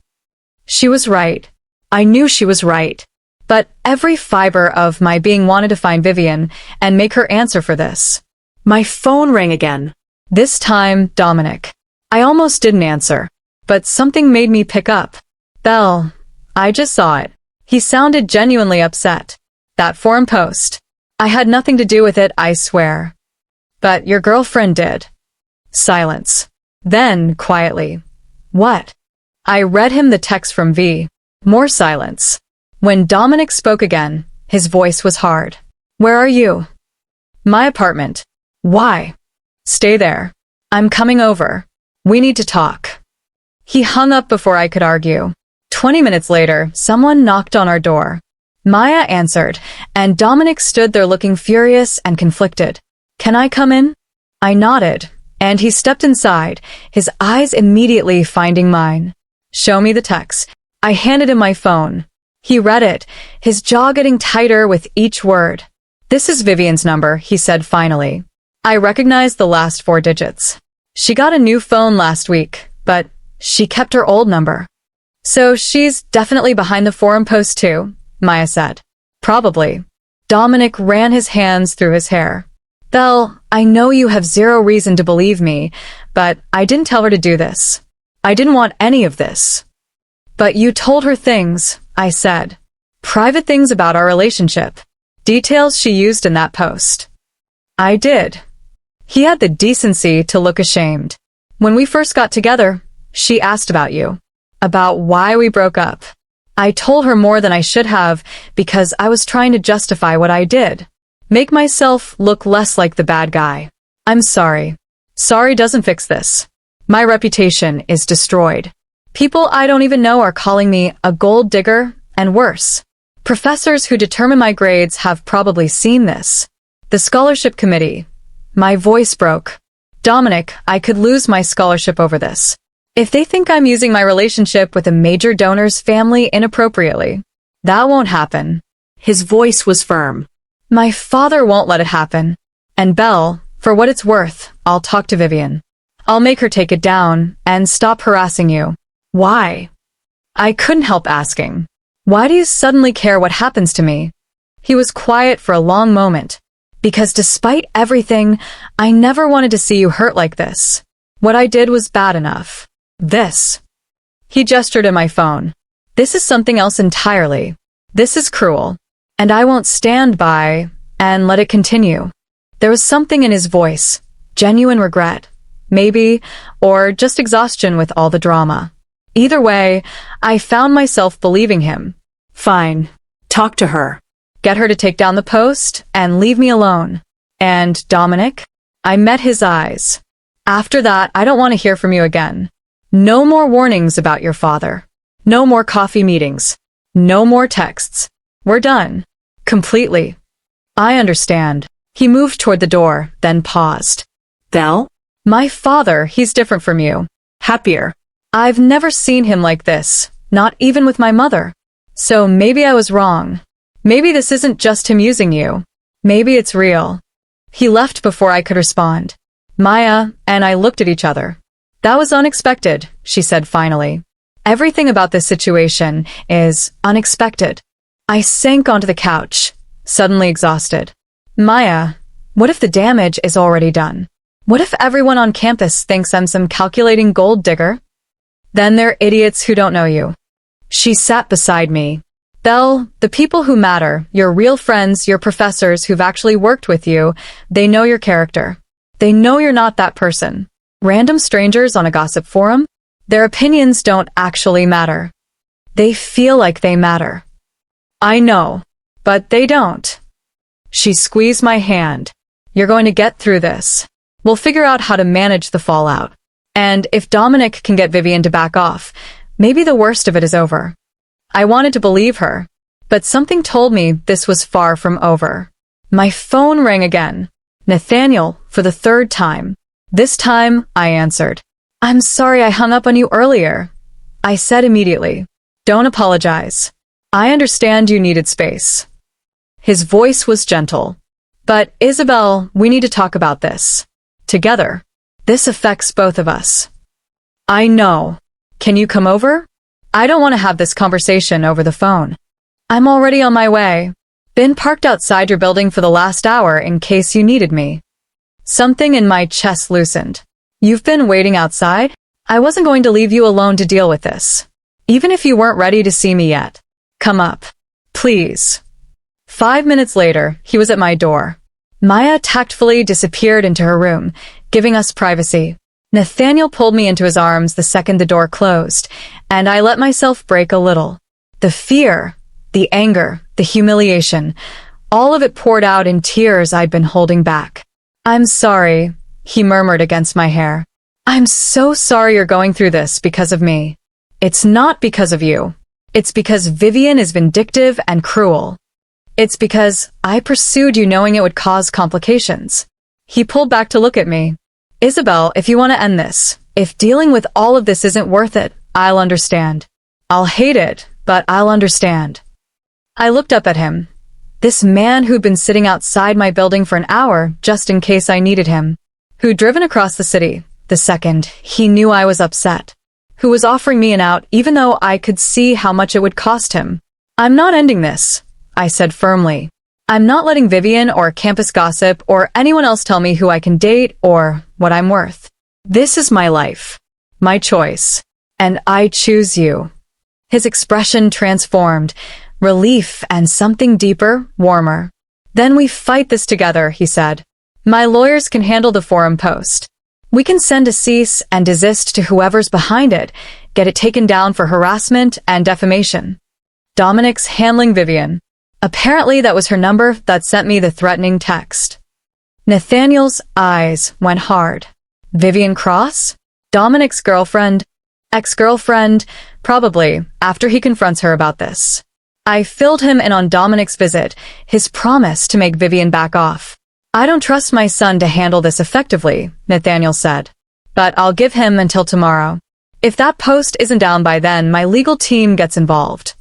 She was right. I knew she was right. But every fiber of my being wanted to find Vivian and make her answer for this. My phone rang again. This time, Dominic. I almost didn't answer, but something made me pick up. Belle, I just saw it. He sounded genuinely upset. That forum post. I had nothing to do with it, I swear. But your girlfriend did. Silence. Then, quietly. What? I read him the text from V. More silence. When Dominic spoke again, his voice was hard. Where are you? My apartment. Why? Stay there. I'm coming over. We need to talk. He hung up before I could argue. 20 minutes later, someone knocked on our door. Maya answered, and Dominic stood there looking furious and conflicted. Can I come in? I nodded, and he stepped inside, his eyes immediately finding mine. Show me the text. I handed him my phone. He read it, his jaw getting tighter with each word. This is Vivian's number, he said finally. I recognized the last 4 digits. She got a new phone last week, but she kept her old number. So she's definitely behind the forum post too, Maya said. Probably. Dominic ran his hands through his hair. Belle, I know you have zero reason to believe me, but I didn't tell her to do this. I didn't want any of this. But you told her things, I said. Private things about our relationship. Details she used in that post. I did. He had the decency to look ashamed. When we first got together, she asked about you. About why we broke up. I told her more than I should have because I was trying to justify what I did. Make myself look less like the bad guy. I'm sorry. Sorry doesn't fix this. My reputation is destroyed. People I don't even know are calling me a gold digger and worse. Professors who determine my grades have probably seen this. The scholarship committee. My voice broke. Dominic, I could lose my scholarship over this. If they think I'm using my relationship with a major donor's family inappropriately, that won't happen. His voice was firm. My father won't let it happen. And Belle, for what it's worth, I'll talk to Vivian. I'll make her take it down and stop harassing you. Why? I couldn't help asking. Why do you suddenly care what happens to me? He was quiet for a long moment. Because despite everything, I never wanted to see you hurt like this. What I did was bad enough. This. He gestured at my phone. This is something else entirely. This is cruel. And I won't stand by and let it continue. There was something in his voice. Genuine regret. Maybe, or just exhaustion with all the drama. Either way, I found myself believing him. Fine. Talk to her. Get her to take down the post and leave me alone. And Dominic? I met his eyes. After that, I don't want to hear from you again. No more warnings about your father. No more coffee meetings. No more texts. We're done. Completely. I understand. He moved toward the door, then paused. Belle? My father, he's different from you. Happier. I've never seen him like this, not even with my mother. So maybe I was wrong. Maybe this isn't just him using you. Maybe it's real. He left before I could respond. Maya and I looked at each other. That was unexpected, she said finally. Everything about this situation is unexpected. I sank onto the couch, suddenly exhausted. Maya, what if the damage is already done? What if everyone on campus thinks I'm some calculating gold digger? Then they're idiots who don't know you. She sat beside me. Belle, the people who matter, your real friends, your professors who've actually worked with you, they know your character. They know you're not that person. Random strangers on a gossip forum? Their opinions don't actually matter. They feel like they matter. I know, but they don't. She squeezed my hand. You're going to get through this. We'll figure out how to manage the fallout. And if Dominic can get Vivian to back off, maybe the worst of it is over. I wanted to believe her, but something told me this was far from over. My phone rang again. Nathaniel, for the 3rd time. This time, I answered. I'm sorry I hung up on you earlier. I said immediately. Don't apologize. I understand you needed space. His voice was gentle. But, Isabel, we need to talk about this. Together. This affects both of us. I know. Can you come over? I don't want to have this conversation over the phone. I'm already on my way. Been parked outside your building for the last hour in case you needed me. Something in my chest loosened. You've been waiting outside? I wasn't going to leave you alone to deal with this. Even if you weren't ready to see me yet. Come up. Please. 5 minutes later, he was at my door. Maya tactfully disappeared into her room, giving us privacy. Nathaniel pulled me into his arms the second the door closed, and I let myself break a little. The fear, the anger, the humiliation, all of it poured out in tears I'd been holding back. I'm sorry, he murmured against my hair. I'm so sorry you're going through this because of me. It's not because of you. It's because Vivian is vindictive and cruel. It's because I pursued you knowing it would cause complications. He pulled back to look at me. Isabel, if you want to end this, if dealing with all of this isn't worth it, I'll understand. I'll hate it, but I'll understand. I looked up at him. This man who'd been sitting outside my building for an hour just in case I needed him. Who'd driven across the city the second he knew I was upset. Who was offering me an out even though I could see how much it would cost him. I'm not ending this, I said firmly. I'm not letting Vivian or campus gossip or anyone else tell me who I can date or what I'm worth. This is my life. My choice. And I choose you. His expression transformed. Relief and something deeper, warmer. Then we fight this together, he said. My lawyers can handle the forum post. We can send a cease and desist to whoever's behind it, get it taken down for harassment and defamation. Dominic's handling Vivian. Apparently that was her number that sent me the threatening text. Nathaniel's eyes went hard. Vivian Cross? Dominic's girlfriend? Ex-girlfriend? Probably, after he confronts her about this. I filled him in on Dominic's visit, his promise to make Vivian back off. I don't trust my son to handle this effectively, Nathaniel said. But I'll give him until tomorrow. If that post isn't down by then, my legal team gets involved.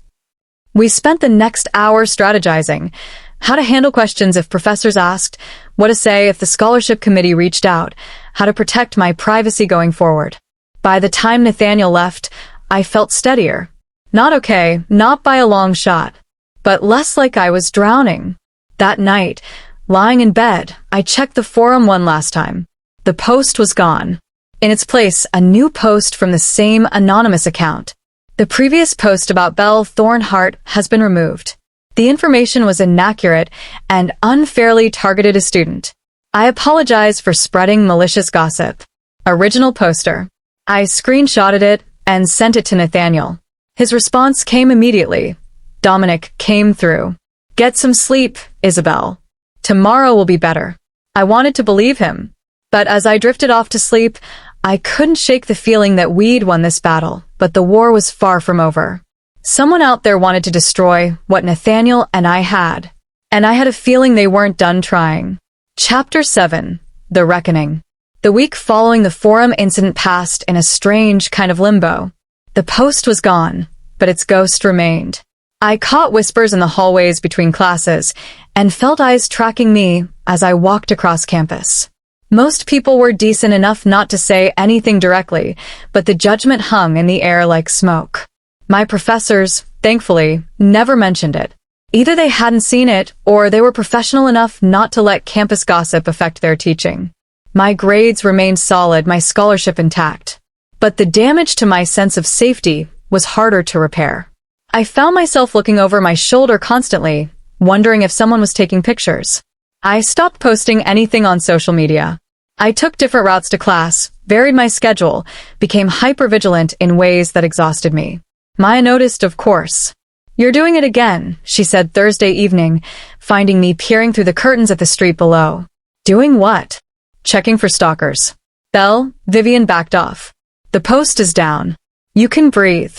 We spent the next hour strategizing. How to handle questions if professors asked, what to say if the scholarship committee reached out, how to protect my privacy going forward. By the time Nathaniel left, I felt steadier. Not okay, not by a long shot, but less like I was drowning. That night, lying in bed, I checked the forum one last time. The post was gone. In its place, a new post from the same anonymous account. The previous post about Belle Thornhart has been removed. The information was inaccurate and unfairly targeted a student. I apologize for spreading malicious gossip. Original poster. I screenshotted it and sent it to Nathaniel. His response came immediately. Dominic came through. Get some sleep, Isabel. Tomorrow will be better. I wanted to believe him. But as I drifted off to sleep, I couldn't shake the feeling that we'd won this battle, but the war was far from over. Someone out there wanted to destroy what Nathaniel and I had. And I had a feeling they weren't done trying. Chapter 7. The Reckoning. The week following the forum incident passed in a strange kind of limbo. The post was gone, but its ghost remained. I caught whispers in the hallways between classes and felt eyes tracking me as I walked across campus. Most people were decent enough not to say anything directly, but the judgment hung in the air like smoke. My professors, thankfully, never mentioned it. Either they hadn't seen it, or they were professional enough not to let campus gossip affect their teaching. My grades remained solid, my scholarship intact. But the damage to my sense of safety was harder to repair. I found myself looking over my shoulder constantly, wondering if someone was taking pictures. I stopped posting anything on social media. I took different routes to class, varied my schedule, became hypervigilant in ways that exhausted me. Maya noticed, of course. You're doing it again, she said Thursday evening, finding me peering through the curtains at the street below. Doing what? Checking for stalkers. Belle, Vivian backed off. The post is down. You can breathe.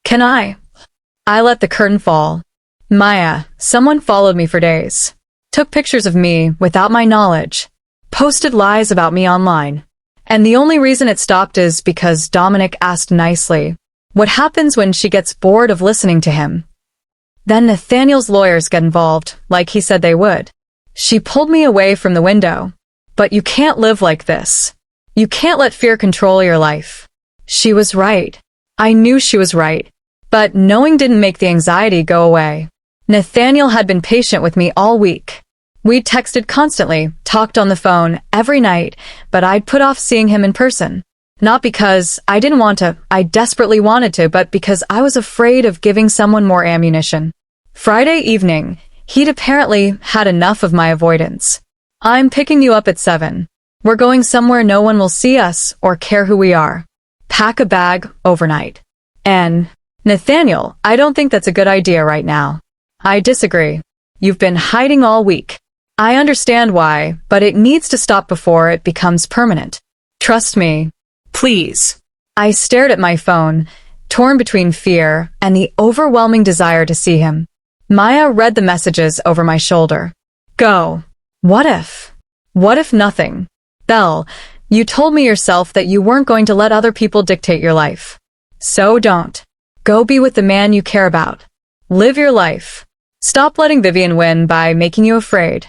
Can I? I let the curtain fall. Maya, someone followed me for days. Took pictures of me without my knowledge. Posted lies about me online. And the only reason it stopped is because Dominic asked nicely, what happens when she gets bored of listening to him? Then Nathaniel's lawyers get involved, like he said they would. She pulled me away from the window. But you can't live like this. You can't let fear control your life. She was right. I knew she was right. But knowing didn't make the anxiety go away. Nathaniel had been patient with me all week. We'd texted constantly, talked on the phone every night, but I'd put off seeing him in person. Not because I didn't want to, I desperately wanted to, but because I was afraid of giving someone more ammunition. Friday evening, he'd apparently had enough of my avoidance. I'm picking you up at 7. We're going somewhere no one will see us or care who we are. Pack a bag overnight. And, Nathaniel, I don't think that's a good idea right now. I disagree. You've been hiding all week. I understand why, but it needs to stop before it becomes permanent. Trust me. Please. I stared at my phone, torn between fear and the overwhelming desire to see him. Maya read the messages over my shoulder. Go. What if? What if nothing? Belle, you told me yourself that you weren't going to let other people dictate your life. So don't. Go be with the man you care about. Live your life. Stop letting Vivian win by making you afraid.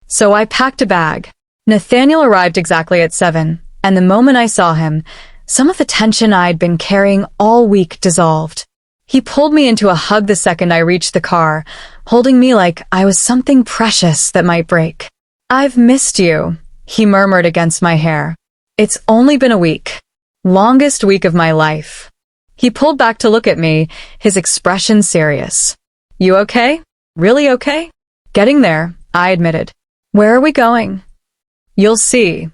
So I packed a bag. Nathaniel arrived exactly at 7, and the moment I saw him, some of the tension I'd been carrying all week dissolved. He pulled me into a hug the second I reached the car, holding me like I was something precious that might break. "I've missed you," he murmured against my hair. "It's only been a week. Longest week of my life." He pulled back to look at me, his expression serious. "You okay? Really okay?" "Getting there," I admitted. "Where are we going?" "You'll see."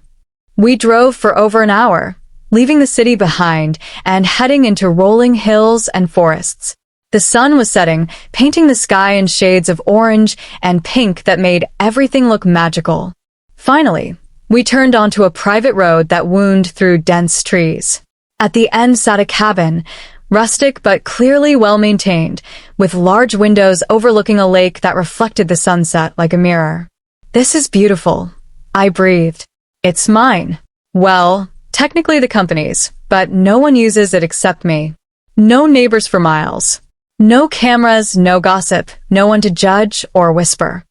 We drove for over an hour, leaving the city behind and heading into rolling hills and forests. The sun was setting, painting the sky in shades of orange and pink that made everything look magical. Finally, we turned onto a private road that wound through dense trees. At the end sat a cabin, rustic but clearly well-maintained, with large windows overlooking a lake that reflected the sunset like a mirror. "This is beautiful," I breathed. "It's mine." "Well, technically the company's, but no one uses it except me. No neighbors for miles. No cameras, no gossip, no one to judge or whisper."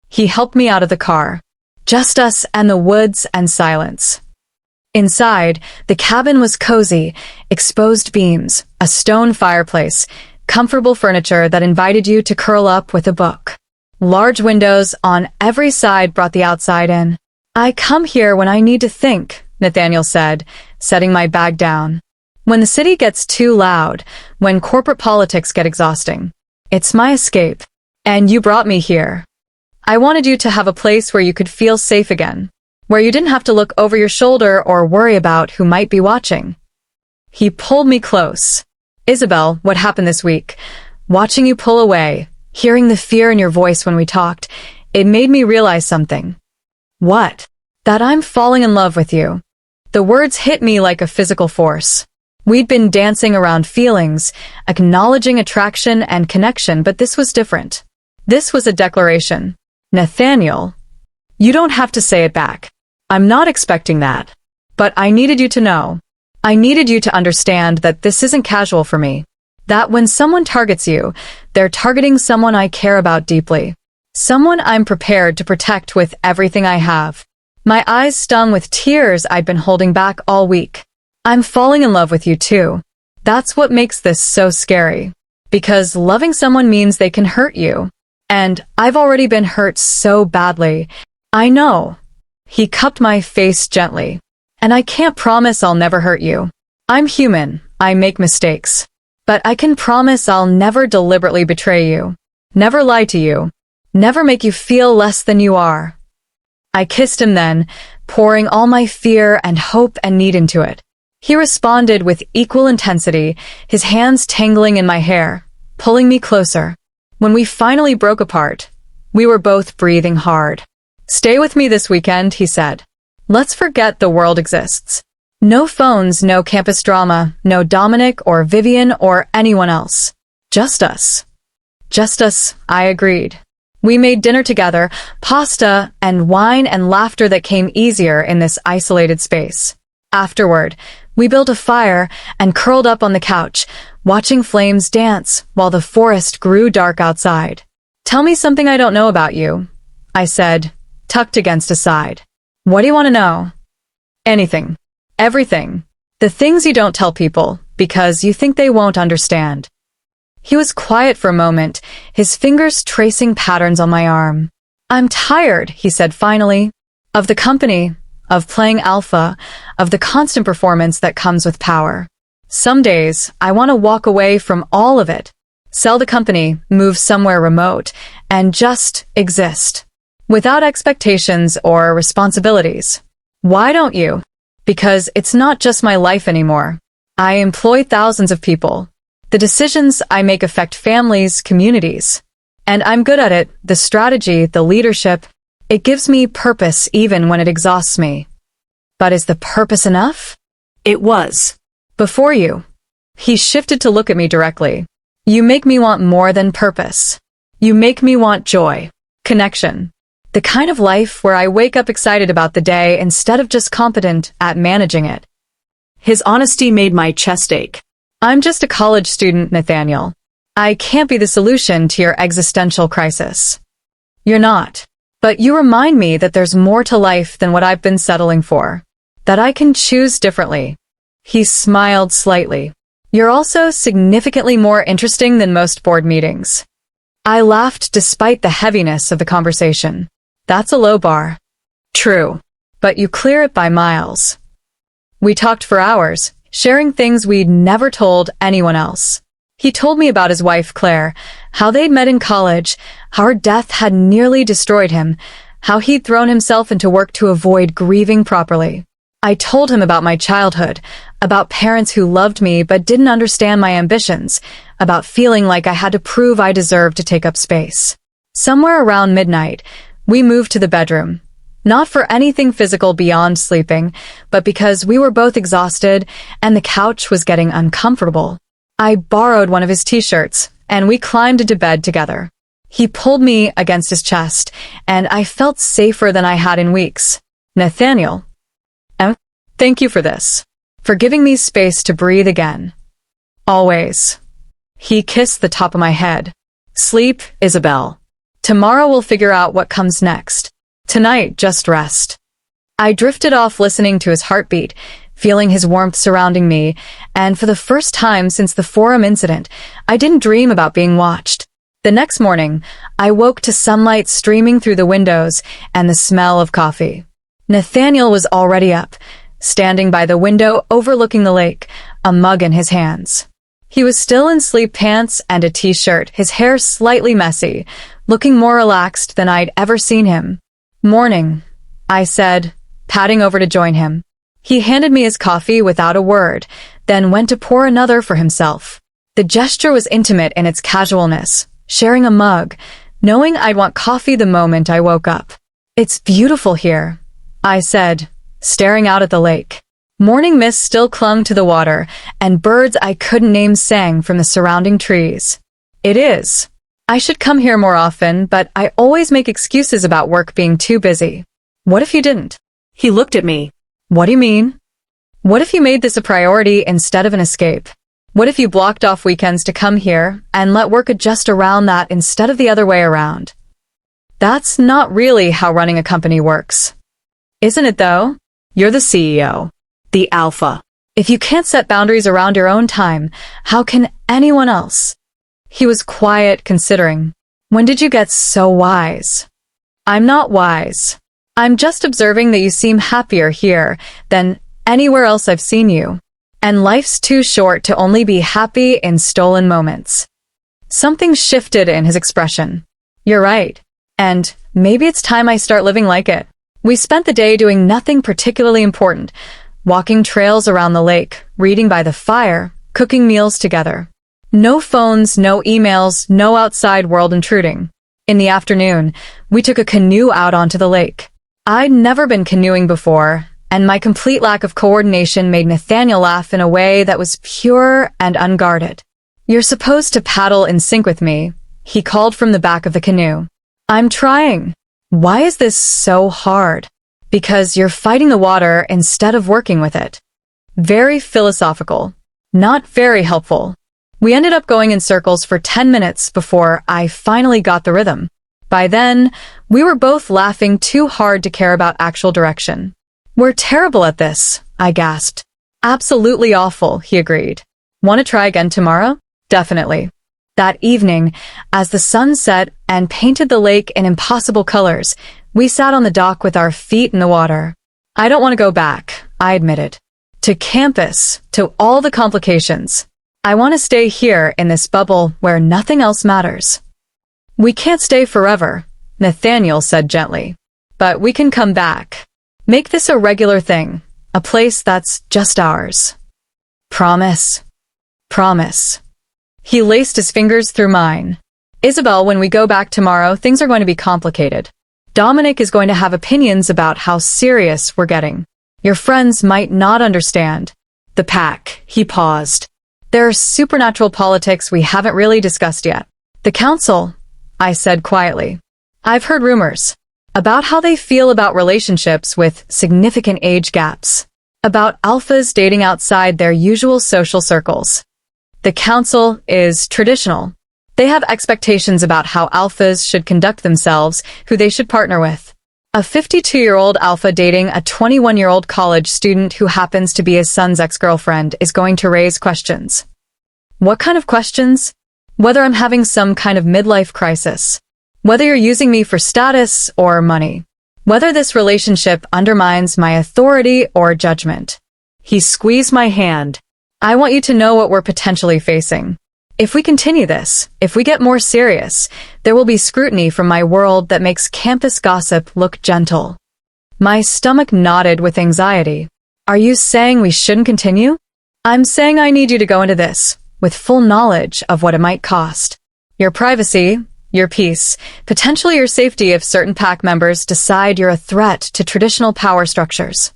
He helped me out of the car. Just us and the woods and silence. Inside, the cabin was cozy, exposed beams, a stone fireplace, comfortable furniture that invited you to curl up with a book. Large windows on every side brought the outside in. "I come here when I need to think," Nathaniel said, setting my bag down. "When the city gets too loud, when corporate politics get exhausting. It's my escape. And you brought me here. I wanted you to have a place where you could feel safe again, where you didn't have to look over your shoulder or worry about who might be watching." He pulled me close. "Isabel, what happened this week? Watching you pull away, hearing the fear in your voice when we talked, it made me realize something." "What?" "That I'm falling in love with you." The words hit me like a physical force. We'd been dancing around feelings, acknowledging attraction and connection, but this was different. This was a declaration. "Nathaniel, you don't have to say it back. I'm not expecting that. But I needed you to know. I needed you to understand that this isn't casual for me. That when someone targets you, they're targeting someone I care about deeply. Someone I'm prepared to protect with everything I have." My eyes stung with tears I'd been holding back all week. "I'm falling in love with you too. That's what makes this so scary. Because loving someone means they can hurt you. And I've already been hurt so badly. I know." He cupped my face gently. "And I can't promise I'll never hurt you. I'm human. I make mistakes. But I can promise I'll never deliberately betray you. Never lie to you. Never make you feel less than you are." I kissed him then, pouring all my fear and hope and need into it. He responded with equal intensity, his hands tangling in my hair, pulling me closer. When we finally broke apart, we were both breathing hard. "Stay with me this weekend," he said. "Let's forget the world exists. No phones, no campus drama, no Dominic or Vivian or anyone else. Just us." "Just us," I agreed. We made dinner together, pasta and wine and laughter that came easier in this isolated space. Afterward, we built a fire and curled up on the couch, watching flames dance while the forest grew dark outside. "Tell me something I don't know about you," I said, tucked against his side. "What do you want to know?" "Anything. Everything. The things you don't tell people, because you think they won't understand." He was quiet for a moment, his fingers tracing patterns on my arm. "I'm tired," he said finally, "of the company, of playing alpha, of the constant performance that comes with power. Some days, I want to walk away from all of it, sell the company, move somewhere remote, and just exist, without expectations or responsibilities." "Why don't you?" "Because it's not just my life anymore. I employ thousands of people. The decisions I make affect families, communities. And I'm good at it, the strategy, the leadership. It gives me purpose even when it exhausts me." "But is the purpose enough?" It was. "Before you." He shifted to look at me directly. "You make me want more than purpose. You make me want joy, connection. The kind of life where I wake up excited about the day instead of just competent at managing it." His honesty made my chest ache. "I'm just a college student, Nathaniel. I can't be the solution to your existential crisis. You're not. But you remind me that there's more to life than what I've been settling for. That I can choose differently. He smiled slightly. You're also significantly more interesting than most board meetings. I laughed despite the heaviness of the conversation. That's a low bar. True. But you clear it by miles. We talked for hours, sharing things we'd never told anyone else. He told me about his wife, Claire, how they'd met in college, how her death had nearly destroyed him, how he'd thrown himself into work to avoid grieving properly. I told him about my childhood, about parents who loved me but didn't understand my ambitions, about feeling like I had to prove I deserved to take up space. Somewhere around midnight, we moved to the bedroom. Not for anything physical beyond sleeping, but because we were both exhausted and the couch was getting uncomfortable. I borrowed one of his t-shirts, and we climbed into bed together. He pulled me against his chest, and I felt safer than I had in weeks. Nathaniel, thank you for this. For giving me space to breathe again. Always. He kissed the top of my head. Sleep, Isabel. Tomorrow we'll figure out what comes next. Tonight, just rest. I drifted off listening to his heartbeat, feeling his warmth surrounding me, and for the first time since the Forum incident, I didn't dream about being watched. The next morning, I woke to sunlight streaming through the windows and the smell of coffee. Nathaniel was already up, standing by the window overlooking the lake, a mug in his hands. He was still in sleep pants and a t-shirt, his hair slightly messy, looking more relaxed than I'd ever seen him. Morning, I said, padding over to join him. He handed me his coffee without a word, then went to pour another for himself. The gesture was intimate in its casualness, sharing a mug, knowing I'd want coffee the moment I woke up. It's beautiful here, I said, staring out at the lake. Morning mist still clung to the water, and birds I couldn't name sang from the surrounding trees. It is. I should come here more often, but I always make excuses about work being too busy. What if you didn't? He looked at me. What do you mean? What if you made this a priority instead of an escape? What if you blocked off weekends to come here and let work adjust around that instead of the other way around? That's not really how running a company works. Isn't it though? You're the CEO. The alpha. If you can't set boundaries around your own time, how can anyone else? He was quiet, considering. When did you get so wise? I'm not wise. I'm just observing that you seem happier here than anywhere else I've seen you. And life's too short to only be happy in stolen moments. Something shifted in his expression. You're right. And maybe it's time I start living like it. We spent the day doing nothing particularly important, walking trails around the lake, reading by the fire, cooking meals together. No phones, no emails, no outside world intruding. In the afternoon, we took a canoe out onto the lake. I'd never been canoeing before, and my complete lack of coordination made Nathaniel laugh in a way that was pure and unguarded. You're supposed to paddle in sync with me, he called from the back of the canoe. I'm trying. Why is this so hard? Because you're fighting the water instead of working with it. Very philosophical. Not very helpful. We ended up going in circles for 10 minutes before I finally got the rhythm. By then, we were both laughing too hard to care about actual direction. We're terrible at this, I gasped. Absolutely awful, he agreed. Want to try again tomorrow? Definitely. That evening, as the sun set and painted the lake in impossible colors, we sat on the dock with our feet in the water. I don't want to go back, I admitted. To campus, to all the complications. I want to stay here in this bubble where nothing else matters. We can't stay forever, Nathaniel said gently. But we can come back. Make this a regular thing, a place that's just ours. Promise. Promise. He laced his fingers through mine. Isabel, when we go back tomorrow, things are going to be complicated. Dominic is going to have opinions about how serious we're getting. Your friends might not understand. The pack, he paused. There are supernatural politics we haven't really discussed yet. The council, I said quietly. I've heard rumors about how they feel about relationships with significant age gaps, about alphas dating outside their usual social circles. The council is traditional. They have expectations about how alphas should conduct themselves, who they should partner with. A 52-year-old alpha dating a 21-year-old college student who happens to be his son's ex-girlfriend is going to raise questions. What kind of questions? Whether I'm having some kind of midlife crisis. Whether you're using me for status or money. Whether this relationship undermines my authority or judgment. He squeezed my hand. I want you to know what we're potentially facing. If we continue this, if we get more serious, there will be scrutiny from my world that makes campus gossip look gentle. My stomach knotted with anxiety. Are you saying we shouldn't continue? I'm saying I need you to go into this, with full knowledge of what it might cost. Your privacy, your peace, potentially your safety if certain pack members decide you're a threat to traditional power structures.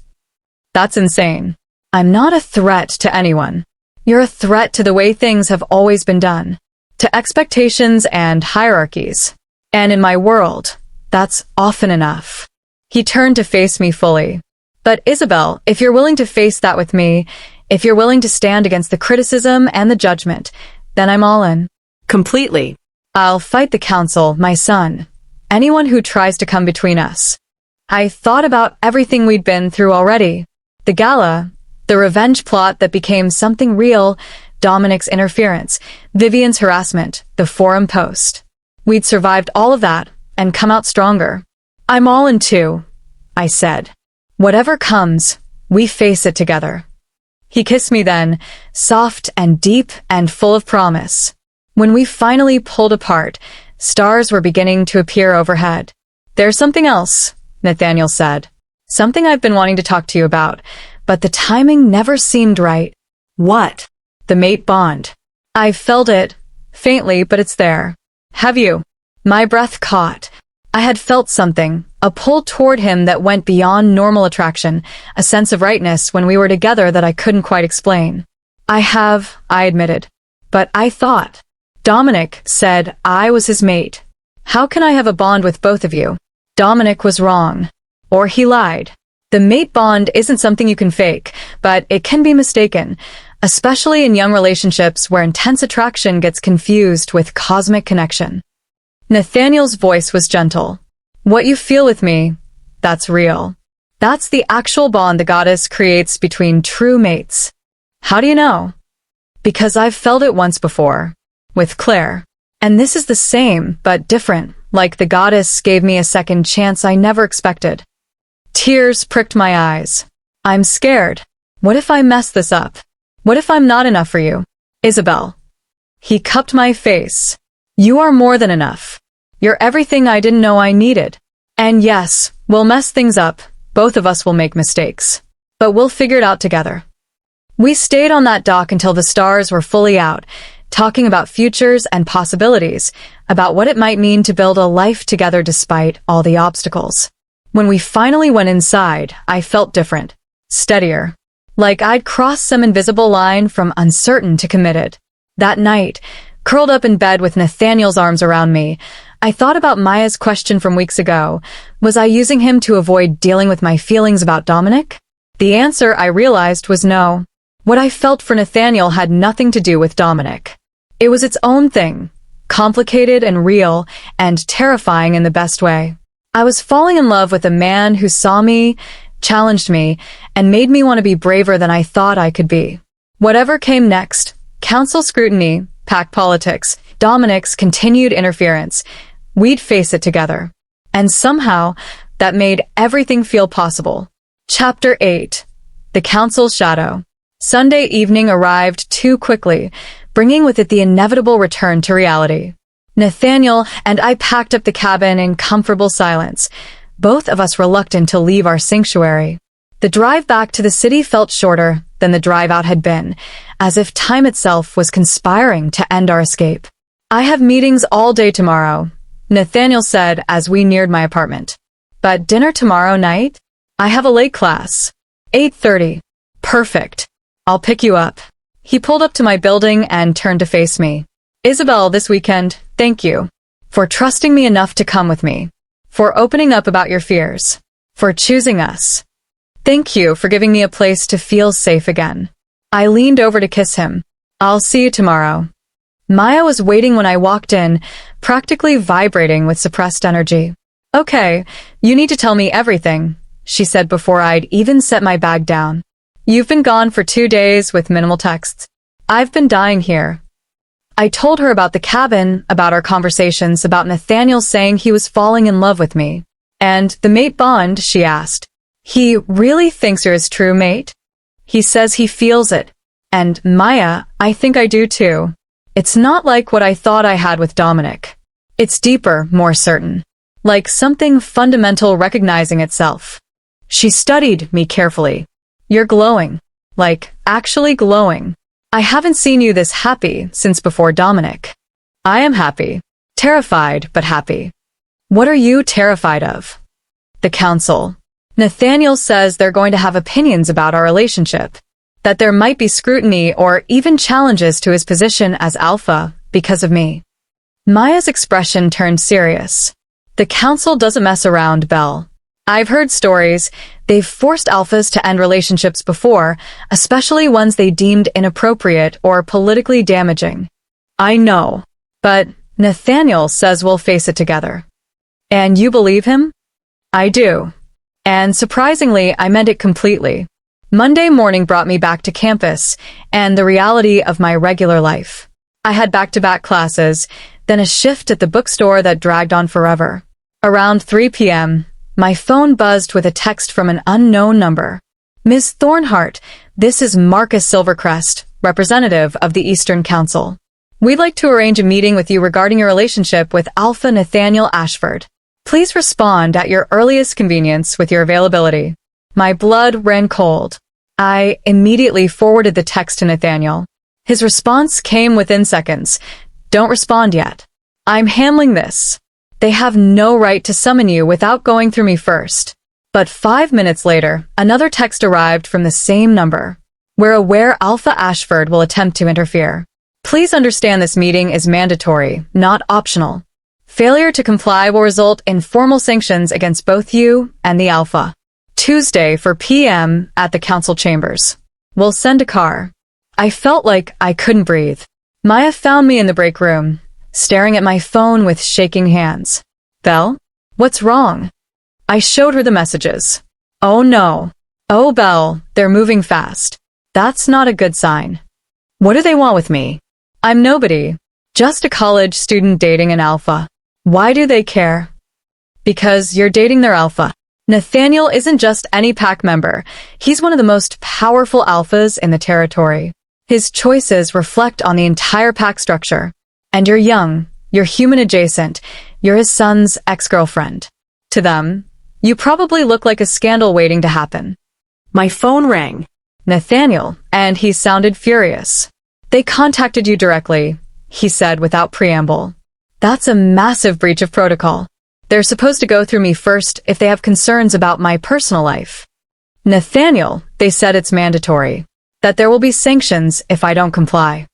That's insane. I'm not a threat to anyone. You're a threat to the way things have always been done, to expectations and hierarchies. And in my world, that's often enough. He turned to face me fully. But Isabel, if you're willing to face that with me, if you're willing to stand against the criticism and the judgment, then I'm all in. Completely. I'll fight the council, my son, anyone who tries to come between us. I thought about everything we'd been through already. The gala, the revenge plot that became something real, Dominic's interference, Vivian's harassment, the forum post. We'd survived all of that and come out stronger. I'm all in too, I said. Whatever comes, we face it together. He kissed me then, soft and deep and full of promise. When we finally pulled apart, stars were beginning to appear overhead. There's something else, Nathaniel said. Something I've been wanting to talk to you about. But the timing never seemed right. What? The mate bond. I've felt it, faintly, but it's there. Have you? My breath caught. I had felt something, a pull toward him that went beyond normal attraction, a sense of rightness when we were together that I couldn't quite explain. I admitted. But I thought. Dominic said I was his mate. How can I have a bond with both of you? Dominic was wrong. Or he lied. The mate bond isn't something you can fake, but it can be mistaken, especially in young relationships where intense attraction gets confused with cosmic connection. Nathaniel's voice was gentle. What you feel with me, that's real. That's the actual bond the goddess creates between true mates. How do you know? Because I've felt it once before, with Claire. And this is the same, but different, like the goddess gave me a second chance I never expected. Tears pricked my eyes. I'm scared. What if I mess this up? What if I'm not enough for you? Isabel. He cupped my face. You are more than enough. You're everything I didn't know I needed. And yes, we'll mess things up. Both of us will make mistakes. But we'll figure it out together. We stayed on that dock until the stars were fully out, talking about futures and possibilities, about what it might mean to build a life together despite all the obstacles. When we finally went inside, I felt different, steadier, like I'd crossed some invisible line from uncertain to committed. That night, curled up in bed with Nathaniel's arms around me, I thought about Maya's question from weeks ago. Was I using him to avoid dealing with my feelings about Dominic? The answer, I realized, was no. What I felt for Nathaniel had nothing to do with Dominic. It was its own thing, complicated and real, and terrifying in the best way. I was falling in love with a man who saw me, challenged me, and made me want to be braver than I thought I could be. Whatever came next, council scrutiny, pack politics, Dominic's continued interference, we'd face it together. And somehow, that made everything feel possible. Chapter 8. The Council's Shadow. Sunday evening arrived too quickly, bringing with it the inevitable return to reality. Nathaniel and I packed up the cabin in comfortable silence, both of us reluctant to leave our sanctuary. The drive back to the city felt shorter than the drive out had been, as if time itself was conspiring to end our escape. I have meetings all day tomorrow, Nathaniel said as we neared my apartment. But dinner tomorrow night? I have a late class. 8:30. Perfect. I'll pick you up. He pulled up to my building and turned to face me. Isabel, this weekend, thank you. For trusting me enough to come with me. For opening up about your fears. For choosing us. Thank you for giving me a place to feel safe again. I leaned over to kiss him. I'll see you tomorrow. Maya was waiting when I walked in, practically vibrating with suppressed energy. "Okay, you need to tell me everything," she said before I'd even set my bag down. "You've been gone for 2 days with minimal texts. I've been dying here." I told her about the cabin, about our conversations, about Nathaniel saying he was falling in love with me. "And the mate bond?" she asked. "He really thinks you're his true mate?" "He says he feels it. And Maya, I think I do too. It's not like what I thought I had with Dominic. It's deeper, more certain. Like something fundamental recognizing itself." She studied me carefully. "You're glowing. Like, actually glowing. I haven't seen you this happy since before Dominic." "I am happy. Terrified, but happy." "What are you terrified of?" "The council. Nathaniel says they're going to have opinions about our relationship. That there might be scrutiny or even challenges to his position as alpha because of me." Maya's expression turned serious. "The council doesn't mess around, Belle. I've heard stories. They've forced alphas to end relationships before, especially ones they deemed inappropriate or politically damaging." "I know. But Nathaniel says we'll face it together." "And you believe him?" "I do. And surprisingly, I meant it completely." Monday morning brought me back to campus and the reality of my regular life. I had back-to-back classes, then a shift at the bookstore that dragged on forever. Around 3 p.m., my phone buzzed with a text from an unknown number. "Ms. Thornhart, this is Marcus Silvercrest, representative of the Eastern Council. We'd like to arrange a meeting with you regarding your relationship with Alpha Nathaniel Ashford. Please respond at your earliest convenience with your availability." My blood ran cold. I immediately forwarded the text to Nathaniel. His response came within seconds. "Don't respond yet. I'm handling this. They have no right to summon you without going through me first." But 5 minutes later, another text arrived from the same number. "We're aware Alpha Ashford will attempt to interfere. Please understand this meeting is mandatory, not optional. Failure to comply will result in formal sanctions against both you and the Alpha. Tuesday 4 p.m. at the council chambers. We'll send a car." I felt like I couldn't breathe. Maya found me in the break room, staring at my phone with shaking hands. "Belle? What's wrong?" I showed her the messages. "Oh no. Oh, Belle, they're moving fast. That's not a good sign." "What do they want with me?" "I'm nobody. Just a college student dating an alpha." "Why do they care?" "Because you're dating their alpha. Nathaniel isn't just any pack member. He's one of the most powerful alphas in the territory. His choices reflect on the entire pack structure. And you're young, you're human adjacent, you're his son's ex-girlfriend. To them, you probably look like a scandal waiting to happen." My phone rang. "Nathaniel," and he sounded furious. "They contacted you directly," he said without preamble. "That's a massive breach of protocol. They're supposed to go through me first if they have concerns about my personal life." "Nathaniel, they said it's mandatory. That there will be sanctions if I don't comply."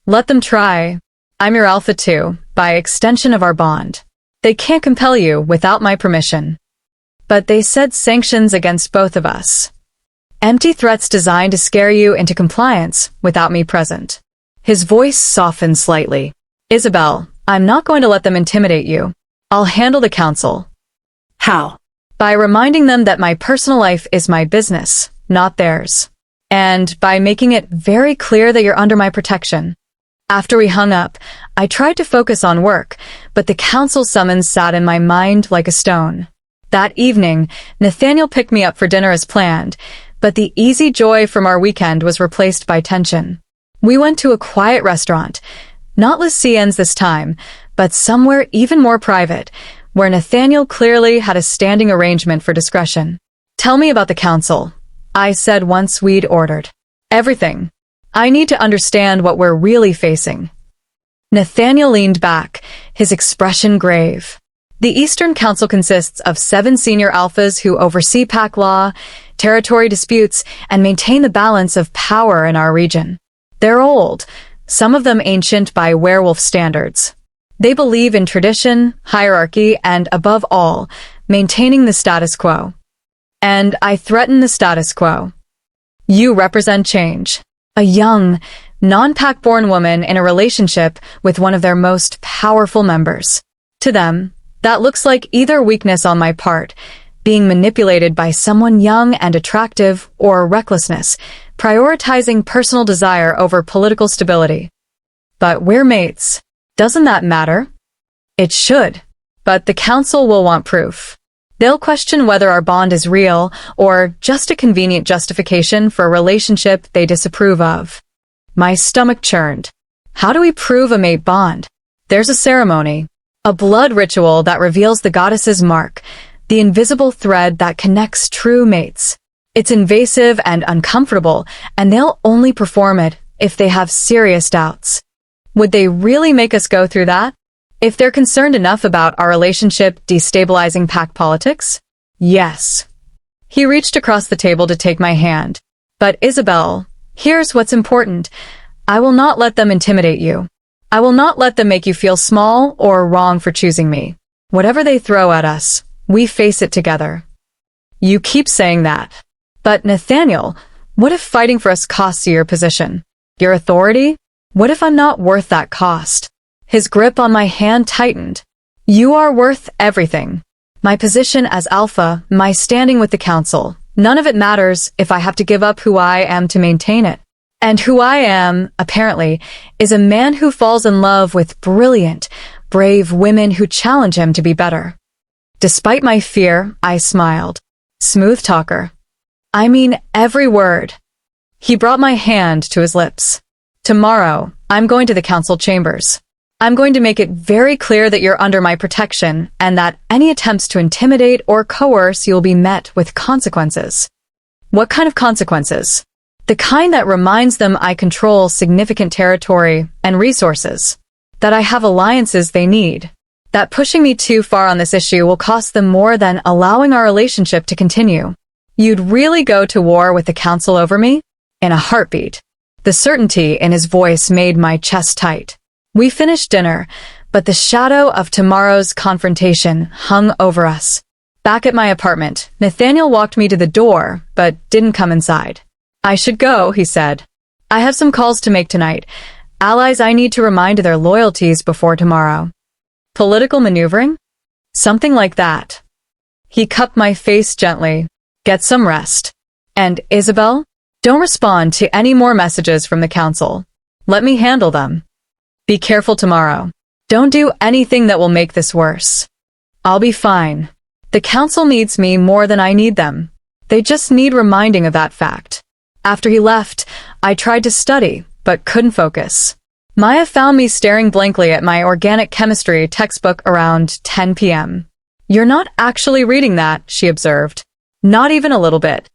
"Let them try. I'm your alpha too, by extension of our bond. They can't compel you without my permission." "But they said sanctions against both of us. Empty threats designed to scare you into compliance without me present." His voice softened slightly. "Isabel, I'm not going to let them intimidate you. I'll handle the council." "How?" "By reminding them that my personal life is my business, not theirs. And by making it very clear that you're under my protection." After we hung up, I tried to focus on work, but the council summons sat in my mind like a stone. That evening, Nathaniel picked me up for dinner as planned, but the easy joy from our weekend was replaced by tension. We went to a quiet restaurant, not Les Ciennes this time, but somewhere even more private, where Nathaniel clearly had a standing arrangement for discretion. "Tell me about the council," I said once we'd ordered. "Everything. I need to understand what we're really facing." Nathaniel leaned back, his expression grave. "The Eastern Council consists of 7 senior alphas who oversee pack law, territory disputes, and maintain the balance of power in our region. They're old, some of them ancient by werewolf standards. They believe in tradition, hierarchy, and above all, maintaining the status quo. And I threaten the status quo. You represent change." A young, non-pack-born woman in a relationship with one of their most powerful members. To them, that looks like either weakness on my part, being manipulated by someone young and attractive, or recklessness, prioritizing personal desire over political stability. But we're mates. Doesn't that matter? It should. But the council will want proof. They'll question whether our bond is real or just a convenient justification for a relationship they disapprove of. My stomach churned. How do we prove a mate bond? There's a ceremony, a blood ritual that reveals the goddess's mark, the invisible thread that connects true mates. It's invasive and uncomfortable, and they'll only perform it if they have serious doubts. Would they really make us go through that? If they're concerned enough about our relationship destabilizing pack politics? Yes. He reached across the table to take my hand. But Isabel, here's what's important. I will not let them intimidate you. I will not let them make you feel small or wrong for choosing me. Whatever they throw at us, we face it together. You keep saying that. But Nathaniel, what if fighting for us costs you your position? Your authority? What if I'm not worth that cost? His grip on my hand tightened. You are worth everything. My position as Alpha, my standing with the council. None of it matters if I have to give up who I am to maintain it. And who I am, apparently, is a man who falls in love with brilliant, brave women who challenge him to be better. Despite my fear, I smiled. Smooth talker. I mean every word. He brought my hand to his lips. Tomorrow, I'm going to the council chambers. I'm going to make it very clear that you're under my protection and that any attempts to intimidate or coerce you'll be met with consequences. What kind of consequences? The kind that reminds them I control significant territory and resources. That I have alliances they need. That pushing me too far on this issue will cost them more than allowing our relationship to continue. You'd really go to war with the council over me? In a heartbeat. The certainty in his voice made my chest tight. We finished dinner, but the shadow of tomorrow's confrontation hung over us. Back at my apartment, Nathaniel walked me to the door, but didn't come inside. I should go, he said. I have some calls to make tonight. Allies I need to remind of their loyalties before tomorrow. Political maneuvering? Something like that. He cupped my face gently. Get some rest. And Isabel? Don't respond to any more messages from the council. Let me handle them. Be careful tomorrow. Don't do anything that will make this worse. I'll be fine. The council needs me more than I need them. They just need reminding of that fact. After he left, I tried to study, but couldn't focus. Maya found me staring blankly at my organic chemistry textbook around 10 p.m. You're not actually reading that, she observed. Not even a little bit.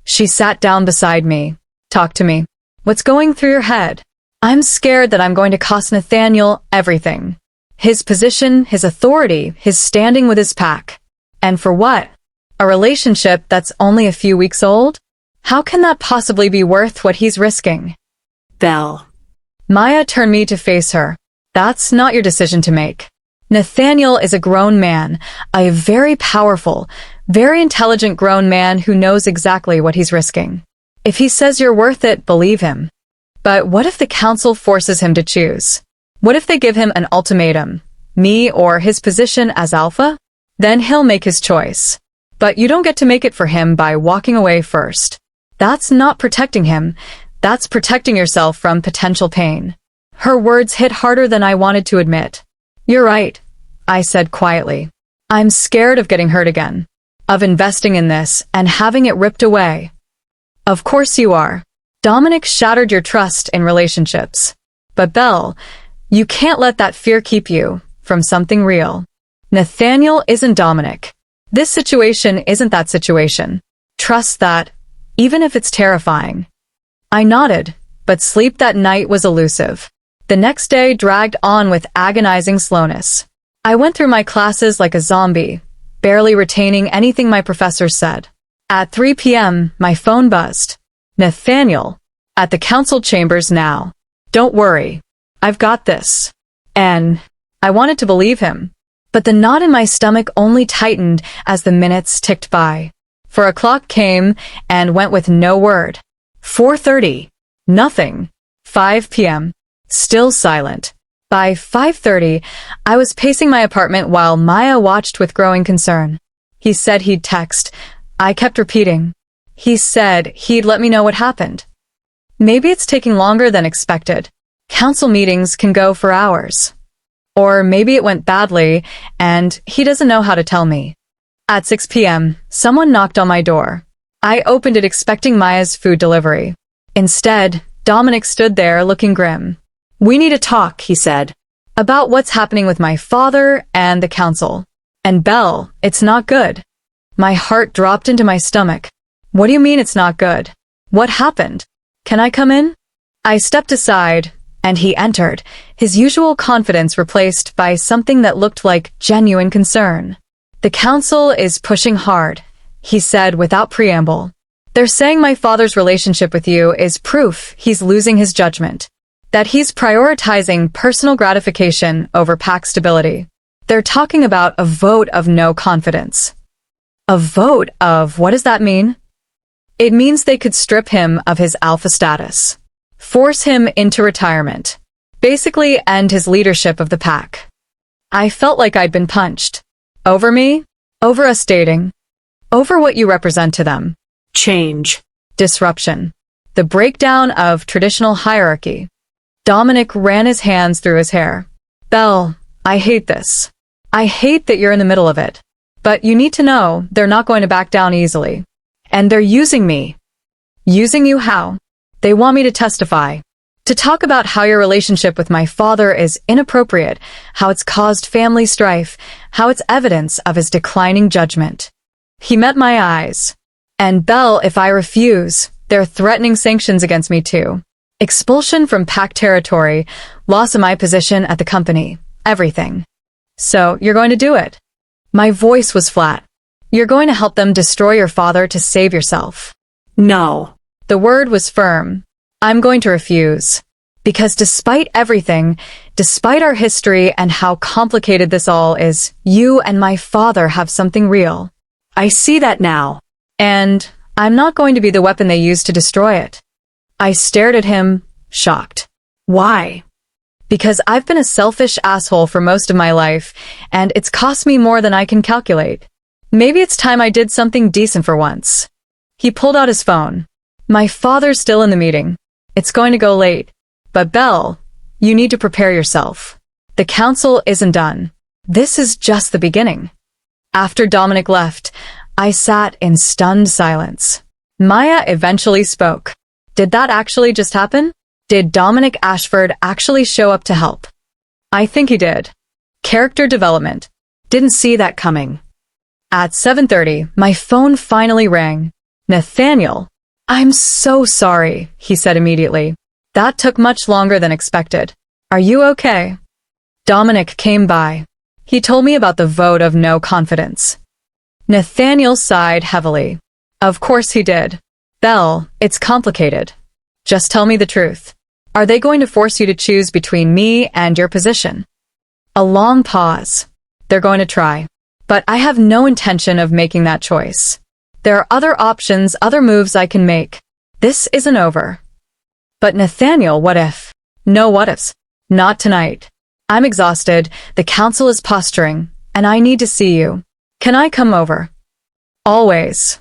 She sat down beside me. Talk to me. What's going through your head? I'm scared that I'm going to cost Nathaniel everything. His position, his authority, his standing with his pack. And for what? A relationship that's only a few weeks old? How can that possibly be worth what he's risking? Belle. Maya turned me to face her. That's not your decision to make. Nathaniel is a grown man, a very powerful, very intelligent grown man who knows exactly what he's risking. If he says you're worth it, believe him. But what if the council forces him to choose? What if they give him an ultimatum? Me or his position as Alpha? Then he'll make his choice. But you don't get to make it for him by walking away first. That's not protecting him. That's protecting yourself from potential pain. Her words hit harder than I wanted to admit. You're right, I said quietly. I'm scared of getting hurt again. Of investing in this and having it ripped away. Of course you are. Dominic shattered your trust in relationships. But Belle, you can't let that fear keep you from something real. Nathaniel isn't Dominic. This situation isn't that situation. Trust that, even if it's terrifying. I nodded, but sleep that night was elusive. The next day dragged on with agonizing slowness. I went through my classes like a zombie, barely retaining anything my professor said. At 3 p.m., my phone buzzed. Nathaniel, at the council chambers now. Don't worry. I've got this. And I wanted to believe him. But the knot in my stomach only tightened as the minutes ticked by. 4 o'clock came and went with no word. 4:30. Nothing. 5 p.m. Still silent. By 5:30, I was pacing my apartment while Maya watched with growing concern. He said he'd text. I kept repeating. He said he'd let me know what happened. Maybe it's taking longer than expected. Council meetings can go for hours. Or maybe it went badly, and he doesn't know how to tell me. At 6 p.m., someone knocked on my door. I opened it expecting Maya's food delivery. Instead, Dominic stood there looking grim. We need to talk, he said. About what's happening with my father and the council. And Belle, it's not good. My heart dropped into my stomach. What do you mean it's not good? What happened? Can I come in? I stepped aside, and he entered, his usual confidence replaced by something that looked like genuine concern. The council is pushing hard, he said without preamble. They're saying my father's relationship with you is proof he's losing his judgment. That he's prioritizing personal gratification over pack stability. They're talking about a vote of no confidence. A vote of, what does that mean? It means they could strip him of his alpha status. Force him into retirement. Basically end his leadership of the pack. I felt like I'd been punched. Over me? Over us dating? Over what you represent to them. Change. Disruption. The breakdown of traditional hierarchy. Dominic ran his hands through his hair. Belle, I hate this. I hate that you're in the middle of it. But you need to know they're not going to back down easily. And they're using me. Using you how? They want me to testify. To talk about how your relationship with my father is inappropriate, how it's caused family strife, how it's evidence of his declining judgment. He met my eyes. And Belle, if I refuse, they're threatening sanctions against me too. Expulsion from pack territory, loss of my position at the company, everything. So, you're going to do it. My voice was flat. You're going to help them destroy your father to save yourself. No. The word was firm. I'm going to refuse. Because despite everything, despite our history and how complicated this all is, you and my father have something real. I see that now. And I'm not going to be the weapon they use to destroy it. I stared at him, shocked. Why? Because I've been a selfish asshole for most of my life, and it's cost me more than I can calculate. Maybe it's time I did something decent for once. He pulled out his phone. My father's still in the meeting. It's going to go late. But Belle, you need to prepare yourself. The council isn't done. This is just the beginning. After Dominic left, I sat in stunned silence. Maya eventually spoke. Did that actually just happen? Did Dominic Ashford actually show up to help? I think he did. Character development. Didn't see that coming. At 7:30, my phone finally rang. Nathaniel. I'm so sorry, he said immediately. That took much longer than expected. Are you okay? Dominic came by. He told me about the vote of no confidence. Nathaniel sighed heavily. Of course he did. Belle, it's complicated. Just tell me the truth. Are they going to force you to choose between me and your position? A long pause. They're going to try. But I have no intention of making that choice. There are other options, other moves I can make. This isn't over. But Nathaniel, what if? No what ifs. Not tonight. I'm exhausted, the council is posturing, and I need to see you. Can I come over? Always.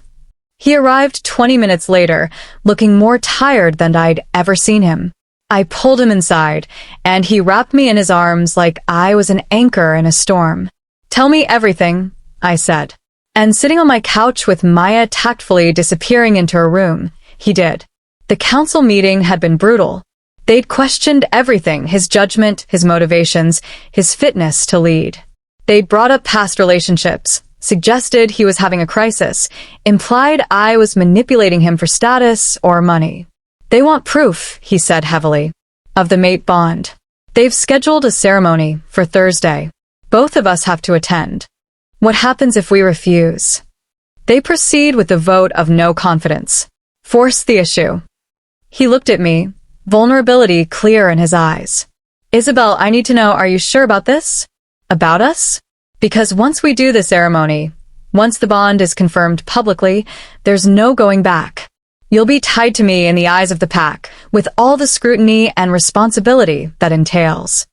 He arrived 20 minutes later, looking more tired than I'd ever seen him. I pulled him inside, and he wrapped me in his arms like I was an anchor in a storm. Tell me everything, I said. And sitting on my couch with Maya tactfully disappearing into her room, he did. The council meeting had been brutal. They'd questioned everything, his judgment, his motivations, his fitness to lead. They'd brought up past relationships, suggested he was having a crisis, implied I was manipulating him for status or money. They want proof, he said heavily, of the mate bond. They've scheduled a ceremony for Thursday. Both of us have to attend. What happens if we refuse? They proceed with the vote of no confidence. Force the issue. He looked at me, vulnerability clear in his eyes. Isabel, I need to know, are you sure about this? About us? Because once we do the ceremony, once the bond is confirmed publicly, there's no going back. You'll be tied to me in the eyes of the pack, with all the scrutiny and responsibility that entails.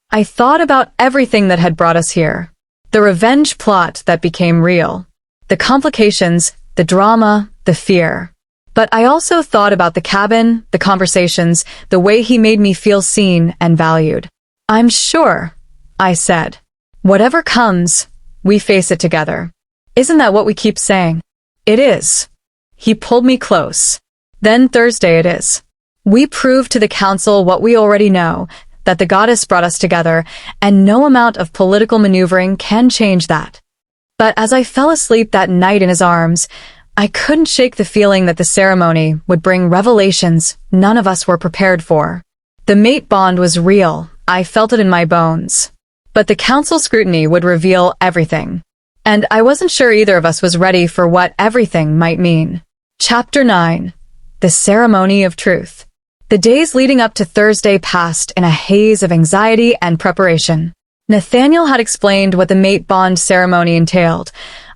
I thought about everything that had brought us here. The revenge plot that became real. The complications, the drama, the fear. But I also thought about the cabin, the conversations, the way he made me feel seen and valued. I'm sure, I said. Whatever comes, we face it together. Isn't that what we keep saying? It is. He pulled me close. Then Thursday it is. We proved to the council what we already know, that the goddess brought us together, and no amount of political maneuvering can change that. But as I fell asleep that night in his arms, I couldn't shake the feeling that the ceremony would bring revelations none of us were prepared for. The mate bond was real, I felt it in my bones. But the council scrutiny would reveal everything. And I wasn't sure either of us was ready for what everything might mean. Chapter 9. The Ceremony of Truth. The days leading up to Thursday passed in a haze of anxiety and preparation. Nathaniel had explained what the mate bond ceremony entailed,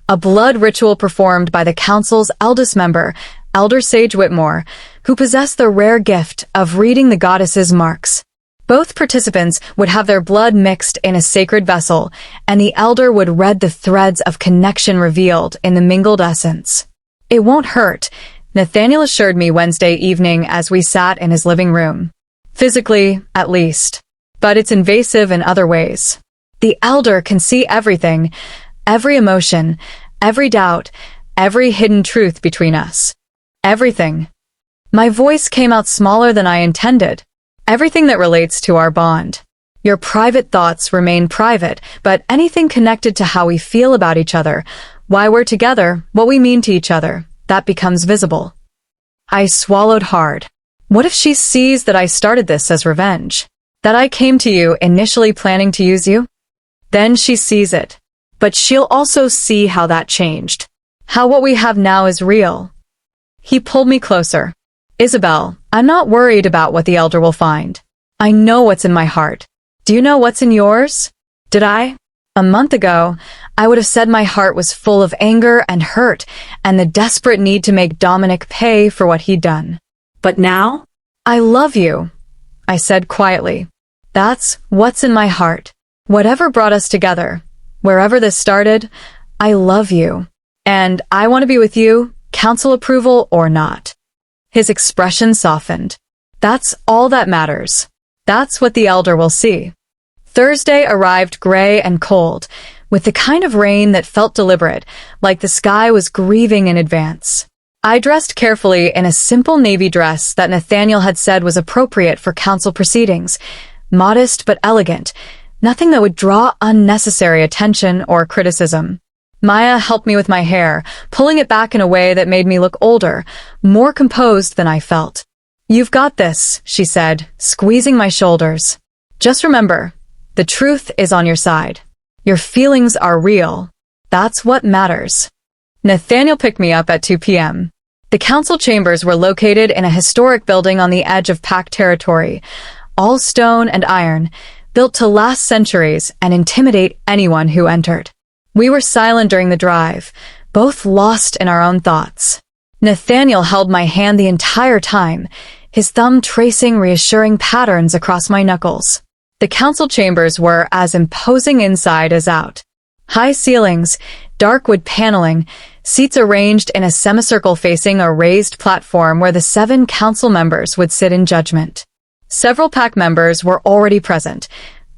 a blood ritual performed by the council's eldest member, Elder Sage Whitmore, who possessed the rare gift of reading the goddess's marks. Both participants would have their blood mixed in a sacred vessel, and the elder would read the threads of connection revealed in the mingled essence. It won't hurt, Nathaniel assured me Wednesday evening as we sat in his living room. Physically, at least. But it's invasive in other ways. The elder can see everything, every emotion, every doubt, every hidden truth between us. Everything. My voice came out smaller than I intended. Everything that relates to our bond. Your private thoughts remain private, but anything connected to how we feel about each other, why we're together, what we mean to each other, that becomes visible. I swallowed hard. What if she sees that I started this as revenge? That I came to you initially planning to use you? Then she sees it. But she'll also see how that changed. How what we have now is real. He pulled me closer. Isabel, I'm not worried about what the elder will find. I know what's in my heart. Do you know what's in yours? Did I? A month ago, I would have said my heart was full of anger and hurt and the desperate need to make Dominic pay for what he'd done. But now? I love you, I said quietly. That's what's in my heart. Whatever brought us together, wherever this started, I love you. And I want to be with you, council approval or not. His expression softened. That's all that matters. That's what the elder will see. Thursday arrived gray and cold, with the kind of rain that felt deliberate, like the sky was grieving in advance. I dressed carefully in a simple navy dress that Nathaniel had said was appropriate for council proceedings, modest but elegant, nothing that would draw unnecessary attention or criticism. Maya helped me with my hair, pulling it back in a way that made me look older, more composed than I felt. You've got this, she said, squeezing my shoulders. Just remember, the truth is on your side. Your feelings are real. That's what matters. Nathaniel picked me up at 2 p.m. The council chambers were located in a historic building on the edge of Pack territory, all stone and iron, built to last centuries and intimidate anyone who entered. We were silent during the drive, both lost in our own thoughts. Nathaniel held my hand the entire time, his thumb tracing reassuring patterns across my knuckles. The council chambers were as imposing inside as out. High ceilings, dark wood paneling, seats arranged in a semicircle facing a raised platform where the 7 council members would sit in judgment. Several Pack members were already present,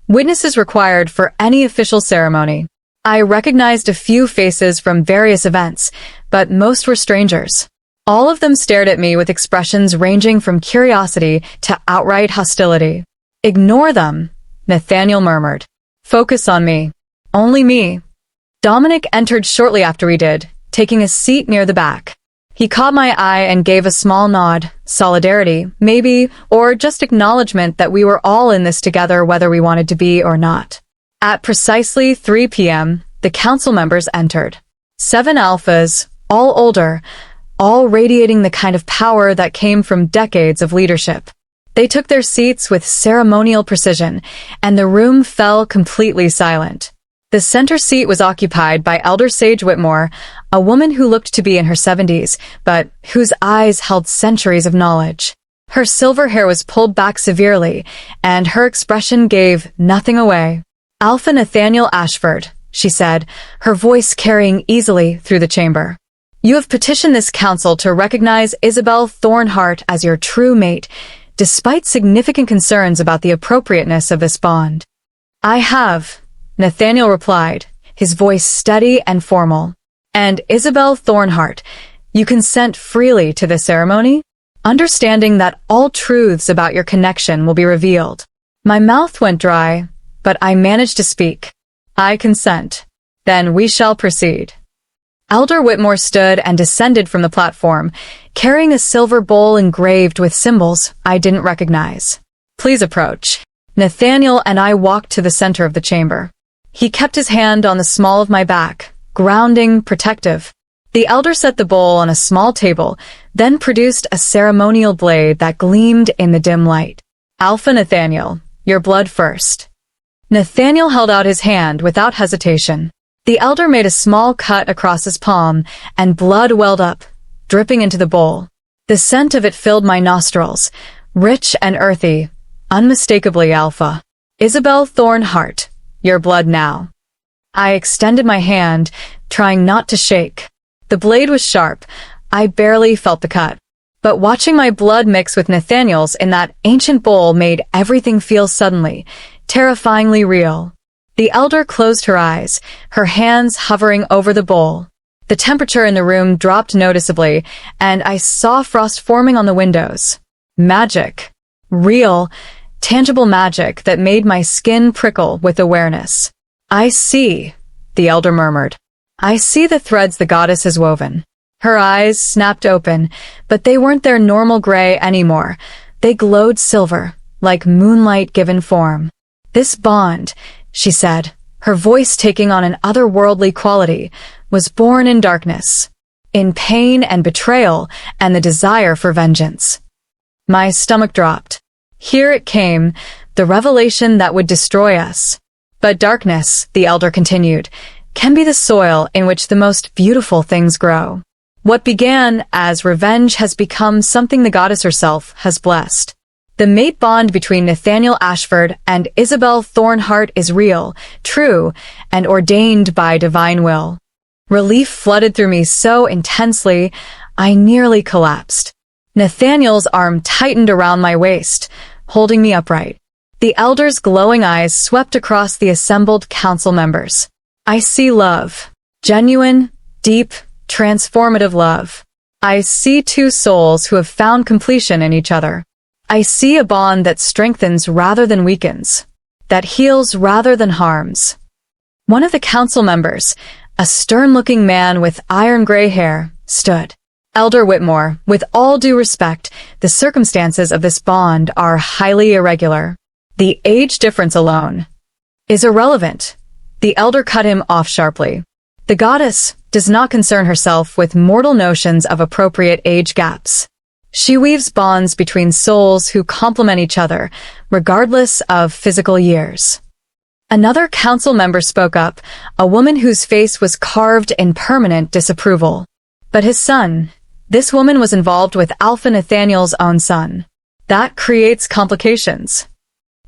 witnesses required for any official ceremony. I recognized a few faces from various events, but most were strangers. All of them stared at me with expressions ranging from curiosity to outright hostility. Ignore them, Nathaniel murmured. Focus on me. Only me. Dominic entered shortly after we did, taking a seat near the back. He caught my eye and gave a small nod, solidarity, maybe, or just acknowledgement that we were all in this together whether we wanted to be or not. At precisely 3 p.m., the council members entered. 7 alphas, all older, all radiating the kind of power that came from decades of leadership. They took their seats with ceremonial precision, and the room fell completely silent. The center seat was occupied by Elder Sage Whitmore, a woman who looked to be in her 70s, but whose eyes held centuries of knowledge. Her silver hair was pulled back severely, and her expression gave nothing away. "Alpha Nathaniel Ashford," she said, her voice carrying easily through the chamber. "You have petitioned this council to recognize Belle Thornhart as your true mate, despite significant concerns about the appropriateness of this bond." "I have," Nathaniel replied, his voice steady and formal. "And Belle Thornhart, you consent freely to this ceremony? Understanding that all truths about your connection will be revealed." My mouth went dry, but I managed to speak. "I consent. Then we shall proceed." Elder Whitmore stood and descended from the platform, carrying a silver bowl engraved with symbols I didn't recognize. "Please approach." Nathaniel and I walked to the center of the chamber. He kept his hand on the small of my back, grounding, protective. The elder set the bowl on a small table, then produced a ceremonial blade that gleamed in the dim light. "Alpha Nathaniel, your blood first." Nathaniel held out his hand without hesitation. The elder made a small cut across his palm, and blood welled up, dripping into the bowl. The scent of it filled my nostrils, rich and earthy, unmistakably Alpha. "Belle Thornhart, your blood now." I extended my hand, trying not to shake. The blade was sharp. I barely felt the cut. But watching my blood mix with Nathaniel's in that ancient bowl made everything feel suddenly, terrifyingly real. The elder closed her eyes, her hands hovering over the bowl. The temperature in the room dropped noticeably, and I saw frost forming on the windows. Magic. Real, tangible magic that made my skin prickle with awareness. "I see," the elder murmured. "I see the threads the goddess has woven." Her eyes snapped open, but they weren't their normal gray anymore. They glowed silver, like moonlight given form. "This bond," she said, her voice taking on an otherworldly quality, "was born in darkness, in pain and betrayal and the desire for vengeance." My stomach dropped. Here it came, the revelation that would destroy us. "But darkness," the elder continued, "can be the soil in which the most beautiful things grow. What began as revenge has become something the goddess herself has blessed. The mate bond between Nathaniel Ashford and Belle Thornhart is real, true, and ordained by divine will." Relief flooded through me so intensely, I nearly collapsed. Nathaniel's arm tightened around my waist, holding me upright. The elder's glowing eyes swept across the assembled council members. "I see love. Genuine, deep, transformative love. I see two souls who have found completion in each other. I see a bond that strengthens rather than weakens, that heals rather than harms." One of the council members, a stern-looking man with iron-gray hair, stood. "Elder Whitmore, with all due respect, the circumstances of this bond are highly irregular. The age difference alone is irrelevant." The elder cut him off sharply. "The goddess does not concern herself with mortal notions of appropriate age gaps. She weaves bonds between souls who complement each other, regardless of physical years." Another council member spoke up, a woman whose face was carved in permanent disapproval. "But his son, this woman was involved with Alpha Nathaniel's own son. That creates complications.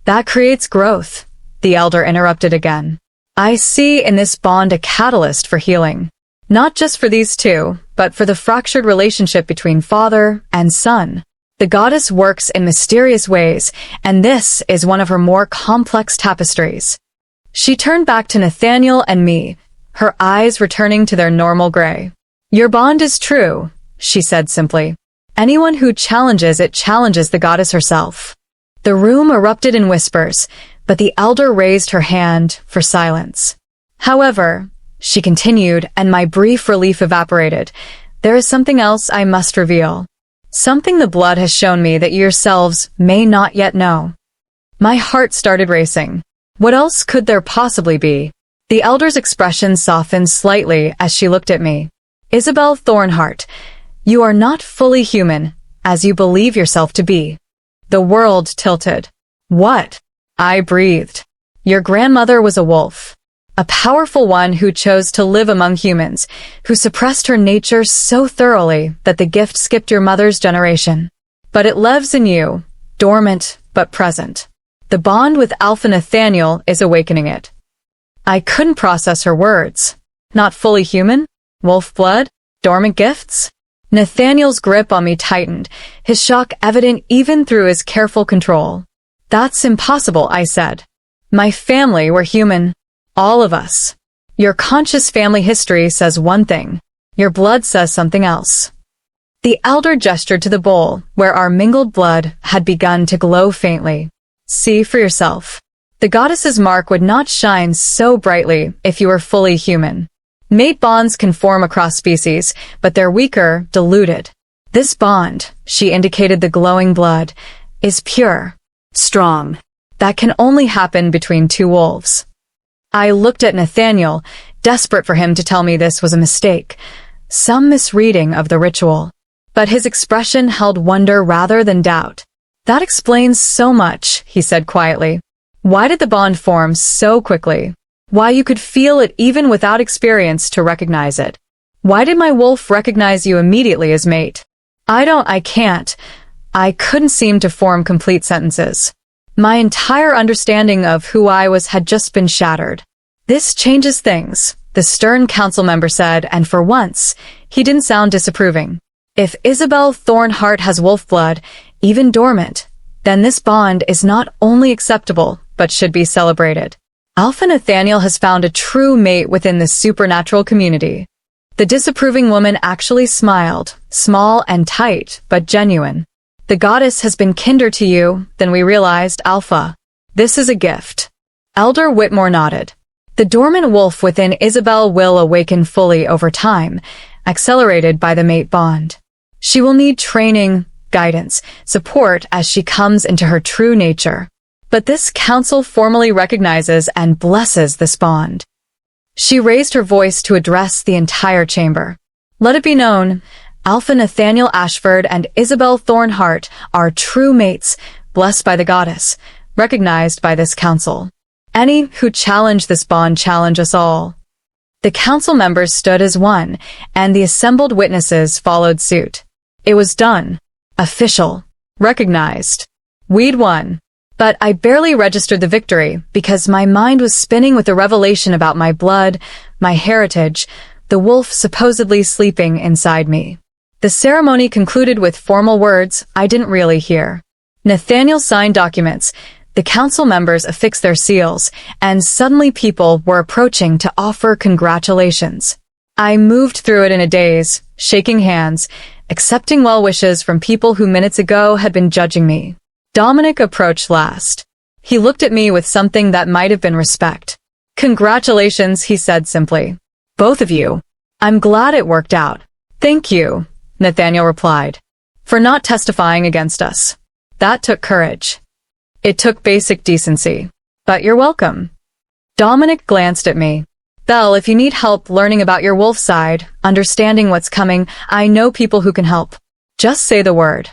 That creates growth," the elder interrupted again. "I see in this bond a catalyst for healing. Not just for these two, but for the fractured relationship between father and son. The goddess works in mysterious ways, and this is one of her more complex tapestries." She turned back to Nathaniel and me, her eyes returning to their normal gray. "Your bond is true," she said simply. "Anyone who challenges it challenges the goddess herself." The room erupted in whispers, but the elder raised her hand for silence. "However," she continued, and my brief relief evaporated, "there is something else I must reveal. Something the blood has shown me that yourselves may not yet know." My heart started racing. What else could there possibly be? The elder's expression softened slightly as she looked at me. "Belle Thornhart, you are not fully human, as you believe yourself to be." The world tilted. "What?" I breathed. "Your grandmother was a wolf. A powerful one who chose to live among humans, who suppressed her nature so thoroughly that the gift skipped your mother's generation. But it lives in you, dormant but present. The bond with Alpha Nathaniel is awakening it. I couldn't process her words. Not fully human? Wolf blood? Dormant gifts? Nathaniel's grip on me tightened, his shock evident even through his careful control. That's impossible, I said. My family were human. All of us. Your conscious family history says one thing. Your blood says something else. The elder gestured to the bowl, where our mingled blood had begun to glow faintly. See for yourself. The goddess's mark would not shine so brightly if you were fully human. Mate bonds can form across species, but they're weaker, diluted. This bond, she indicated the glowing blood, is pure, strong. That can only happen between two wolves. I looked at Nathaniel, desperate for him to tell me this was a mistake, some misreading of the ritual. But his expression held wonder rather than doubt. That explains so much, he said quietly. Why did the bond form so quickly? Why you could feel it even without experience to recognize it? Why did my wolf recognize you immediately as mate? I can't. I couldn't seem to form complete sentences. My entire understanding of who I was had just been shattered. This changes things, the stern council member said, and for once, he didn't sound disapproving. If Belle Thornhart has wolf blood, even dormant, then this bond is not only acceptable, but should be celebrated. Alpha Nathaniel has found a true mate within this supernatural community. The disapproving woman actually smiled, small and tight, but genuine. The goddess has been kinder to you than we realized, Alpha. This is a gift. Elder Whitmore nodded. The dormant wolf within Isabel will awaken fully over time, accelerated by the mate bond. She will need training, guidance, support as she comes into her true nature. But this council formally recognizes and blesses this bond. She raised her voice to address the entire chamber. Let it be known, Alpha Nathaniel Ashford and Belle Thornhart are true mates, blessed by the goddess, recognized by this council. Any who challenge this bond challenge us all. The council members stood as one, and the assembled witnesses followed suit. It was done. Official. Recognized. We'd won. But I barely registered the victory because my mind was spinning with the revelation about my blood, my heritage, the wolf supposedly sleeping inside me. The ceremony concluded with formal words I didn't really hear. Nathaniel signed documents, the council members affixed their seals, and suddenly people were approaching to offer congratulations. I moved through it in a daze, shaking hands, accepting well wishes from people who minutes ago had been judging me. Dominic approached last. He looked at me with something that might have been respect. Congratulations, he said simply. Both of you. I'm glad it worked out. Thank you, Nathaniel replied, for not testifying against us. That took courage. It took basic decency. But you're welcome. Dominic glanced at me. Belle, if you need help learning about your wolf side, understanding what's coming, I know people who can help. Just say the word.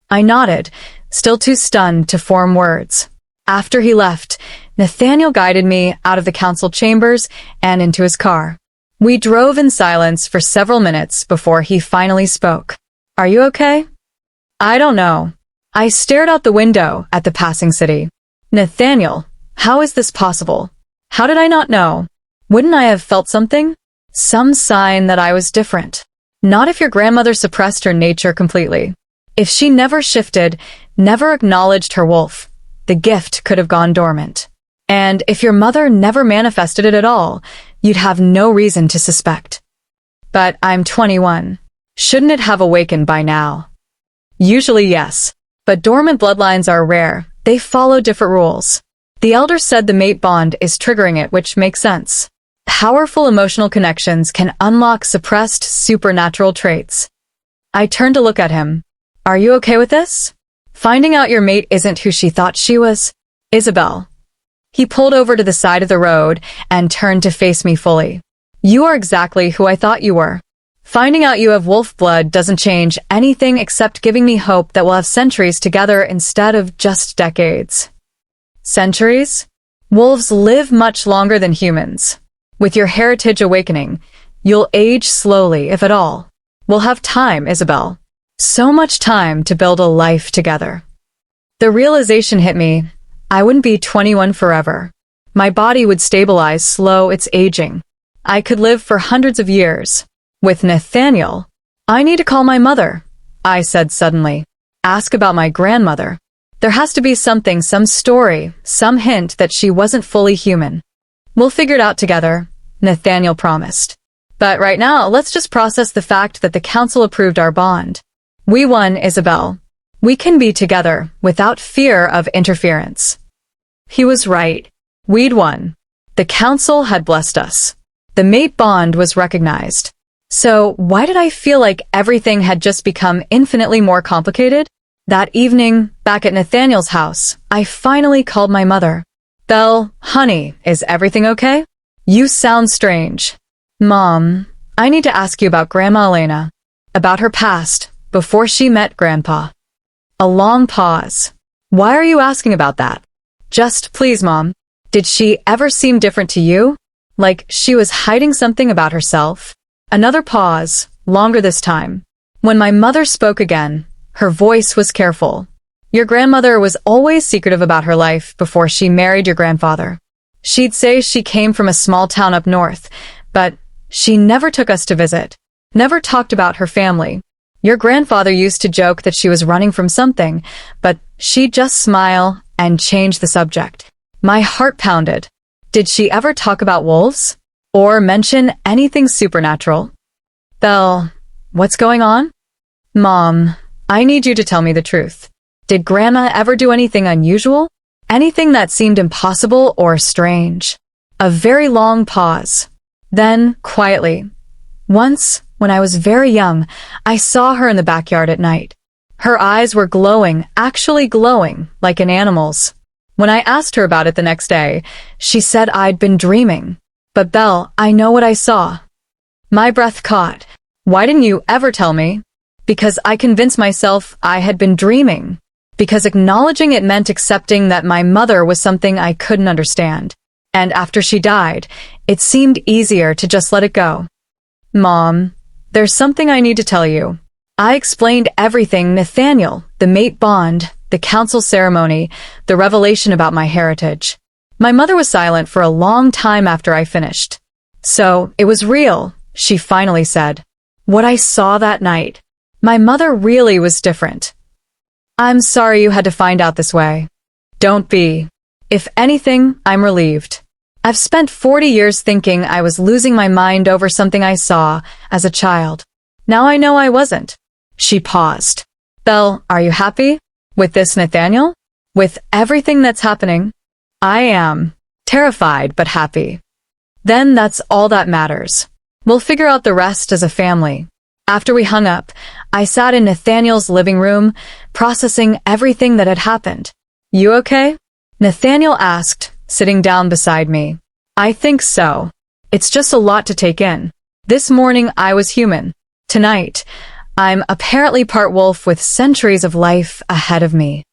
I nodded, still too stunned to form words. After he left, Nathaniel guided me out of the council chambers and into his car. We drove in silence for several minutes before he finally spoke. Are you okay? I don't know. I stared out the window at the passing city. Nathaniel, how is this possible? How did I not know? Wouldn't I have felt something? Some sign that I was different. Not if your grandmother suppressed her nature completely. If she never shifted, never acknowledged her wolf, the gift could have gone dormant. And if your mother never manifested it at all, you'd have no reason to suspect. But I'm 21. Shouldn't it have awakened by now? Usually yes. But dormant bloodlines are rare. They follow different rules. The elder said the mate bond is triggering it, which makes sense. Powerful emotional connections can unlock suppressed supernatural traits. I turned to look at him. Are you okay with this? Finding out your mate isn't who she thought she was? Isabel. He pulled over to the side of the road and turned to face me fully. You are exactly who I thought you were. Finding out you have wolf blood doesn't change anything except giving me hope that we'll have centuries together instead of just decades. Centuries? Wolves live much longer than humans. With your heritage awakening, you'll age slowly, if at all. We'll have time, Isabel. So much time to build a life together. The realization hit me. I wouldn't be 21 forever. My body would stabilize, slow its aging. I could live for hundreds of years. With Nathaniel, I need to call my mother, I said suddenly. Ask about my grandmother. There has to be something, some story, some hint that she wasn't fully human. We'll figure it out together, Nathaniel promised. But right now, let's just process the fact that the council approved our bond. We won, Isabel. We can be together without fear of interference. He was right. We'd won. The council had blessed us. The mate bond was recognized. So why did I feel like everything had just become infinitely more complicated? That evening, back at Nathaniel's house, I finally called my mother. Belle, honey, is everything okay? You sound strange. Mom, I need to ask you about Grandma Elena. About her past, before she met Grandpa. A long pause. Why are you asking about that? Just, please, Mom. Did she ever seem different to you? Like she was hiding something about herself? Another pause, longer this time. When my mother spoke again, her voice was careful. Your grandmother was always secretive about her life before she married your grandfather. She'd say she came from a small town up north, but she never took us to visit, never talked about her family. Your grandfather used to joke that she was running from something, but she'd just smile and change the subject. My heart pounded. Did she ever talk about wolves? Or mention anything supernatural? Belle, what's going on? Mom, I need you to tell me the truth. Did Grandma ever do anything unusual? Anything that seemed impossible or strange? A very long pause. Then, quietly. Once, when I was very young, I saw her in the backyard at night. Her eyes were glowing, actually glowing, like an animal's. When I asked her about it the next day, she said I'd been dreaming. But Belle, I know what I saw. My breath caught. Why didn't you ever tell me? Because I convinced myself I had been dreaming. Because acknowledging it meant accepting that my mother was something I couldn't understand. And after she died, it seemed easier to just let it go. Mom, there's something I need to tell you. I explained everything, Nathaniel, the mate bond, the council ceremony, the revelation about my heritage. My mother was silent for a long time after I finished. So, it was real, she finally said. What I saw that night. My mother really was different. I'm sorry you had to find out this way. Don't be. If anything, I'm relieved. I've spent 40 years thinking I was losing my mind over something I saw as a child. Now I know I wasn't. She paused. Belle, are you happy? With this, Nathaniel? With everything that's happening? I am. Terrified, but happy. Then that's all that matters. We'll figure out the rest as a family. After we hung up, I sat in Nathaniel's living room, processing everything that had happened. You okay? Nathaniel asked, sitting down beside me. I think so. It's just a lot to take in. This morning I was human. Tonight, I'm apparently part wolf with centuries of life ahead of me.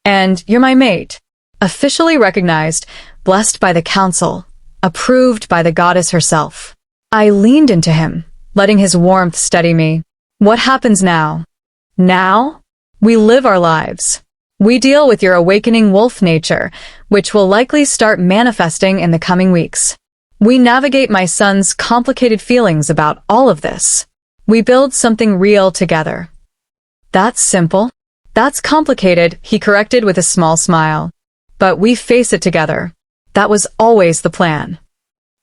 And you're my mate. Officially recognized, blessed by the council, approved by the goddess herself. I leaned into him, letting his warmth steady me. What happens now? Now? We live our lives. We deal with your awakening wolf nature, which will likely start manifesting in the coming weeks. We navigate my son's complicated feelings about all of this. We build something real together. That's simple. That's complicated, he corrected with a small smile. But we face it together. That was always the plan.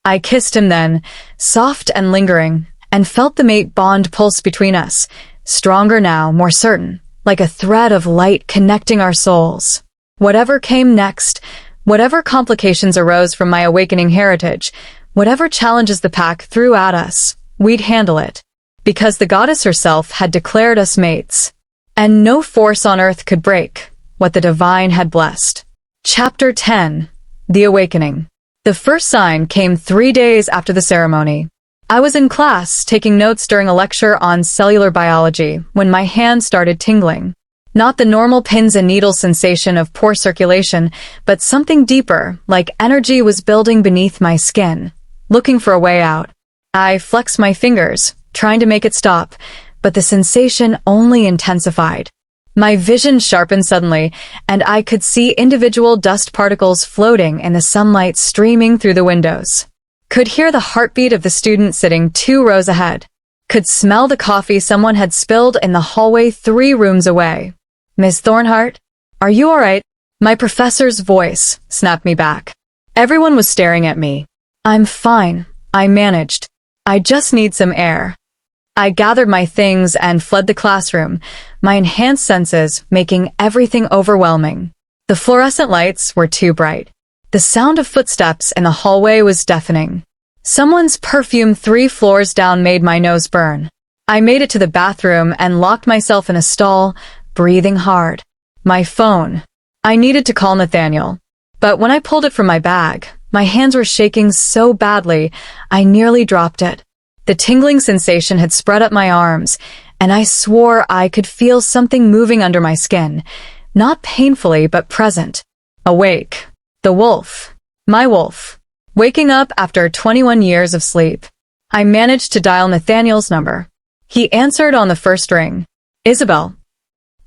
I kissed him then, soft and lingering, and felt the mate bond pulse between us, stronger now, more certain, like a thread of light connecting our souls. Whatever came next, whatever complications arose from my awakening heritage, whatever challenges the pack threw at us, we'd handle it. Because the goddess herself had declared us mates. And no force on earth could break what the divine had blessed. Chapter 10. The Awakening. The first sign came 3 days after the ceremony. I was in class taking notes during a lecture on cellular biology when my hand started tingling. Not the normal pins and needles sensation of poor circulation, but something deeper, like energy was building beneath my skin, looking for a way out. I flexed my fingers, trying to make it stop, but the sensation only intensified. My vision sharpened suddenly, and I could see individual dust particles floating in the sunlight streaming through the windows. Could hear the heartbeat of the student sitting 2 rows ahead. Could smell the coffee someone had spilled in the hallway 3 rooms away. Miss Thornhart, are you all right? My professor's voice snapped me back. Everyone was staring at me. I'm fine, I managed. I just need some air. I gathered my things and fled the classroom, my enhanced senses making everything overwhelming. The fluorescent lights were too bright. The sound of footsteps in the hallway was deafening. Someone's perfume 3 floors down made my nose burn. I made it to the bathroom and locked myself in a stall, breathing hard. My phone. I needed to call Nathaniel. But when I pulled it from my bag, my hands were shaking so badly, I nearly dropped it. The tingling sensation had spread up my arms, and I swore I could feel something moving under my skin, not painfully but present. Awake. The wolf. My wolf. Waking up after 21 years of sleep. I managed to dial Nathaniel's number. He answered on the first ring. Isabel.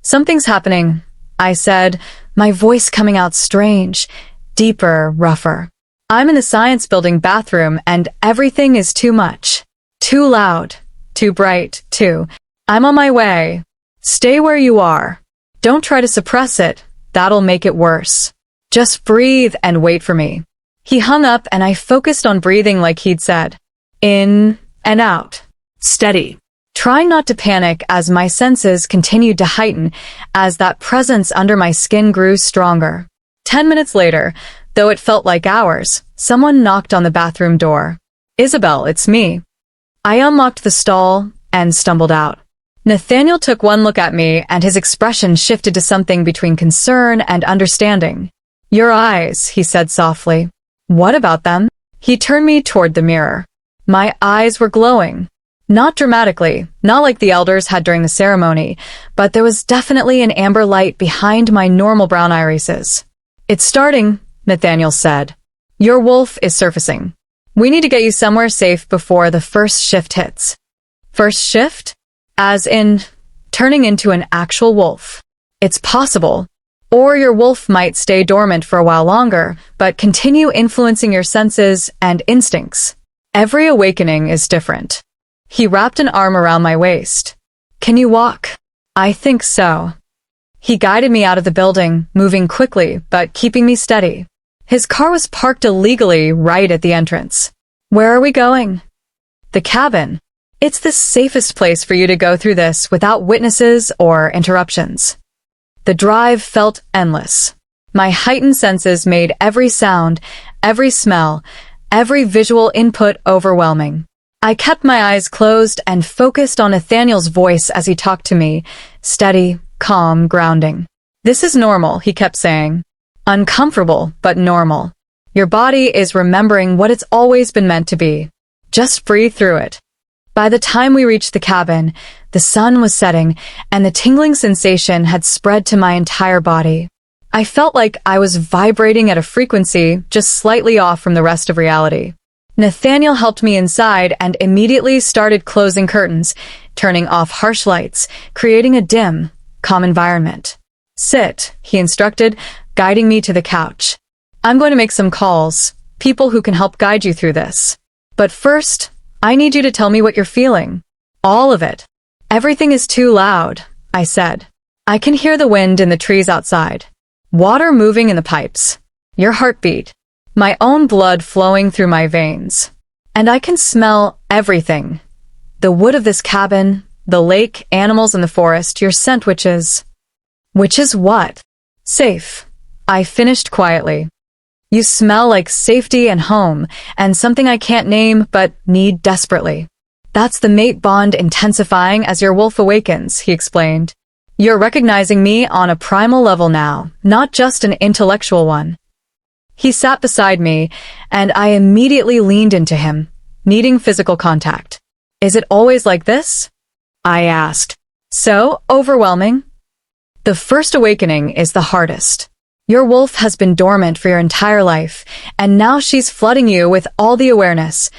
Something's happening, I said, my voice coming out strange, deeper, rougher. I'm in the science building bathroom and everything is too much. Too loud. Too bright, too. I'm on my way. Stay where you are. Don't try to suppress it. That'll make it worse. Just breathe and wait for me. He hung up and I focused on breathing like he'd said. In and out. Steady. Trying not to panic as my senses continued to heighten as that presence under my skin grew stronger. 10 minutes later, though it felt like hours, someone knocked on the bathroom door. Isabel, it's me. I unlocked the stall and stumbled out. Nathaniel took one look at me and his expression shifted to something between concern and understanding. Your eyes, he said softly. What about them? He turned me toward the mirror. My eyes were glowing. Not dramatically, not like the elders had during the ceremony, but there was definitely an amber light behind my normal brown irises. It's starting, Nathaniel said. Your wolf is surfacing. We need to get you somewhere safe before the first shift hits. First shift? As in, turning into an actual wolf. It's possible. Or your wolf might stay dormant for a while longer, but continue influencing your senses and instincts. Every awakening is different. He wrapped an arm around my waist. Can you walk? I think so. He guided me out of the building, moving quickly, but keeping me steady. His car was parked illegally right at the entrance. Where are we going? The cabin. It's the safest place for you to go through this without witnesses or interruptions. The drive felt endless. My heightened senses made every sound, every smell, every visual input overwhelming. I kept my eyes closed and focused on Nathaniel's voice as he talked to me, steady, calm, grounding. This is normal, he kept saying. Uncomfortable, but normal. Your body is remembering what it's always been meant to be. Just breathe through it. By the time we reached the cabin, the sun was setting and the tingling sensation had spread to my entire body. I felt like I was vibrating at a frequency just slightly off from the rest of reality. Nathaniel helped me inside and immediately started closing curtains, turning off harsh lights, creating a dim, calm environment. Sit, he instructed, guiding me to the couch. I'm going to make some calls, people who can help guide you through this. But first, I need you to tell me what you're feeling. All of it. Everything is too loud, I said. I can hear the wind in the trees outside. Water moving in the pipes. Your heartbeat. My own blood flowing through my veins. And I can smell everything. The wood of this cabin, the lake, animals in the forest, your scent, which is what? Safe. I finished quietly. You smell like safety and home, and something I can't name but need desperately. That's the mate bond intensifying as your wolf awakens, he explained. You're recognizing me on a primal level now, not just an intellectual one. He sat beside me, and I immediately leaned into him, needing physical contact. Is it always like this? I asked. So overwhelming? The first awakening is the hardest. Your wolf has been dormant for your entire life, and now she's flooding you with all the awareness,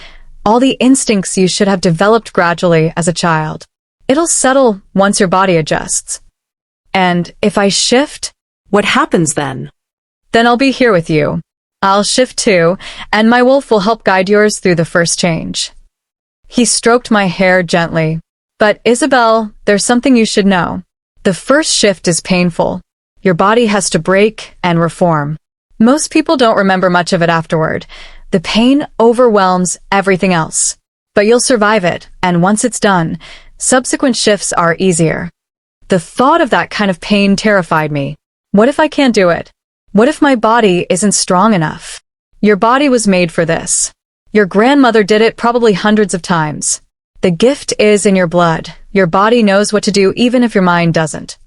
all the instincts you should have developed gradually as a child. It'll settle once your body adjusts. And if I shift, What happens then? then I'll be here with you. I'll shift too, and my wolf will help guide yours through the first change. He stroked my hair gently. But Isabel, there's something you should know. The first shift is painful. Your body has to break and reform. Most people don't remember much of it afterward. The pain overwhelms everything else. But you'll survive it, and once it's done, subsequent shifts are easier. The thought of that kind of pain terrified me. What if I can't do it? What if my body isn't strong enough? Your body was made for this. Your grandmother did it probably hundreds of times. The gift is in your blood. Your body knows what to do even if your mind doesn't.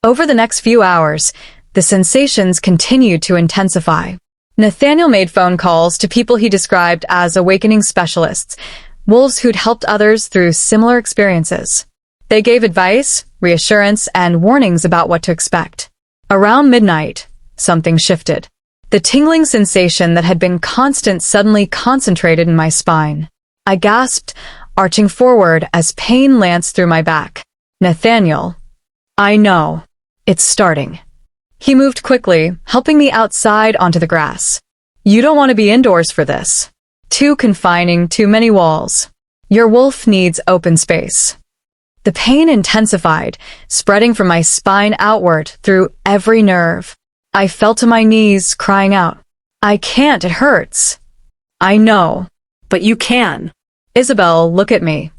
Over the next few hours, the sensations continued to intensify. Nathaniel made phone calls to people he described as awakening specialists, wolves who'd helped others through similar experiences. They gave advice, reassurance, and warnings about what to expect. Around midnight, something shifted. The tingling sensation that had been constant suddenly concentrated in my spine. I gasped, arching forward as pain lanced through my back. Nathaniel, I know. It's starting. He moved quickly, helping me outside onto the grass. You don't want to be indoors for this. Too confining, too many walls. Your wolf needs open space. The pain intensified, spreading from my spine outward through every nerve. I fell to my knees, crying out, I can't, it hurts. I know. But you can. Isabel, look at me.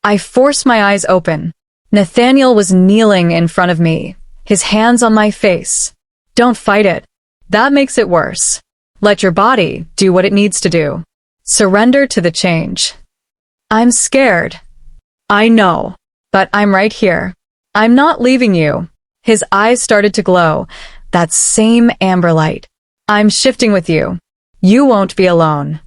I forced my eyes open. Nathaniel was kneeling in front of me, his hands on my face. Don't fight it. That makes it worse. Let your body do what it needs to do. Surrender to the change. I'm scared. I know. But I'm right here. I'm not leaving you. His eyes started to glow, that same amber light. I'm shifting with you. You won't be alone.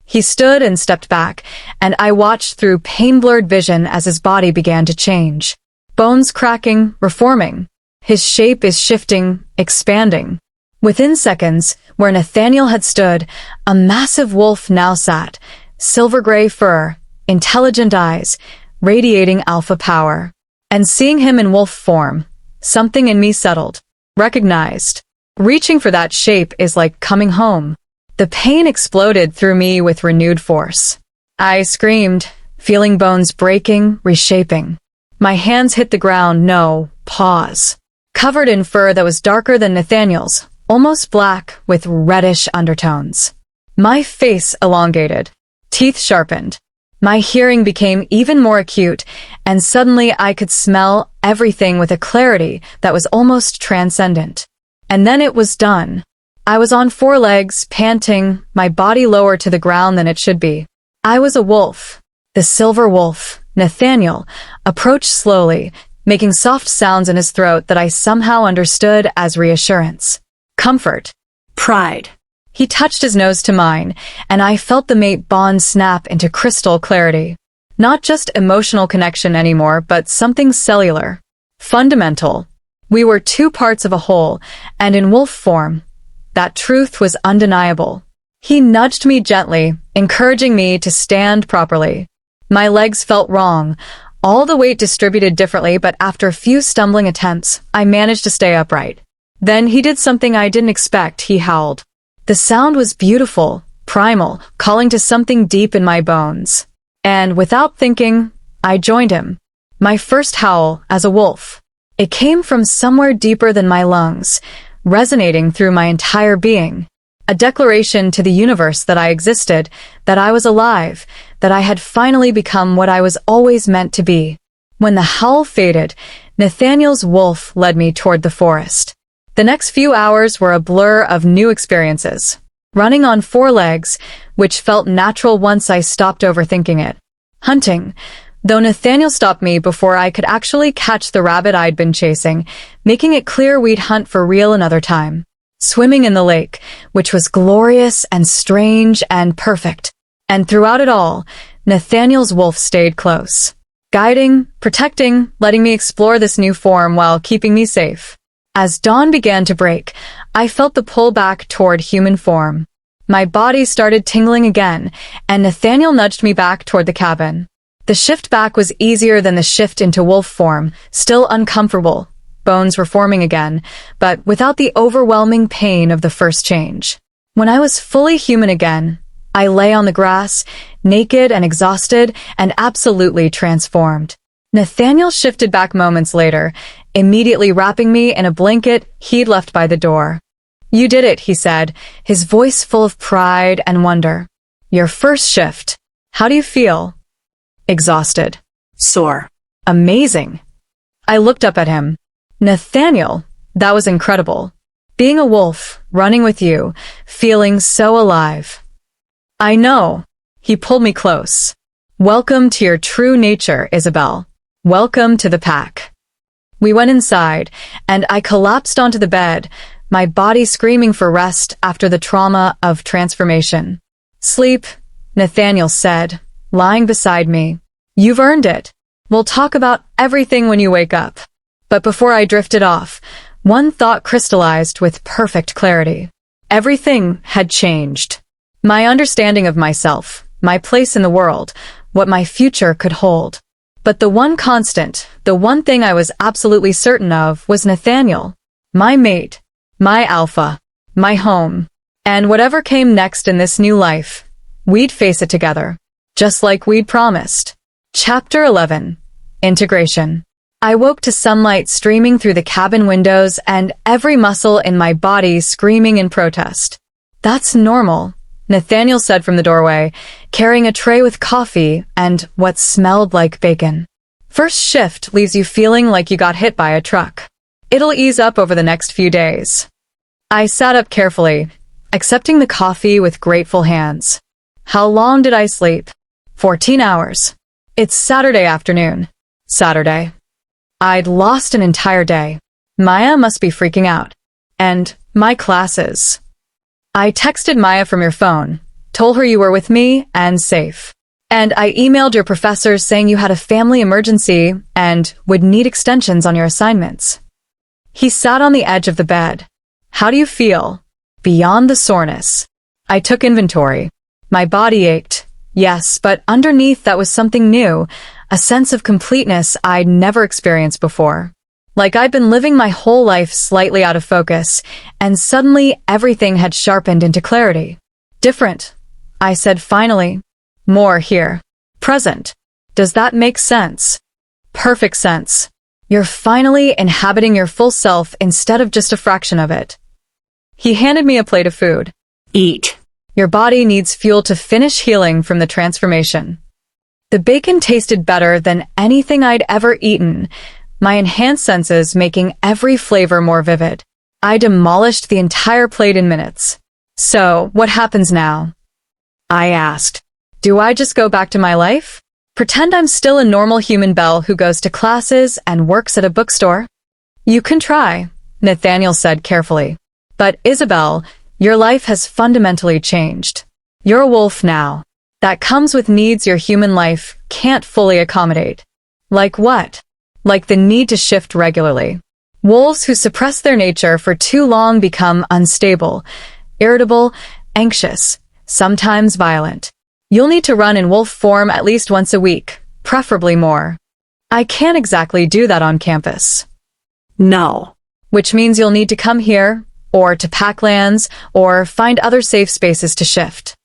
He stood and stepped back, and I watched through pain-blurred vision as his body began to change. Bones cracking, reforming. His shape is shifting, expanding. Within seconds, where Nathaniel had stood, a massive wolf now sat, silver-gray fur, intelligent eyes, radiating alpha power. And seeing him in wolf form, something in me settled, recognized. Reaching for that shape is like coming home. The pain exploded through me with renewed force. I screamed, feeling bones breaking, reshaping. My hands hit the ground, no, pause. Covered in fur that was darker than Nathaniel's, almost black with reddish undertones. My face elongated, teeth sharpened. My hearing became even more acute, and suddenly I could smell everything with a clarity that was almost transcendent. And then it was done. I was on 4 legs, panting, my body lower to the ground than it should be. I was a wolf. The silver wolf, Nathaniel, approached slowly, making soft sounds in his throat that I somehow understood as reassurance. Comfort. Pride. He touched his nose to mine, and I felt the mate bond snap into crystal clarity. Not just emotional connection anymore, but something cellular. Fundamental. We were 2 parts of a whole, and in wolf form. That truth was undeniable. He nudged me gently, encouraging me to stand properly. My legs felt wrong, all the weight distributed differently, but after a few stumbling attempts, I managed to stay upright. Then he did something I didn't expect. He howled. The sound was beautiful, primal, calling to something deep in my bones. And without thinking, I joined him. My first howl as a wolf. It came from somewhere deeper than my lungs, resonating through my entire being. A declaration to the universe that I existed, that I was alive, that I had finally become what I was always meant to be. When the howl faded, Nathaniel's wolf led me toward the forest. The next few hours were a blur of new experiences. Running on 4 legs, which felt natural once I stopped overthinking it. Hunting, though Nathaniel stopped me before I could actually catch the rabbit I'd been chasing, making it clear we'd hunt for real another time. Swimming in the lake, which was glorious and strange and perfect. And throughout it all, Nathaniel's wolf stayed close. guiding, protecting, letting me explore this new form while keeping me safe. As dawn began to break, I felt the pull back toward human form. My body started tingling again, and Nathaniel nudged me back toward the cabin. The shift back was easier than the shift into wolf form, still uncomfortable. Bones were forming again, but without the overwhelming pain of the first change. When I was fully human again, I lay on the grass, naked and exhausted, and absolutely transformed. Nathaniel shifted back moments later, immediately wrapping me in a blanket he'd left by the door. "You did it," he said, his voice full of pride and wonder. "Your first shift. How do you feel?" "Exhausted." Sore. "Amazing." I looked up at him. "Nathaniel, that was incredible. Being a wolf, running with you, feeling so alive." "I know." He pulled me close. "Welcome to your true nature, Isabel. Welcome to the pack." We went inside, and I collapsed onto the bed, my body screaming for rest after the trauma of transformation. "Sleep," Nathaniel said, lying beside me. "You've earned it. We'll talk about everything when you wake up." But before I drifted off, one thought crystallized with perfect clarity. Everything had changed. My understanding of myself, my place in the world, what my future could hold. But the one constant, the one thing I was absolutely certain of was Nathaniel. My mate, my alpha, my home. And whatever came next in this new life, we'd face it together, just like we'd promised. Chapter 11. Integration. I woke to sunlight streaming through the cabin windows and every muscle in my body screaming in protest. "That's normal," Nathaniel said from the doorway, carrying a tray with coffee and what smelled like bacon. "First shift leaves you feeling like you got hit by a truck. It'll ease up over the next few days." I sat up carefully, accepting the coffee with grateful hands. How long did I sleep? 14 hours. It's Saturday afternoon. Saturday. I'd lost an entire day. Maya must be freaking out. And my classes. I texted Maya from your phone, told her you were with me and safe. And I emailed your professors saying you had a family emergency and would need extensions on your assignments. He sat on the edge of the bed. "How do you feel?" "Beyond the soreness." I took inventory. My body ached. Yes, but underneath that was something new, a sense of completeness I'd never experienced before. Like I'd been living my whole life slightly out of focus, and suddenly everything had sharpened into clarity. "Different," I said finally. "More here. Present. Does that make sense?" "Perfect sense. You're finally inhabiting your full self instead of just a fraction of it." He handed me a plate of food. Eat. "Your body needs fuel to finish healing from the transformation." The bacon tasted better than anything I'd ever eaten, my enhanced senses making every flavor more vivid. I demolished the entire plate in minutes. "So, what happens now?" I asked. "Do I just go back to my life? Pretend I'm still a normal human Belle who goes to classes and works at a bookstore?" "You can try," Nathaniel said carefully. "But Isabel, your life has fundamentally changed. You're a wolf now. That comes with needs your human life can't fully accommodate." "Like what?" "Like the need to shift regularly. Wolves who suppress their nature for too long become unstable, irritable, anxious, sometimes violent. You'll need to run in wolf form at least once a week, preferably more." "I can't exactly do that on campus." No. "Which means you'll need to come here, or to Packlands, or find other safe spaces to shift."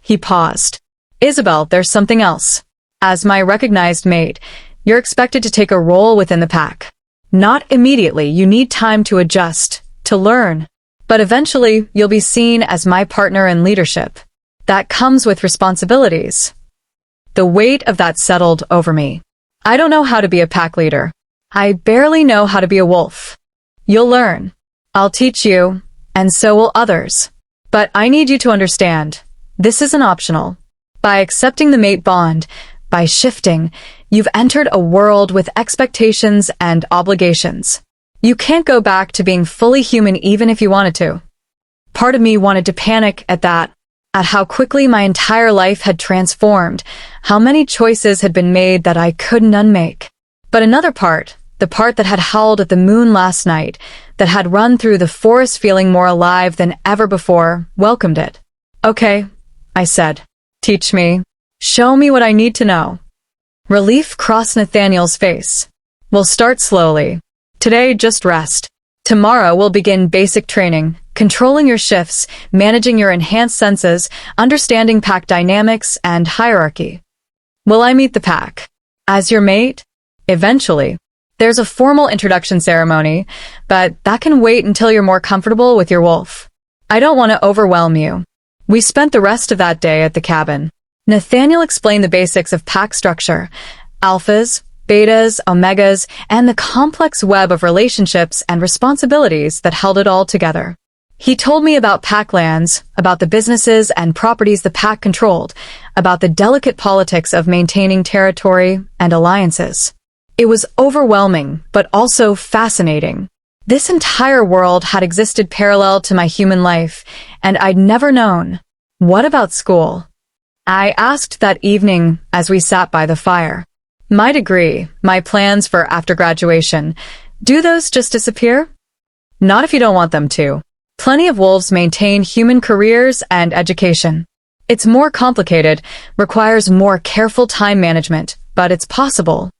He paused. "Isabel, there's something else. As my recognized mate, you're expected to take a role within the pack. Not immediately, you need time to adjust, to learn. But eventually, you'll be seen as my partner in leadership. That comes with responsibilities." The weight of that settled over me. I don't know how to be a pack leader. I barely know how to be a wolf. "You'll learn. I'll teach you, and so will others. But I need you to understand, this isn't optional. By accepting the mate bond, by shifting, you've entered a world with expectations and obligations. You can't go back to being fully human even if you wanted to." Part of me wanted to panic at that. at how quickly my entire life had transformed, how many choices had been made that I couldn't unmake. But another part, the part that had howled at the moon last night, that had run through the forest feeling more alive than ever before, welcomed it. "Okay," I said. "Teach me. Show me what I need to know." Relief crossed Nathaniel's face. "We'll start slowly. Today, just rest. Tomorrow we'll begin basic training, controlling your shifts, managing your enhanced senses, understanding pack dynamics and hierarchy. Will I meet the pack? As your mate? Eventually. There's a formal introduction ceremony, but that can wait until you're more comfortable with your wolf. I don't want to overwhelm you." We spent the rest of that day at the cabin. Nathaniel explained the basics of pack structure, alphas, betas, omegas, and the complex web of relationships and responsibilities that held it all together. He told me about pack lands, about the businesses and properties the pack controlled, about the delicate politics of maintaining territory and alliances. It was overwhelming, but also fascinating. This entire world had existed parallel to my human life, and I'd never known. What about school? I asked that evening as we sat by the fire. My degree, my plans for after graduation, do those just disappear? Not if you don't want them to. Plenty of wolves maintain human careers and education. It's more complicated, requires more careful time management, but it's possible.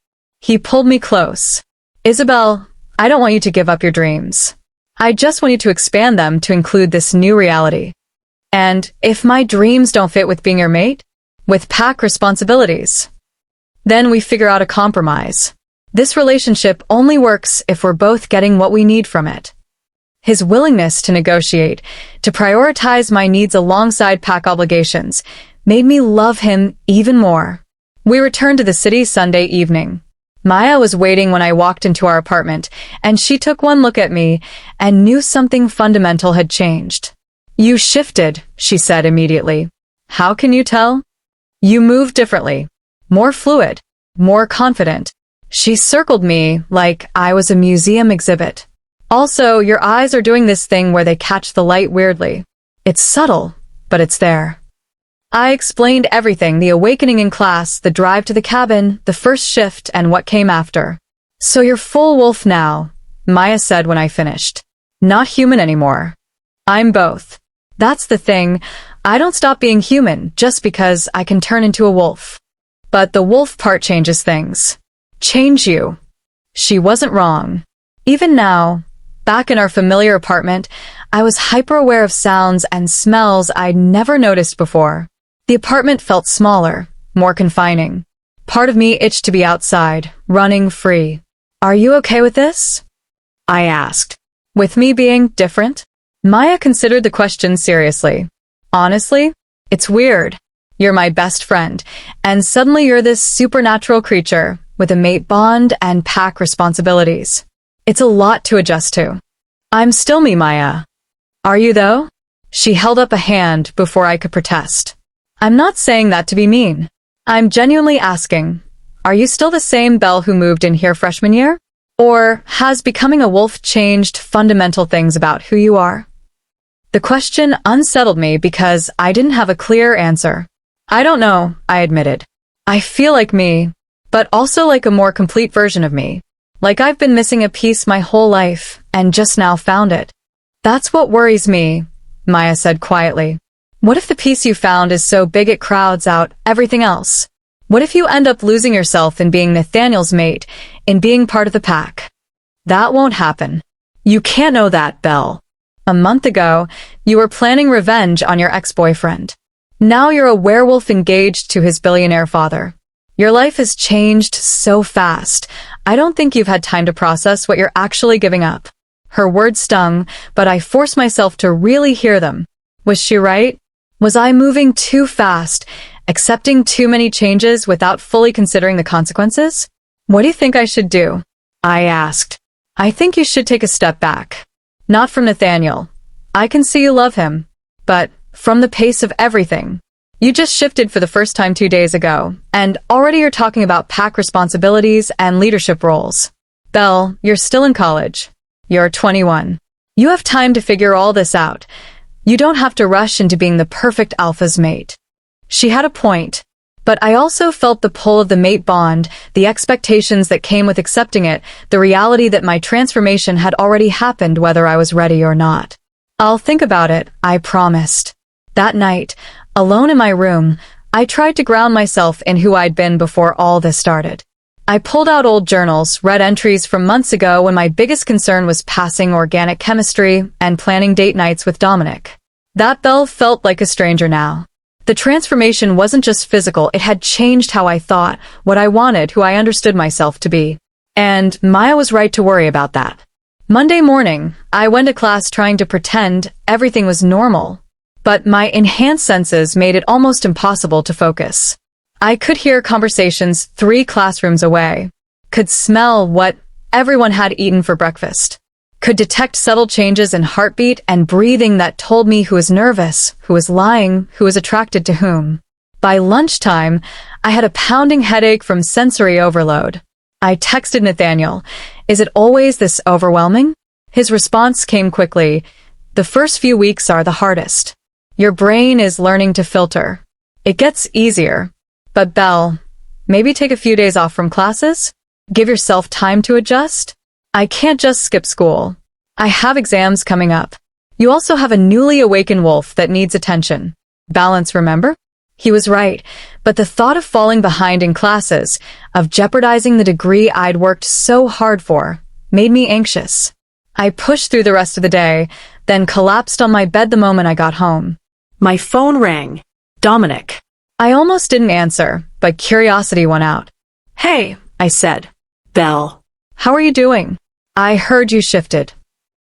He pulled me close. "Isabel, I don't want you to give up your dreams. I just want you to expand them to include this new reality. And if my dreams don't fit with being your mate, with pack responsibilities, then we figure out a compromise. This relationship only works if we're both getting what we need from it." His willingness to negotiate, to prioritize my needs alongside pack obligations, made me love him even more. We returned to the city Sunday evening. Maya was waiting when I walked into our apartment, and she took one look at me and knew something fundamental had changed. "You shifted," she said immediately. "How can you tell?" "You moved differently. More fluid. More confident." She circled me like I was a museum exhibit. "Also, your eyes are doing this thing where they catch the light weirdly. It's subtle, but it's there." I explained everything, the awakening in class, the drive to the cabin, the first shift, and what came after. "So you're full wolf now," Maya said when I finished. "Not human anymore." "I'm both. That's the thing. I don't stop being human just because I can turn into a wolf. But the wolf part changes things. Change you." She wasn't wrong. Even now, back in our familiar apartment, I was hyper-aware of sounds and smells I'd never noticed before. The apartment felt smaller, more confining. Part of me itched to be outside, running free. "Are you okay with this?" I asked. "With me being different?" Maya considered the question seriously. "Honestly, it's weird. You're my best friend, and suddenly you're this supernatural creature with a mate bond and pack responsibilities. It's a lot to adjust to." "I'm still me, Maya." "Are you though?" She held up a hand before I could protest. "I'm not saying that to be mean. I'm genuinely asking, are you still the same Belle who moved in here freshman year? Or has becoming a wolf changed fundamental things about who you are?" The question unsettled me because I didn't have a clear answer. "I don't know," I admitted. "I feel like me, but also like a more complete version of me. Like I've been missing a piece my whole life and just now found it." "That's what worries me," Maya said quietly. "What if the piece you found is so big it crowds out everything else? What if you end up losing yourself in being Nathaniel's mate, in being part of the pack?" "That won't happen." "You can't know that, Belle. A month ago, you were planning revenge on your ex-boyfriend. Now you're a werewolf engaged to his billionaire father. Your life has changed so fast. I don't think you've had time to process what you're actually giving up." Her words stung, but I forced myself to really hear them. Was she right? Was I moving too fast, accepting too many changes without fully considering the consequences? "What do you think I should do?" I asked. "I think you should take a step back. Not from Nathaniel. I can see you love him. But from the pace of everything. You just shifted for the first time 2 days ago, and already you're talking about pack responsibilities and leadership roles. Belle, you're still in college. You're 21. You have time to figure all this out. You don't have to rush into being the perfect alpha's mate. She had a point, but I also felt the pull of the mate bond, the expectations that came with accepting it, the reality that my transformation had already happened whether I was ready or not. I'll think about it, I promised. That night, alone in my room, I tried to ground myself in who I'd been before all this started. I pulled out old journals, read entries from months ago when my biggest concern was passing organic chemistry and planning date nights with Dominic. That Belle felt like a stranger now. The transformation wasn't just physical, it had changed how I thought, what I wanted, who I understood myself to be. And Maya was right to worry about that. Monday morning, I went to class trying to pretend everything was normal, but my enhanced senses made it almost impossible to focus. I could hear conversations 3 classrooms away, could smell what everyone had eaten for breakfast, could detect subtle changes in heartbeat and breathing that told me who was nervous, who was lying, who was attracted to whom. By lunchtime, I had a pounding headache from sensory overload. I texted Nathaniel, "Is it always this overwhelming?" His response came quickly, "The first few weeks are the hardest. Your brain is learning to filter. It gets easier. But Belle, maybe take a few days off from classes? Give yourself time to adjust? I can't just skip school. I have exams coming up. You also have a newly awakened wolf that needs attention. Balance, remember?" He was right, but the thought of falling behind in classes, of jeopardizing the degree I'd worked so hard for, made me anxious. I pushed through the rest of the day, then collapsed on my bed the moment I got home. My phone rang. Dominic. I almost didn't answer, but curiosity won out. "Hey," I said. Belle. "How are you doing? I heard you shifted."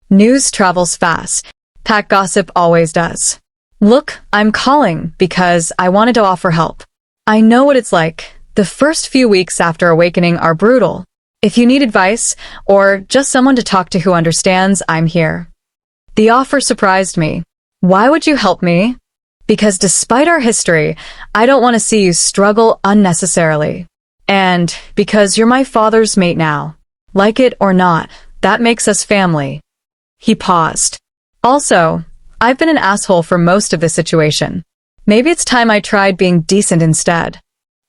News travels fast. Pack gossip always does. "Look, I'm calling because I wanted to offer help. I know what it's like. The first few weeks after awakening are brutal. If you need advice, or just someone to talk to who understands, I'm here." The offer surprised me. "Why would you help me?" "Because despite our history, I don't want to see you struggle unnecessarily. And because you're my father's mate now. Like it or not, that makes us family." He paused. "Also, I've been an asshole for most of this situation. Maybe it's time I tried being decent instead."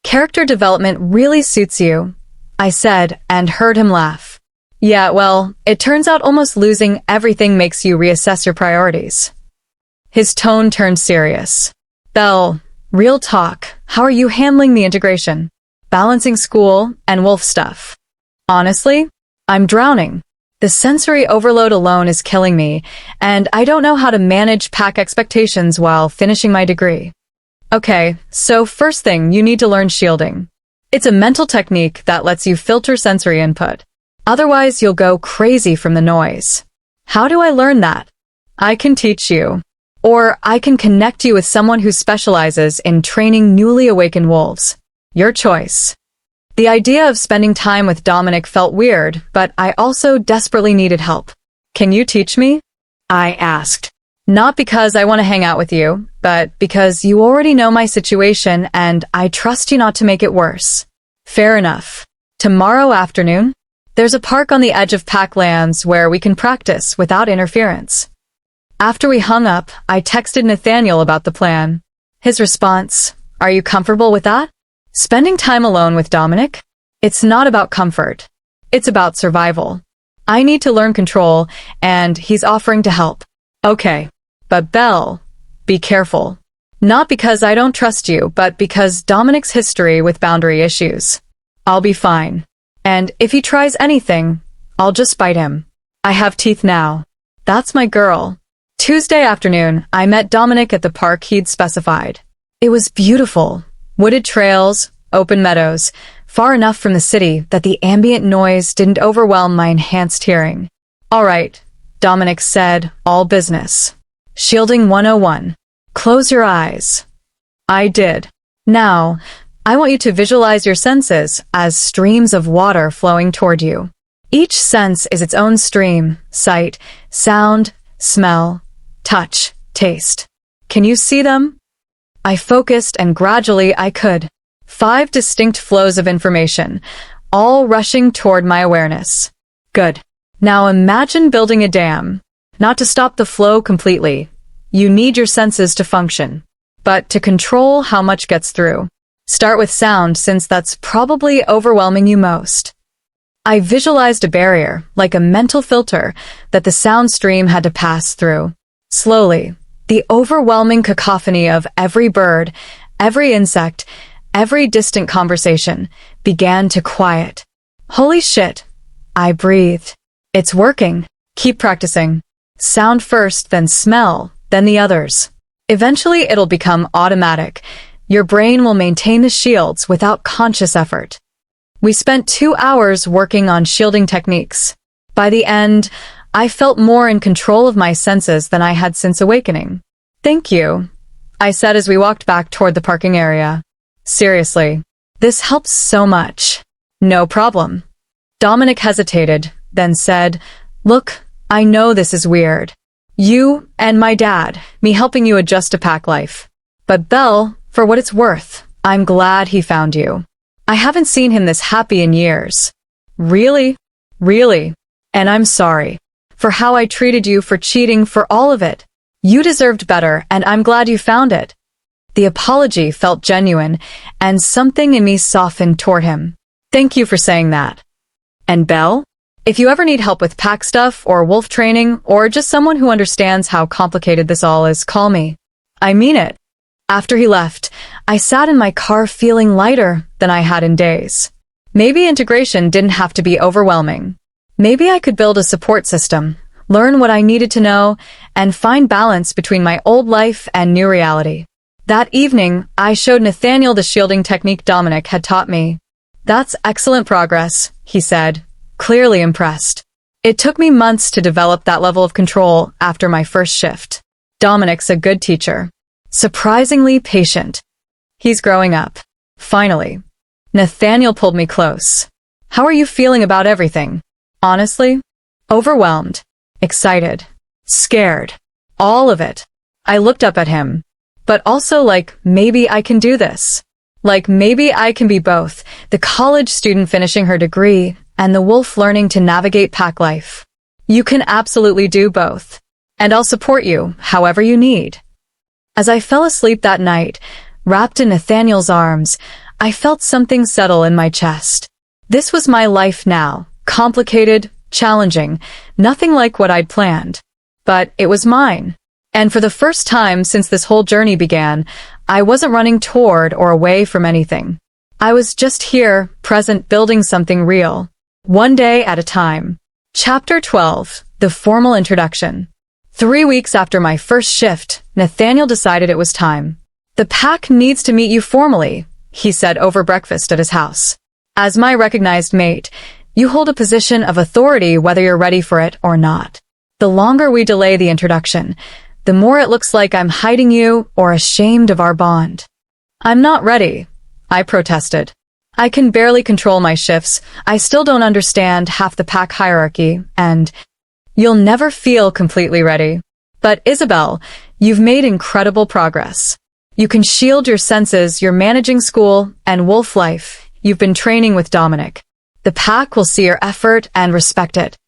"Character development really suits you," I said, and heard him laugh. "Yeah, well, it turns out almost losing everything makes you reassess your priorities." His tone turned serious. "Belle, real talk, how are you handling the integration? Balancing school and wolf stuff?" "Honestly, I'm drowning. The sensory overload alone is killing me, and I don't know how to manage pack expectations while finishing my degree." "Okay, so first thing, you need to learn shielding. It's a mental technique that lets you filter sensory input. Otherwise, you'll go crazy from the noise." "How do I learn that?" "I can teach you. Or I can connect you with someone who specializes in training newly awakened wolves. Your choice." The idea of spending time with Dominic felt weird, but I also desperately needed help. "Can you teach me?" I asked. "Not because I want to hang out with you, but because you already know my situation and I trust you not to make it worse." "Fair enough. Tomorrow afternoon? There's a park on the edge of Pack Lands where we can practice without interference." After we hung up, I texted Nathaniel about the plan. His response, "Are you comfortable with that? Spending time alone with Dominic? It's not about comfort. It's about survival. I need to learn control, and he's offering to help." "Okay, but Belle, be careful. Not because I don't trust you, but because Dominic's history with boundary issues. I'll be fine. And if he tries anything, I'll just bite him. I have teeth now. That's my girl." Tuesday afternoon, I met Dominic at the park he'd specified. It was beautiful. Wooded trails, open meadows, far enough from the city that the ambient noise didn't overwhelm my enhanced hearing. "All right," Dominic said, all business. "Shielding 101. Close your eyes." I did. "Now, I want you to visualize your senses as streams of water flowing toward you. Each sense is its own stream: sight, sound, smell, touch, taste. Can you see them?" I focused, and gradually I could. 5 distinct flows of information, all rushing toward my awareness. Good. Now imagine building a dam. Not to stop the flow completely, You need your senses to function. But to control how much gets through, start with sound since that's probably overwhelming you most. I visualized a barrier, like a mental filter, that the sound stream had to pass through. Slowly, the overwhelming cacophony of every bird, every insect, every distant conversation began to quiet. Holy shit, I breathed. It's working. Keep practicing. Sound first, then smell, then the others. Eventually it'll become automatic. Your brain will maintain the shields without conscious effort. We spent 2 hours working on shielding techniques. By the end, I felt more in control of my senses than I had since awakening. Thank you, I said as we walked back toward the parking area. Seriously, this helps so much. No problem. Dominic hesitated, then said, Look, I know this is weird. You and my dad, me helping you adjust to pack life. But Belle, for what it's worth, I'm glad he found you. I haven't seen him this happy in years. Really? Really? And I'm sorry. For how I treated you, for cheating, for all of it. You deserved better, and I'm glad you found it. The apology felt genuine, and something in me softened toward him. Thank you for saying that. And Belle? If you ever need help with pack stuff, or wolf training, or just someone who understands how complicated this all is, call me. I mean it. After he left, I sat in my car feeling lighter than I had in days. Maybe integration didn't have to be overwhelming. Maybe I could build a support system, learn what I needed to know, and find balance between my old life and new reality. That evening, I showed Nathaniel the shielding technique Dominic had taught me. That's excellent progress, he said, clearly impressed. It took me months to develop that level of control after my first shift. Dominic's a good teacher. Surprisingly patient. He's growing up. Finally. Nathaniel pulled me close. How are you feeling about everything? Honestly? Overwhelmed. Excited. Scared. All of it. I looked up at him. But also like, maybe I can do this. Like maybe I can be both, the college student finishing her degree and the wolf learning to navigate pack life. You can absolutely do both. And I'll support you, however you need. As I fell asleep that night, wrapped in Nathaniel's arms, I felt something settle in my chest. This was my life now, complicated, challenging, nothing like what I'd planned. But it was mine. And for the first time since this whole journey began, I wasn't running toward or away from anything. I was just here, present, building something real. One day at a time. Chapter 12, The Formal Introduction. 3 weeks after my first shift, Nathaniel decided it was time. The pack needs to meet you formally, he said over breakfast at his house. As my recognized mate, you hold a position of authority whether you're ready for it or not. The longer we delay the introduction, the more it looks like I'm hiding you or ashamed of our bond. I'm not ready, I protested. I can barely control my shifts, I still don't understand half the pack hierarchy, and you'll never feel completely ready. But Isabel, you've made incredible progress. You can shield your senses, you're managing school and wolf life. You've been training with Dominic. The pack will see your effort and respect it.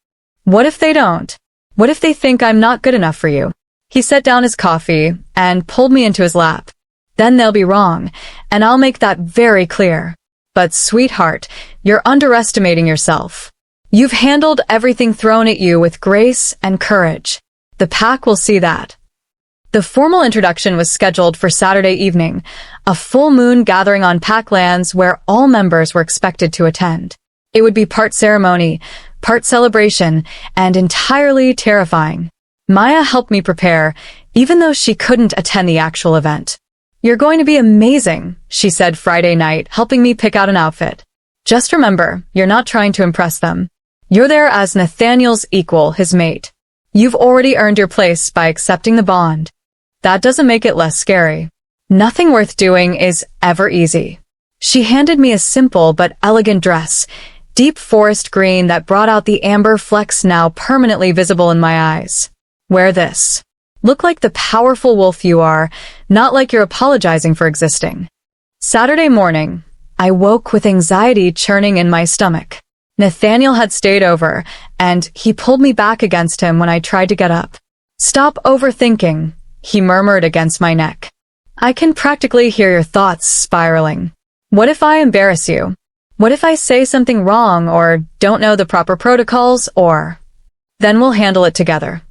What if they don't? What if they think I'm not good enough for you? He set down his coffee and pulled me into his lap. Then they'll be wrong, and I'll make that very clear. But sweetheart, you're underestimating yourself. You've handled everything thrown at you with grace and courage. The pack will see that. The formal introduction was scheduled for Saturday evening, a full moon gathering on pack lands where all members were expected to attend. It would be part ceremony, part celebration, and entirely terrifying. Maya helped me prepare, even though she couldn't attend the actual event. You're going to be amazing, she said Friday night, helping me pick out an outfit. Just remember, you're not trying to impress them. You're there as Nathaniel's equal, his mate. You've already earned your place by accepting the bond. That doesn't make it less scary. Nothing worth doing is ever easy. She handed me a simple but elegant dress, deep forest green that brought out the amber flecks now permanently visible in my eyes. Wear this. Look like the powerful wolf you are, not like you're apologizing for existing. Saturday morning, I woke with anxiety churning in my stomach. Nathaniel had stayed over, and he pulled me back against him when I tried to get up. Stop overthinking, he murmured against my neck. I can practically hear your thoughts spiraling. What if I embarrass you? What if I say something wrong or don't know the proper protocols or... Then we'll handle it together.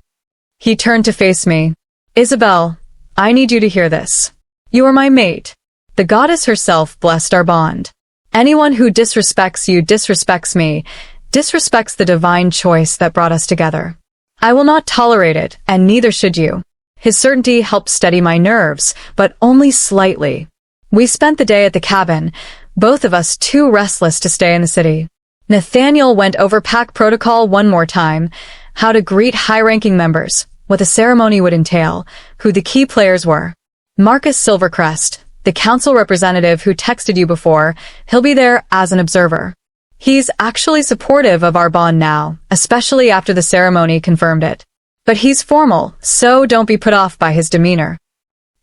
He turned to face me. Isabel, I need you to hear this. You are my mate. The goddess herself blessed our bond. Anyone who disrespects you disrespects me, disrespects the divine choice that brought us together. I will not tolerate it, and neither should you. His certainty helped steady my nerves, but only slightly. We spent the day at the cabin, both of us too restless to stay in the city. Nathaniel went over pack protocol one more time, how to greet high-ranking members, what the ceremony would entail, who the key players were. Marcus Silvercrest, the council representative who texted you before, he'll be there as an observer. He's actually supportive of our bond now, especially after the ceremony confirmed it. But he's formal, so don't be put off by his demeanor.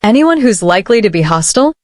Anyone who's likely to be hostile?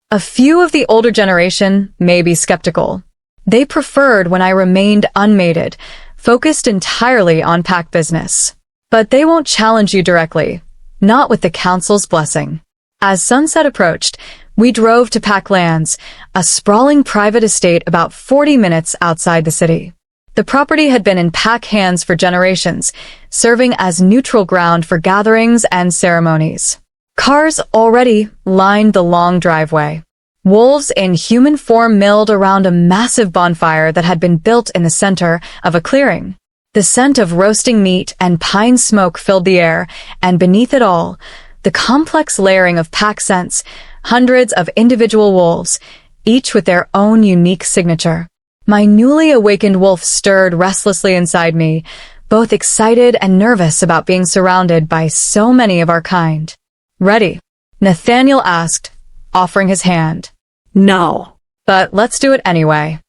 A few of the older generation may be skeptical. They preferred when I remained unmated, focused entirely on pack business. But they won't challenge you directly, not with the council's blessing. As sunset approached, we drove to Pack Lands, a sprawling private estate about 40 minutes outside the city. The property had been in Pack hands for generations, serving as neutral ground for gatherings and ceremonies. Cars already lined the long driveway. Wolves in human form milled around a massive bonfire that had been built in the center of a clearing. The scent of roasting meat and pine smoke filled the air, and beneath it all, the complex layering of pack scents, hundreds of individual wolves, each with their own unique signature. My newly awakened wolf stirred restlessly inside me, both excited and nervous about being surrounded by so many of our kind. Ready? Nathaniel asked, offering his hand. No. But let's do it anyway.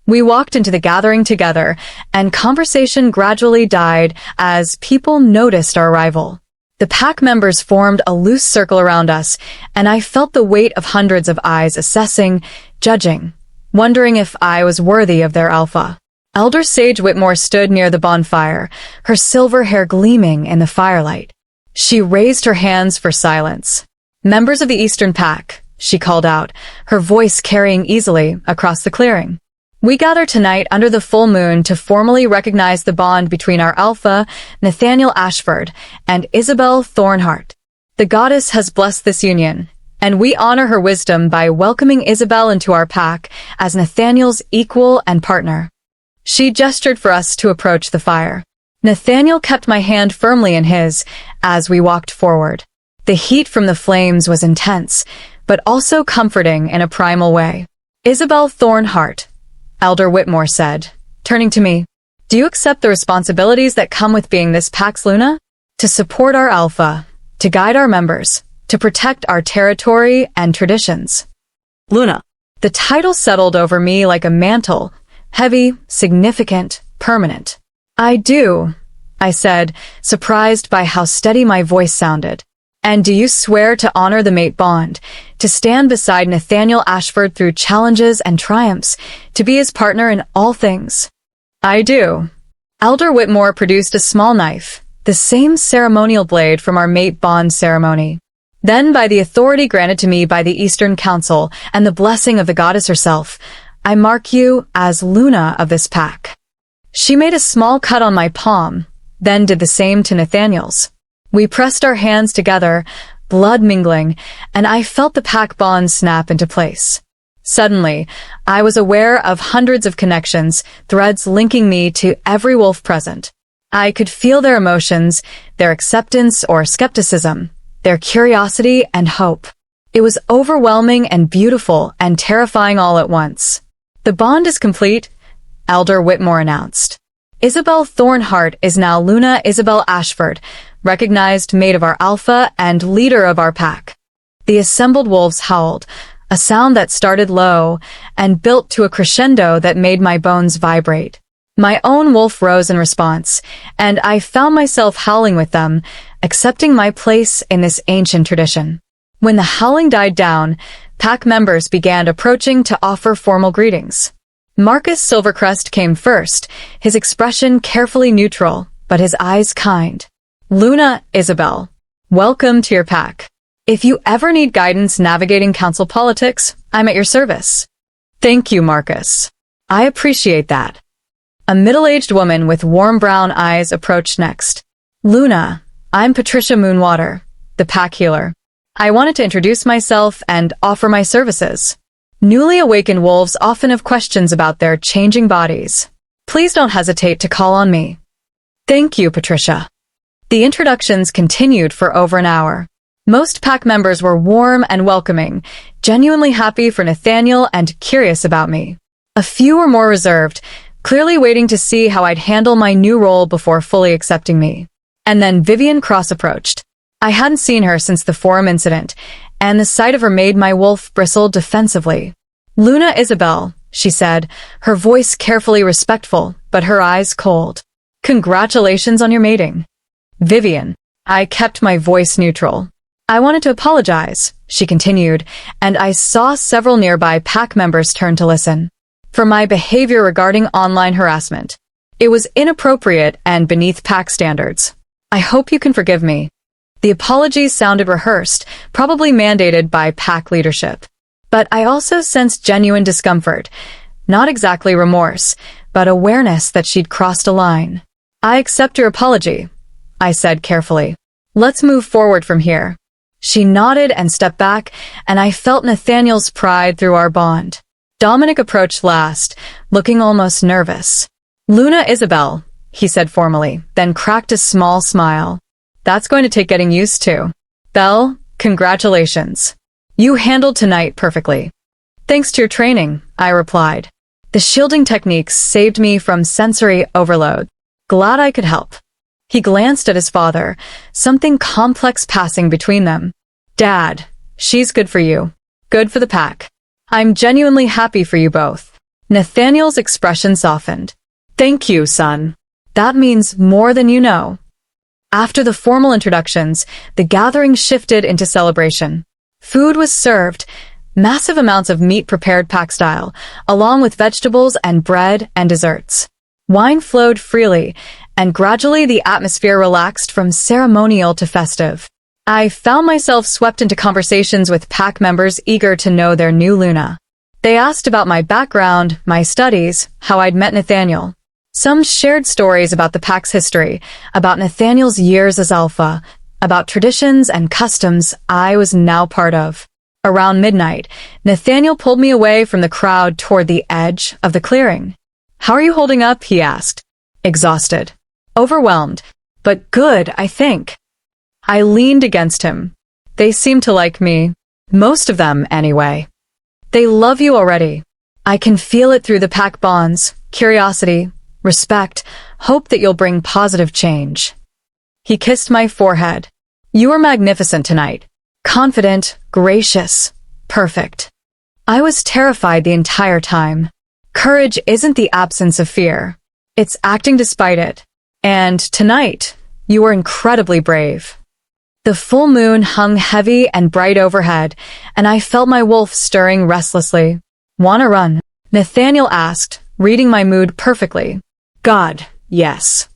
We walked into the gathering together, and conversation gradually died as people noticed our arrival. The pack members formed a loose circle around us, and I felt the weight of hundreds of eyes assessing, judging, wondering if I was worthy of their alpha. Elder Sage Whitmore stood near the bonfire, her silver hair gleaming in the firelight. She raised her hands for silence. Members of the Eastern Pack, she called out, her voice carrying easily across the clearing. We gather tonight under the full moon to formally recognize the bond between our alpha, Nathaniel Ashford, and Belle Thornhart. The goddess has blessed this union, and we honor her wisdom by welcoming Isabel into our pack as Nathaniel's equal and partner. She gestured for us to approach the fire. Nathaniel kept my hand firmly in his as we walked forward. The heat from the flames was intense, but also comforting in a primal way. Belle Thornhart, Elder Whitmore said, turning to me, do you accept the responsibilities that come with being this Pax Luna? To support our alpha, to guide our members, to protect our territory and traditions. Luna. The title settled over me like a mantle, heavy, significant, permanent. I do, I said, surprised by how steady my voice sounded. And do you swear to honor the mate bond, to stand beside Nathaniel Ashford through challenges and triumphs, to be his partner in all things? I do. Elder Whitmore produced a small knife, the same ceremonial blade from our mate bond ceremony. Then, by the authority granted to me by the Eastern Council and the blessing of the goddess herself, I mark you as Luna of this pack. She made a small cut on my palm, then did the same to Nathaniel's. We pressed our hands together, blood mingling, and I felt the pack bond snap into place. Suddenly, I was aware of hundreds of connections, threads linking me to every wolf present. I could feel their emotions, their acceptance or skepticism, their curiosity and hope. It was overwhelming and beautiful and terrifying all at once. The bond is complete, Elder Whitmore announced. Belle Thornhart is now Luna Isabel Ashford, recognized mate of our alpha and leader of our pack. The assembled wolves howled, a sound that started low and built to a crescendo that made my bones vibrate. My own wolf rose in response, and I found myself howling with them, accepting my place in this ancient tradition. When the howling died down, pack members began approaching to offer formal greetings. Marcus Silvercrest came first, his expression carefully neutral, but his eyes kind. Luna Isabel, Welcome to your pack. If you ever need guidance navigating council politics, I'm at your service. Thank you, Marcus. I appreciate that. A middle-aged woman with warm brown eyes approached next. Luna, I'm Patricia Moonwater, the pack healer. I wanted to introduce myself and offer my services. Newly awakened wolves often have questions about their changing bodies. Please don't hesitate to call on me. Thank you, Patricia. The introductions continued for over an hour. Most pack members were warm and welcoming, genuinely happy for Nathaniel and curious about me. A few were more reserved, clearly waiting to see how I'd handle my new role before fully accepting me. And then Vivian Cross approached. I hadn't seen her since the forum incident, and the sight of her made my wolf bristle defensively. Luna Isabel, she said, her voice carefully respectful, but her eyes cold. Congratulations on your mating. Vivian. I kept my voice neutral. I wanted to apologize, she continued, and I saw several nearby pack members turn to listen. For my behavior regarding online harassment. It was inappropriate and beneath pack standards. I hope you can forgive me. The apologies sounded rehearsed, probably mandated by pack leadership. But I also sensed genuine discomfort. Not exactly remorse, but awareness that she'd crossed a line. I accept your apology, I said carefully. Let's move forward from here. She nodded and stepped back, and I felt Nathaniel's pride through our bond. Dominic approached last, looking almost nervous. Luna Isabel, he said formally, then cracked a small smile. That's going to take getting used to. Belle, congratulations. You handled tonight perfectly. Thanks to your training, I replied. The shielding techniques saved me from sensory overload. Glad I could help. He glanced at his father, something complex passing between them. Dad, she's good for you. Good for the pack. I'm genuinely happy for you both. Nathaniel's expression softened. Thank you, son. That means more than you know. After the formal introductions, the gathering shifted into celebration. Food was served, massive amounts of meat prepared pack style, along with vegetables and bread and desserts. Wine flowed freely, and gradually the atmosphere relaxed from ceremonial to festive. I found myself swept into conversations with pack members eager to know their new Luna. They asked about my background, my studies, how I'd met Nathaniel. Some shared stories about the pack's history, about Nathaniel's years as Alpha, about traditions and customs I was now part of. Around midnight, Nathaniel pulled me away from the crowd toward the edge of the clearing. How are you holding up? He asked. Exhausted. Overwhelmed. But good, I think. I leaned against him. They seem to like me. Most of them, anyway. They love you already. I can feel it through the pack bonds, curiosity, respect, hope that you'll bring positive change. He kissed my forehead. You were magnificent tonight. Confident, gracious, perfect. I was terrified the entire time. Courage isn't the absence of fear. It's acting despite it. And tonight, you were incredibly brave. The full moon hung heavy and bright overhead, and I felt my wolf stirring restlessly. Wanna run? Nathaniel asked, reading my mood perfectly. God, yes.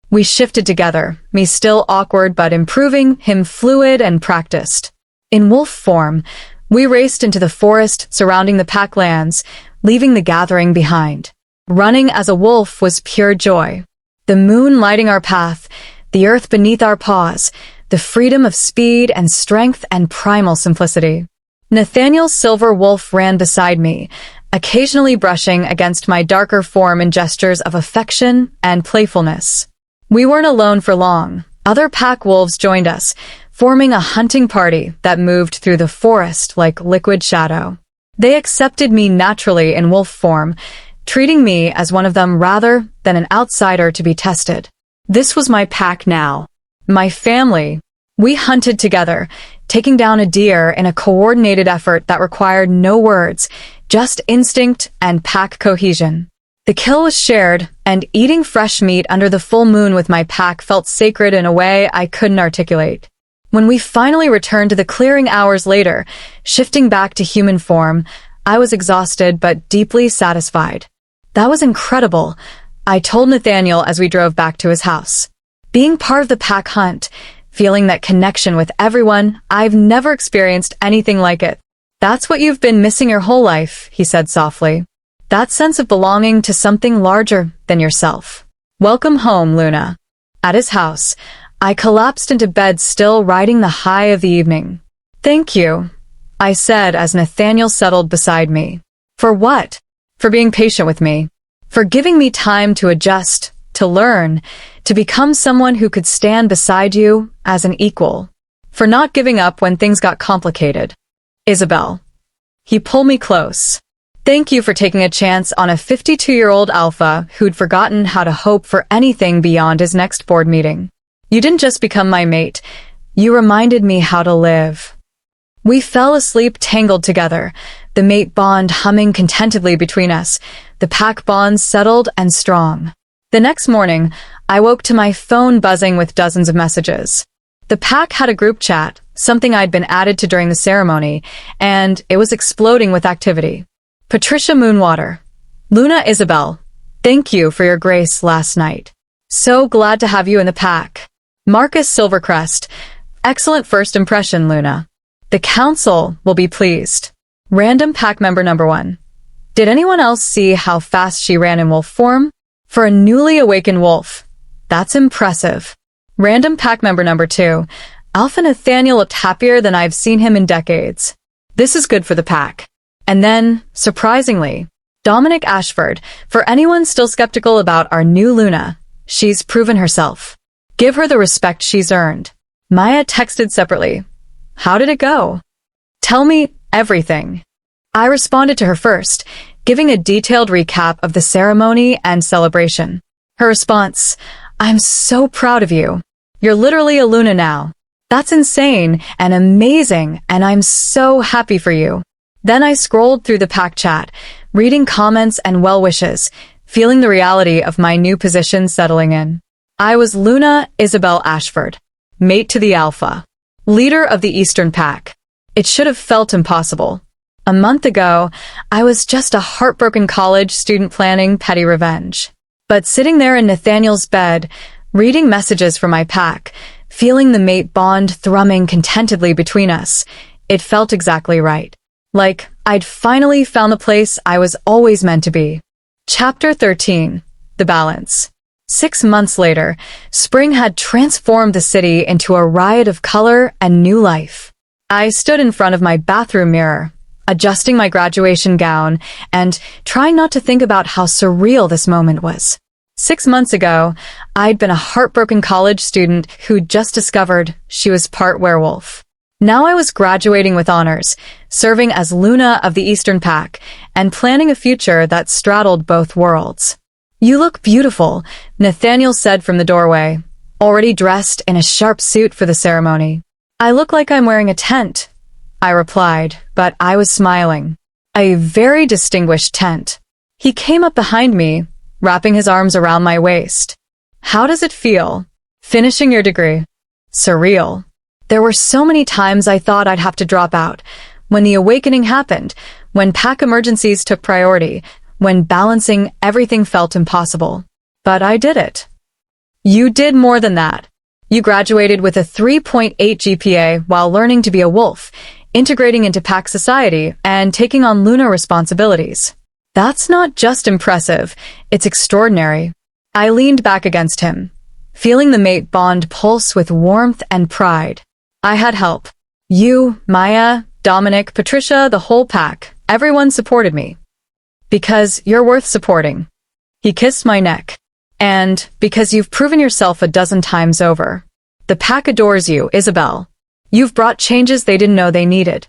We shifted together, me still awkward but improving, him fluid and practiced. In wolf form, we raced into the forest surrounding the pack lands, leaving the gathering behind. Running as a wolf was pure joy. The moon lighting our path, the earth beneath our paws, the freedom of speed and strength and primal simplicity. Nathaniel's silver wolf ran beside me, occasionally brushing against my darker form in gestures of affection and playfulness. We weren't alone for long. Other pack wolves joined us, forming a hunting party that moved through the forest like liquid shadow. They accepted me naturally in wolf form, treating me as one of them rather than an outsider to be tested. This was my pack now. My family. We hunted together, taking down a deer in a coordinated effort that required no words, just instinct and pack cohesion. The kill was shared, and eating fresh meat under the full moon with my pack felt sacred in a way I couldn't articulate. When we finally returned to the clearing hours later, shifting back to human form, I was exhausted but deeply satisfied. That was incredible, I told Nathaniel as we drove back to his house. Being part of the pack hunt, feeling that connection with everyone. I've never experienced anything like it. That's what you've been missing your whole life, he said softly. That sense of belonging to something larger than yourself. Welcome home, Luna. At his house, I collapsed into bed, still riding the high of the evening. Thank you, I said as Nathaniel settled beside me. For what? For being patient with me. For giving me time to adjust, to learn, to become someone who could stand beside you as an equal. For not giving up when things got complicated. Isabel. He pulled me close. Thank you for taking a chance on a 52-year-old alpha who'd forgotten how to hope for anything beyond his next board meeting. You didn't just become my mate, you reminded me how to live. We fell asleep tangled together, the mate bond humming contentedly between us, the pack bond settled and strong. The next morning, I woke to my phone buzzing with dozens of messages. The pack had a group chat, something I'd been added to during the ceremony, and it was exploding with activity. Patricia Moonwater. Luna Isabel. Thank you for your grace last night. So glad to have you in the pack. Marcus Silvercrest. Excellent first impression, Luna. The council will be pleased. Random pack member number 1. Did anyone else see how fast she ran in wolf form? For a newly awakened wolf. That's impressive. Random pack member number 2. Alpha Nathaniel looked happier than I've seen him in decades. This is good for the pack. And then, surprisingly, Dominic Ashford. For anyone still skeptical about our new Luna, she's proven herself. Give her the respect she's earned. Maya texted separately. How did it go? Tell me everything. I responded to her first, giving a detailed recap of the ceremony and celebration. Her response, I'm so proud of you. You're literally a Luna now. That's insane and amazing, and I'm so happy for you. Then I scrolled through the pack chat, reading comments and well wishes, feeling the reality of my new position settling in. I was Luna Isabel Ashford, mate to the Alpha, leader of the Eastern Pack. It should have felt impossible. A month ago, I was just a heartbroken college student planning petty revenge. But sitting there in Nathaniel's bed, reading messages from my pack, feeling the mate bond thrumming contentedly between us, it felt exactly right. Like I'd finally found the place I was always meant to be. Chapter 13. The Balance. 6 months later, spring had transformed the city into a riot of color and new life. I stood in front of my bathroom mirror, adjusting my graduation gown and trying not to think about how surreal this moment was. 6 months ago, I'd been a heartbroken college student who'd just discovered she was part werewolf. Now I was graduating with honors, serving as Luna of the Eastern Pack, and planning a future that straddled both worlds. You look beautiful, Nathaniel said from the doorway, already dressed in a sharp suit for the ceremony. I look like I'm wearing a tent, I replied, but I was smiling. A very distinguished tent. He came up behind me, wrapping his arms around my waist. How does it feel? Finishing your degree? Surreal. There were so many times I thought I'd have to drop out. When the awakening happened, when pack emergencies took priority, when balancing everything felt impossible. But I did it. You did more than that. You graduated with a 3.8 GPA while learning to be a wolf, integrating into pack society, and taking on Luna responsibilities. That's not just impressive, it's extraordinary. I leaned back against him, feeling the mate bond pulse with warmth and pride. I had help. You, Maya, Dominic, Patricia, the whole pack, everyone supported me. Because you're worth supporting. He kissed my neck. And because you've proven yourself a dozen times over. The pack adores you, Isabel. You've brought changes they didn't know they needed.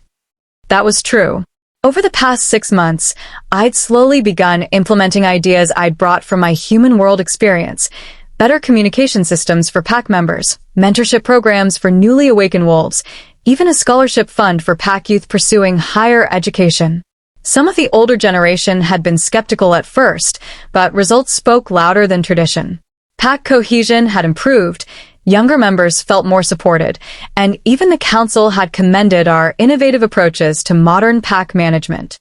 That was true. Over the past 6 months, I'd slowly begun implementing ideas I'd brought from my human world experience. Better communication systems for pack members, mentorship programs for newly awakened wolves, even a scholarship fund for pack youth pursuing higher education. Some of the older generation had been skeptical at first, but results spoke louder than tradition. Pack cohesion had improved, younger members felt more supported, and even the council had commended our innovative approaches to modern pack management.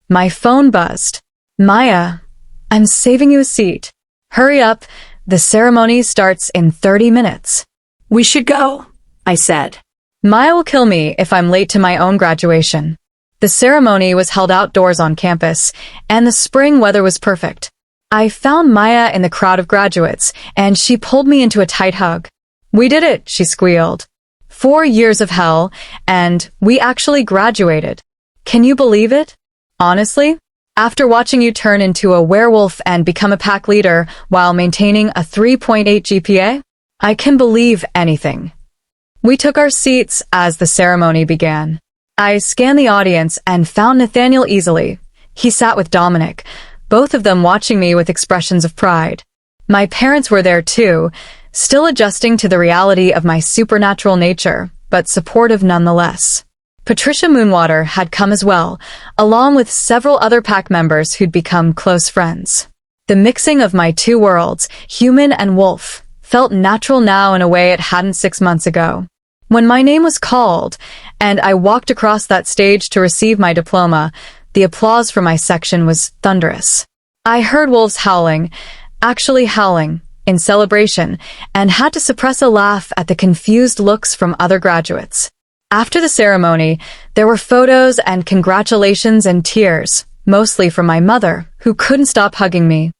My phone buzzed. Maya, I'm saving you a seat. Hurry up, the ceremony starts in 30 minutes. We should go. I said. Maya will kill me if I'm late to my own graduation. The ceremony was held outdoors on campus, and the spring weather was perfect. I found Maya in the crowd of graduates, and she pulled me into a tight hug. "We did it," she squealed. 4 years of hell, and we actually graduated. Can you believe it? Honestly, after watching you turn into a werewolf and become a pack leader while maintaining a 3.8 GPA, I can believe anything. We took our seats as the ceremony began. I scanned the audience and found Nathaniel easily. He sat with Dominic, both of them watching me with expressions of pride. My parents were there too, still adjusting to the reality of my supernatural nature, but supportive nonetheless. Patricia Moonwater had come as well, along with several other pack members who'd become close friends. The mixing of my two worlds, human and wolf, felt natural now in a way it hadn't 6 months ago. When my name was called, and I walked across that stage to receive my diploma, the applause for my section was thunderous. I heard wolves howling, actually howling, in celebration, and had to suppress a laugh at the confused looks from other graduates. After the ceremony, there were photos and congratulations and tears, mostly from my mother, who couldn't stop hugging me.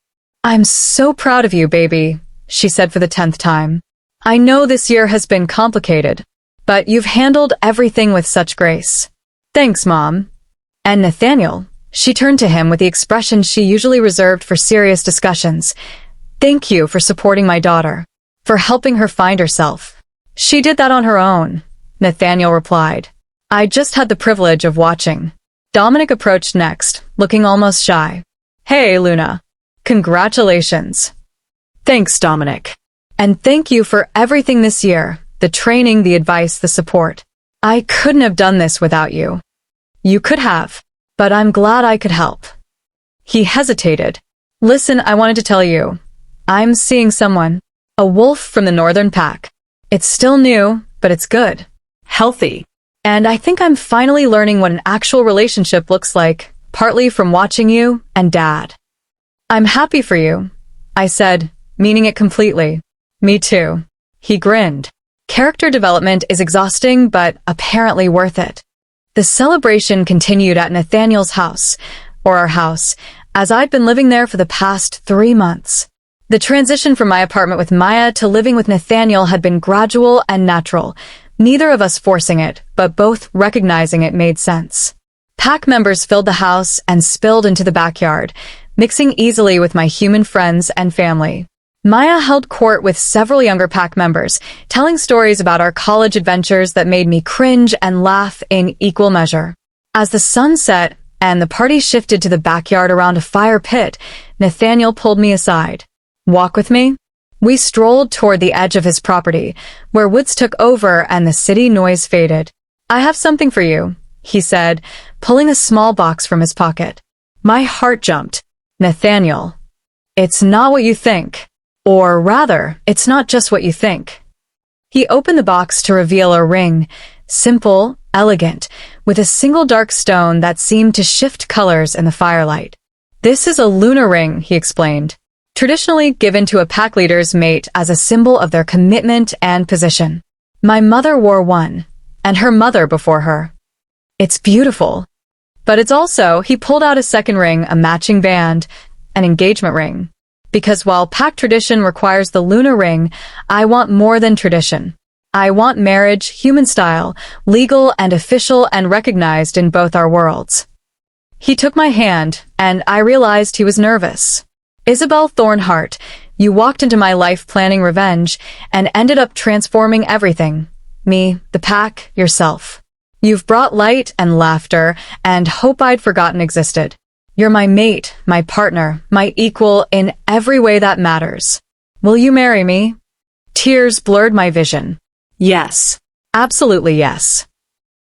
"I'm so proud of you, baby," she said for the 10th time. "I know this year has been complicated, but you've handled everything with such grace." "Thanks, Mom." And Nathaniel, she turned to him with the expression she usually reserved for serious discussions. "Thank you for supporting my daughter, for helping her find herself." "She did that on her own," Nathaniel replied. "I just had the privilege of watching." Dominic approached next, looking almost shy. "Hey, Luna. Congratulations." "Thanks, Dominic. And thank you for everything this year, the training, the advice, the support. I couldn't have done this without you." "You could have, but I'm glad I could help." He hesitated. "Listen, I wanted to tell you. I'm seeing someone. A wolf from the northern pack. It's still new, but it's good. Healthy. And I think I'm finally learning what an actual relationship looks like, partly from watching you and Dad." "I'm happy for you," I said, meaning it completely. "Me too." He grinned. Character development is exhausting, but apparently worth it. The celebration continued at Nathaniel's house, or our house, as I'd been living there for the past 3 months. The transition from my apartment with Maya to living with Nathaniel had been gradual and natural, neither of us forcing it, but both recognizing it made sense. Pack members filled the house and spilled into the backyard, mixing easily with my human friends and family. Maya held court with several younger pack members, telling stories about our college adventures that made me cringe and laugh in equal measure. As the sun set and the party shifted to the backyard around a fire pit, Nathaniel pulled me aside. "Walk with me?" We strolled toward the edge of his property, where woods took over and the city noise faded. "I have something for you," he said, pulling a small box from his pocket. My heart jumped. "Nathaniel, it's not what you think. Or rather, it's not just what you think." He opened the box to reveal a ring, simple, elegant, with a single dark stone that seemed to shift colors in the firelight. "This is a lunar ring," he explained, traditionally given to a pack leader's mate as a symbol of their commitment and position. My mother wore one, and her mother before her. It's beautiful. But it's also, he pulled out a second ring, a matching band, an engagement ring. Because while pack tradition requires the lunar ring, I want more than tradition. I want marriage, human style, legal and official and recognized in both our worlds. He took my hand, and I realized he was nervous. "Belle Thornhart, you walked into my life planning revenge and ended up transforming everything. Me, the pack, yourself. You've brought light and laughter and hope I'd forgotten existed. You're my mate, my partner, my equal in every way that matters. Will you marry me?" Tears blurred my vision. "Yes. Absolutely yes."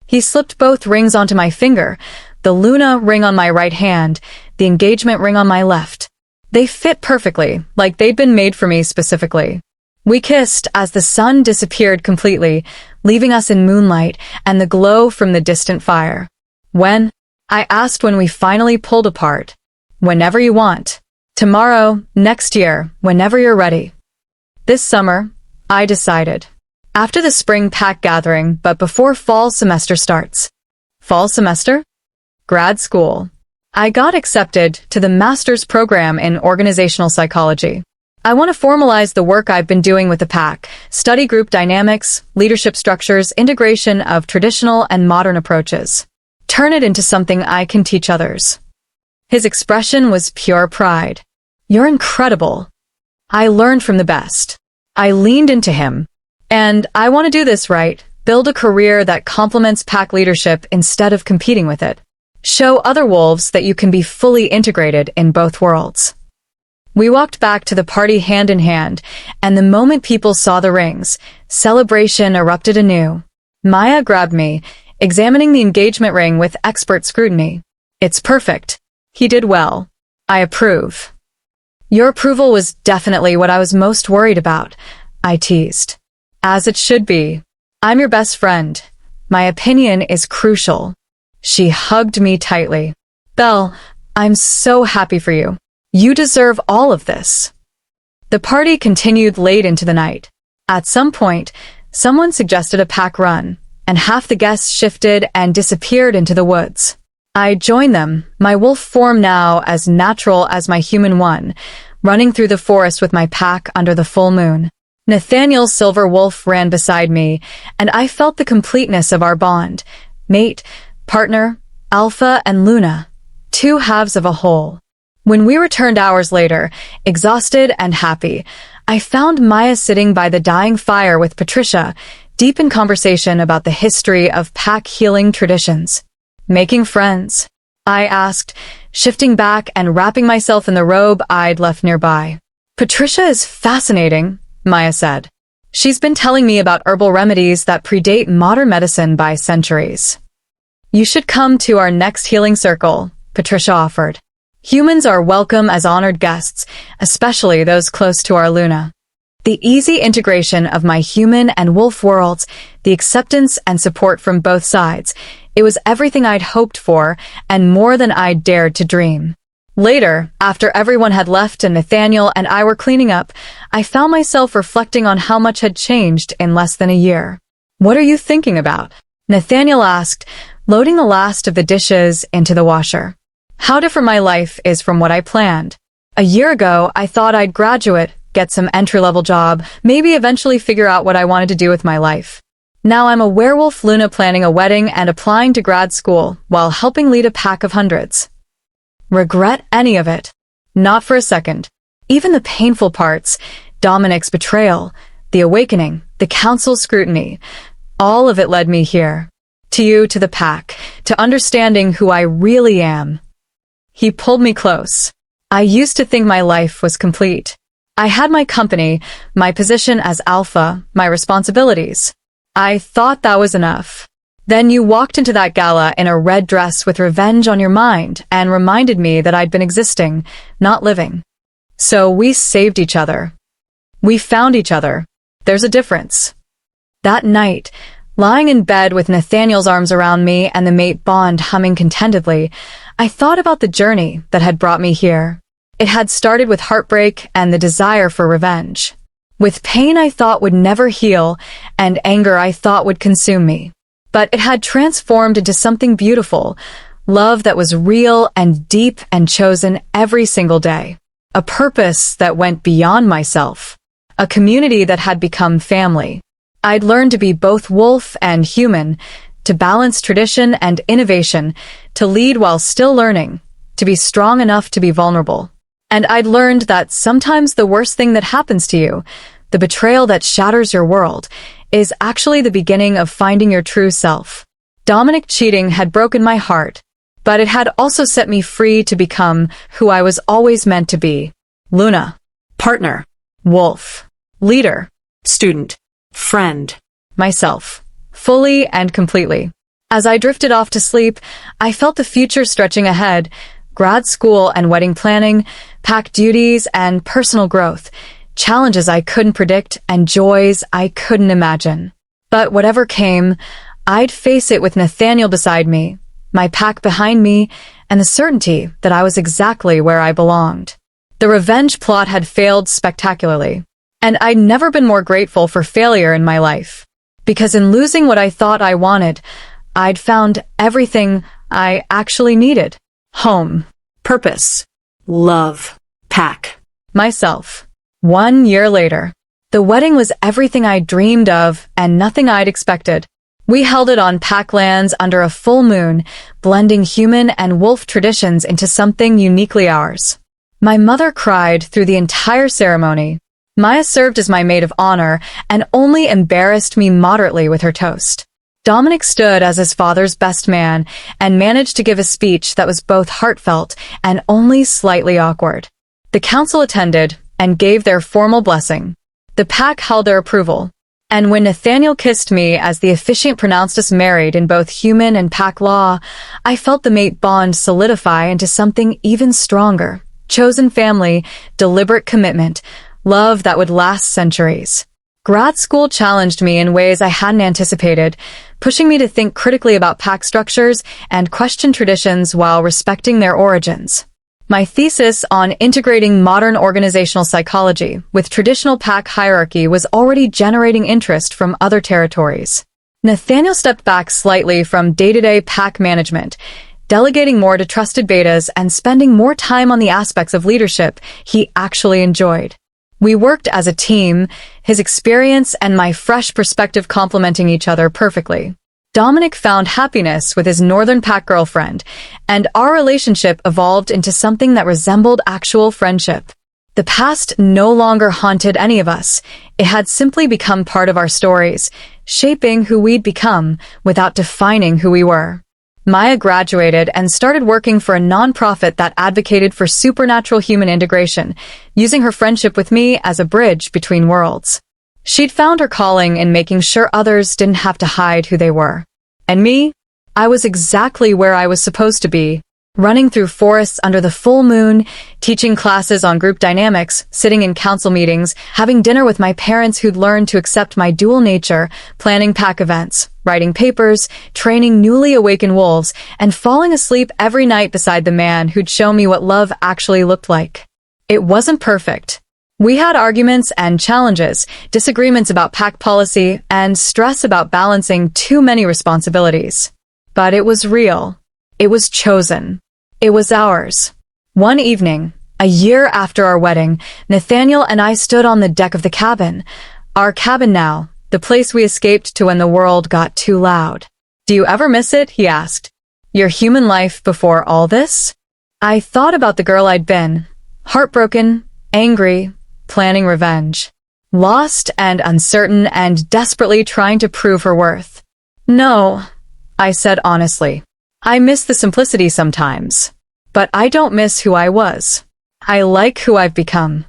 He slipped both rings onto my finger, the Luna ring on my right hand, the engagement ring on my left. They fit perfectly, like they'd been made for me specifically. We kissed as the sun disappeared completely, leaving us in moonlight and the glow from the distant fire. "When?" I asked when we finally pulled apart. "Whenever you want. Tomorrow, next year, whenever you're ready." "This summer," I decided. After the spring pack gathering, but before fall semester starts. Fall semester? Grad school. I got accepted to the master's program in organizational psychology. I want to formalize the work I've been doing with the pack, study group dynamics, leadership structures, integration of traditional and modern approaches. Turn it into something I can teach others. His expression was pure pride. You're incredible. I learned from the best. I leaned into him. And I want to do this right, build a career that complements pack leadership instead of competing with it. Show other wolves that you can be fully integrated in both worlds. We walked back to the party hand in hand, and the moment people saw the rings, celebration erupted anew. Maya grabbed me, examining the engagement ring with expert scrutiny. It's perfect. He did well. I approve. Your approval was definitely what I was most worried about, I teased. As it should be. I'm your best friend. My opinion is crucial. She hugged me tightly. Belle, I'm so happy for you. You deserve all of this. The party continued late into the night. At some point, someone suggested a pack run, and half the guests shifted and disappeared into the woods. I joined them, my wolf form now as natural as my human one, running through the forest with my pack under the full moon. Nathaniel's silver wolf ran beside me, and I felt the completeness of our bond. Mate, partner, Alpha and Luna. Two halves of a whole. When we returned hours later, exhausted and happy, I found Maya sitting by the dying fire with Patricia, deep in conversation about the history of pack healing traditions. Making friends? I asked, shifting back and wrapping myself in the robe I'd left nearby. Patricia is fascinating, Maya said. She's been telling me about herbal remedies that predate modern medicine by centuries. You should come to our next healing circle, Patricia offered. Humans are welcome as honored guests, especially those close to our Luna. The easy integration of my human and wolf worlds, the acceptance and support from both sides, it was everything I'd hoped for and more than I'd dared to dream. Later, after everyone had left and Nathaniel and I were cleaning up, I found myself reflecting on how much had changed in less than a year. What are you thinking about? Nathaniel asked, loading the last of the dishes into the washer. How different my life is from what I planned. A year ago, I thought I'd graduate, get some entry-level job, maybe eventually figure out what I wanted to do with my life. Now I'm a werewolf Luna planning a wedding and applying to grad school while helping lead a pack of hundreds. Regret any of it? Not for a second. Even the painful parts, Dominic's betrayal, the awakening, the council's scrutiny, all of it led me here. To you, to the pack, to understanding who I really am. He pulled me close. I used to think my life was complete. I had my company, my position as alpha, my responsibilities. I thought that was enough. Then you walked into that gala in a red dress with revenge on your mind and reminded me that I'd been existing, not living. So we saved each other. We found each other. There's a difference. That night, lying in bed with Nathaniel's arms around me and the mate bond humming contentedly, I thought about the journey that had brought me here. It had started with heartbreak and the desire for revenge. With pain I thought would never heal and anger I thought would consume me. But it had transformed into something beautiful, love that was real and deep and chosen every single day. A purpose that went beyond myself. A community that had become family. I'd learned to be both wolf and human, to balance tradition and innovation, to lead while still learning, to be strong enough to be vulnerable. And I'd learned that sometimes the worst thing that happens to you, the betrayal that shatters your world, is actually the beginning of finding your true self. Dominic cheating had broken my heart, but it had also set me free to become who I was always meant to be. Luna. Partner. Wolf. Leader. Student. Friend. Myself. Fully and completely. As I drifted off to sleep, I felt the future stretching ahead. Grad school and wedding planning, pack duties and personal growth. Challenges I couldn't predict and joys I couldn't imagine. But whatever came, I'd face it with Nathaniel beside me, my pack behind me, and the certainty that I was exactly where I belonged. The revenge plot had failed spectacularly, and I'd never been more grateful for failure in my life. Because in losing what I thought I wanted, I'd found everything I actually needed. Home. Purpose. Love. Pack. Myself. 1 year later. The wedding was everything I dreamed of and nothing I'd expected. We held it on Pack lands under a full moon, blending human and wolf traditions into something uniquely ours. My mother cried through the entire ceremony. Maya served as my maid of honor and only embarrassed me moderately with her toast. Dominic stood as his father's best man and managed to give a speech that was both heartfelt and only slightly awkward. The council attended and gave their formal blessing. The Pack held their approval. And when Nathaniel kissed me as the officiant pronounced us married in both human and Pack law, I felt the mate bond solidify into something even stronger. Chosen family, deliberate commitment, love that would last centuries. Grad school challenged me in ways I hadn't anticipated, pushing me to think critically about Pack structures and question traditions while respecting their origins. My thesis on integrating modern organizational psychology with traditional Pack hierarchy was already generating interest from other territories. Nathaniel stepped back slightly from day-to-day Pack management, delegating more to trusted betas and spending more time on the aspects of leadership he actually enjoyed. We worked as a team, his experience and my fresh perspective complementing each other perfectly. Dominic found happiness with his Northern Pack girlfriend, and our relationship evolved into something that resembled actual friendship. The past no longer haunted any of us. It had simply become part of our stories, shaping who we'd become without defining who we were. Maya graduated and started working for a nonprofit that advocated for supernatural human integration, using her friendship with me as a bridge between worlds. She'd found her calling in making sure others didn't have to hide who they were. And me? I was exactly where I was supposed to be, running through forests under the full moon, teaching classes on group dynamics, sitting in council meetings, having dinner with my parents who'd learned to accept my dual nature, planning Pack events, writing papers, training newly awakened wolves, and falling asleep every night beside the man who'd show me what love actually looked like. It wasn't perfect. We had arguments and challenges, disagreements about Pack policy, and stress about balancing too many responsibilities. But it was real. It was chosen. It was ours. One evening, a year after our wedding, Nathaniel and I stood on the deck of the cabin. Our cabin now, the place we escaped to when the world got too loud. "Do you ever miss it?" he asked. "Your human life before all this?" I thought about the girl I'd been. Heartbroken, angry, planning revenge. Lost and uncertain and desperately trying to prove her worth. "No," I said honestly. "I miss the simplicity sometimes. But I don't miss who I was. I like who I've become."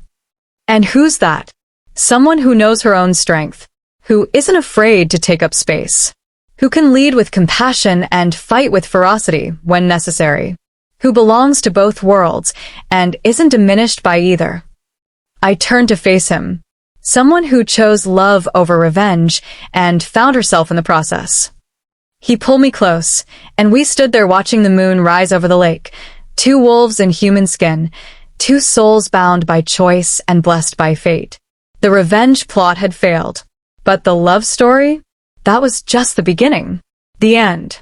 And who's that? Someone who knows her own strength, who isn't afraid to take up space, who can lead with compassion and fight with ferocity when necessary, who belongs to both worlds and isn't diminished by either. I turned to face him, someone who chose love over revenge and found herself in the process. He pulled me close, and we stood there watching the moon rise over the lake, two wolves in human skin, two souls bound by choice and blessed by fate. The revenge plot had failed, but the love story? That was just the beginning. The end.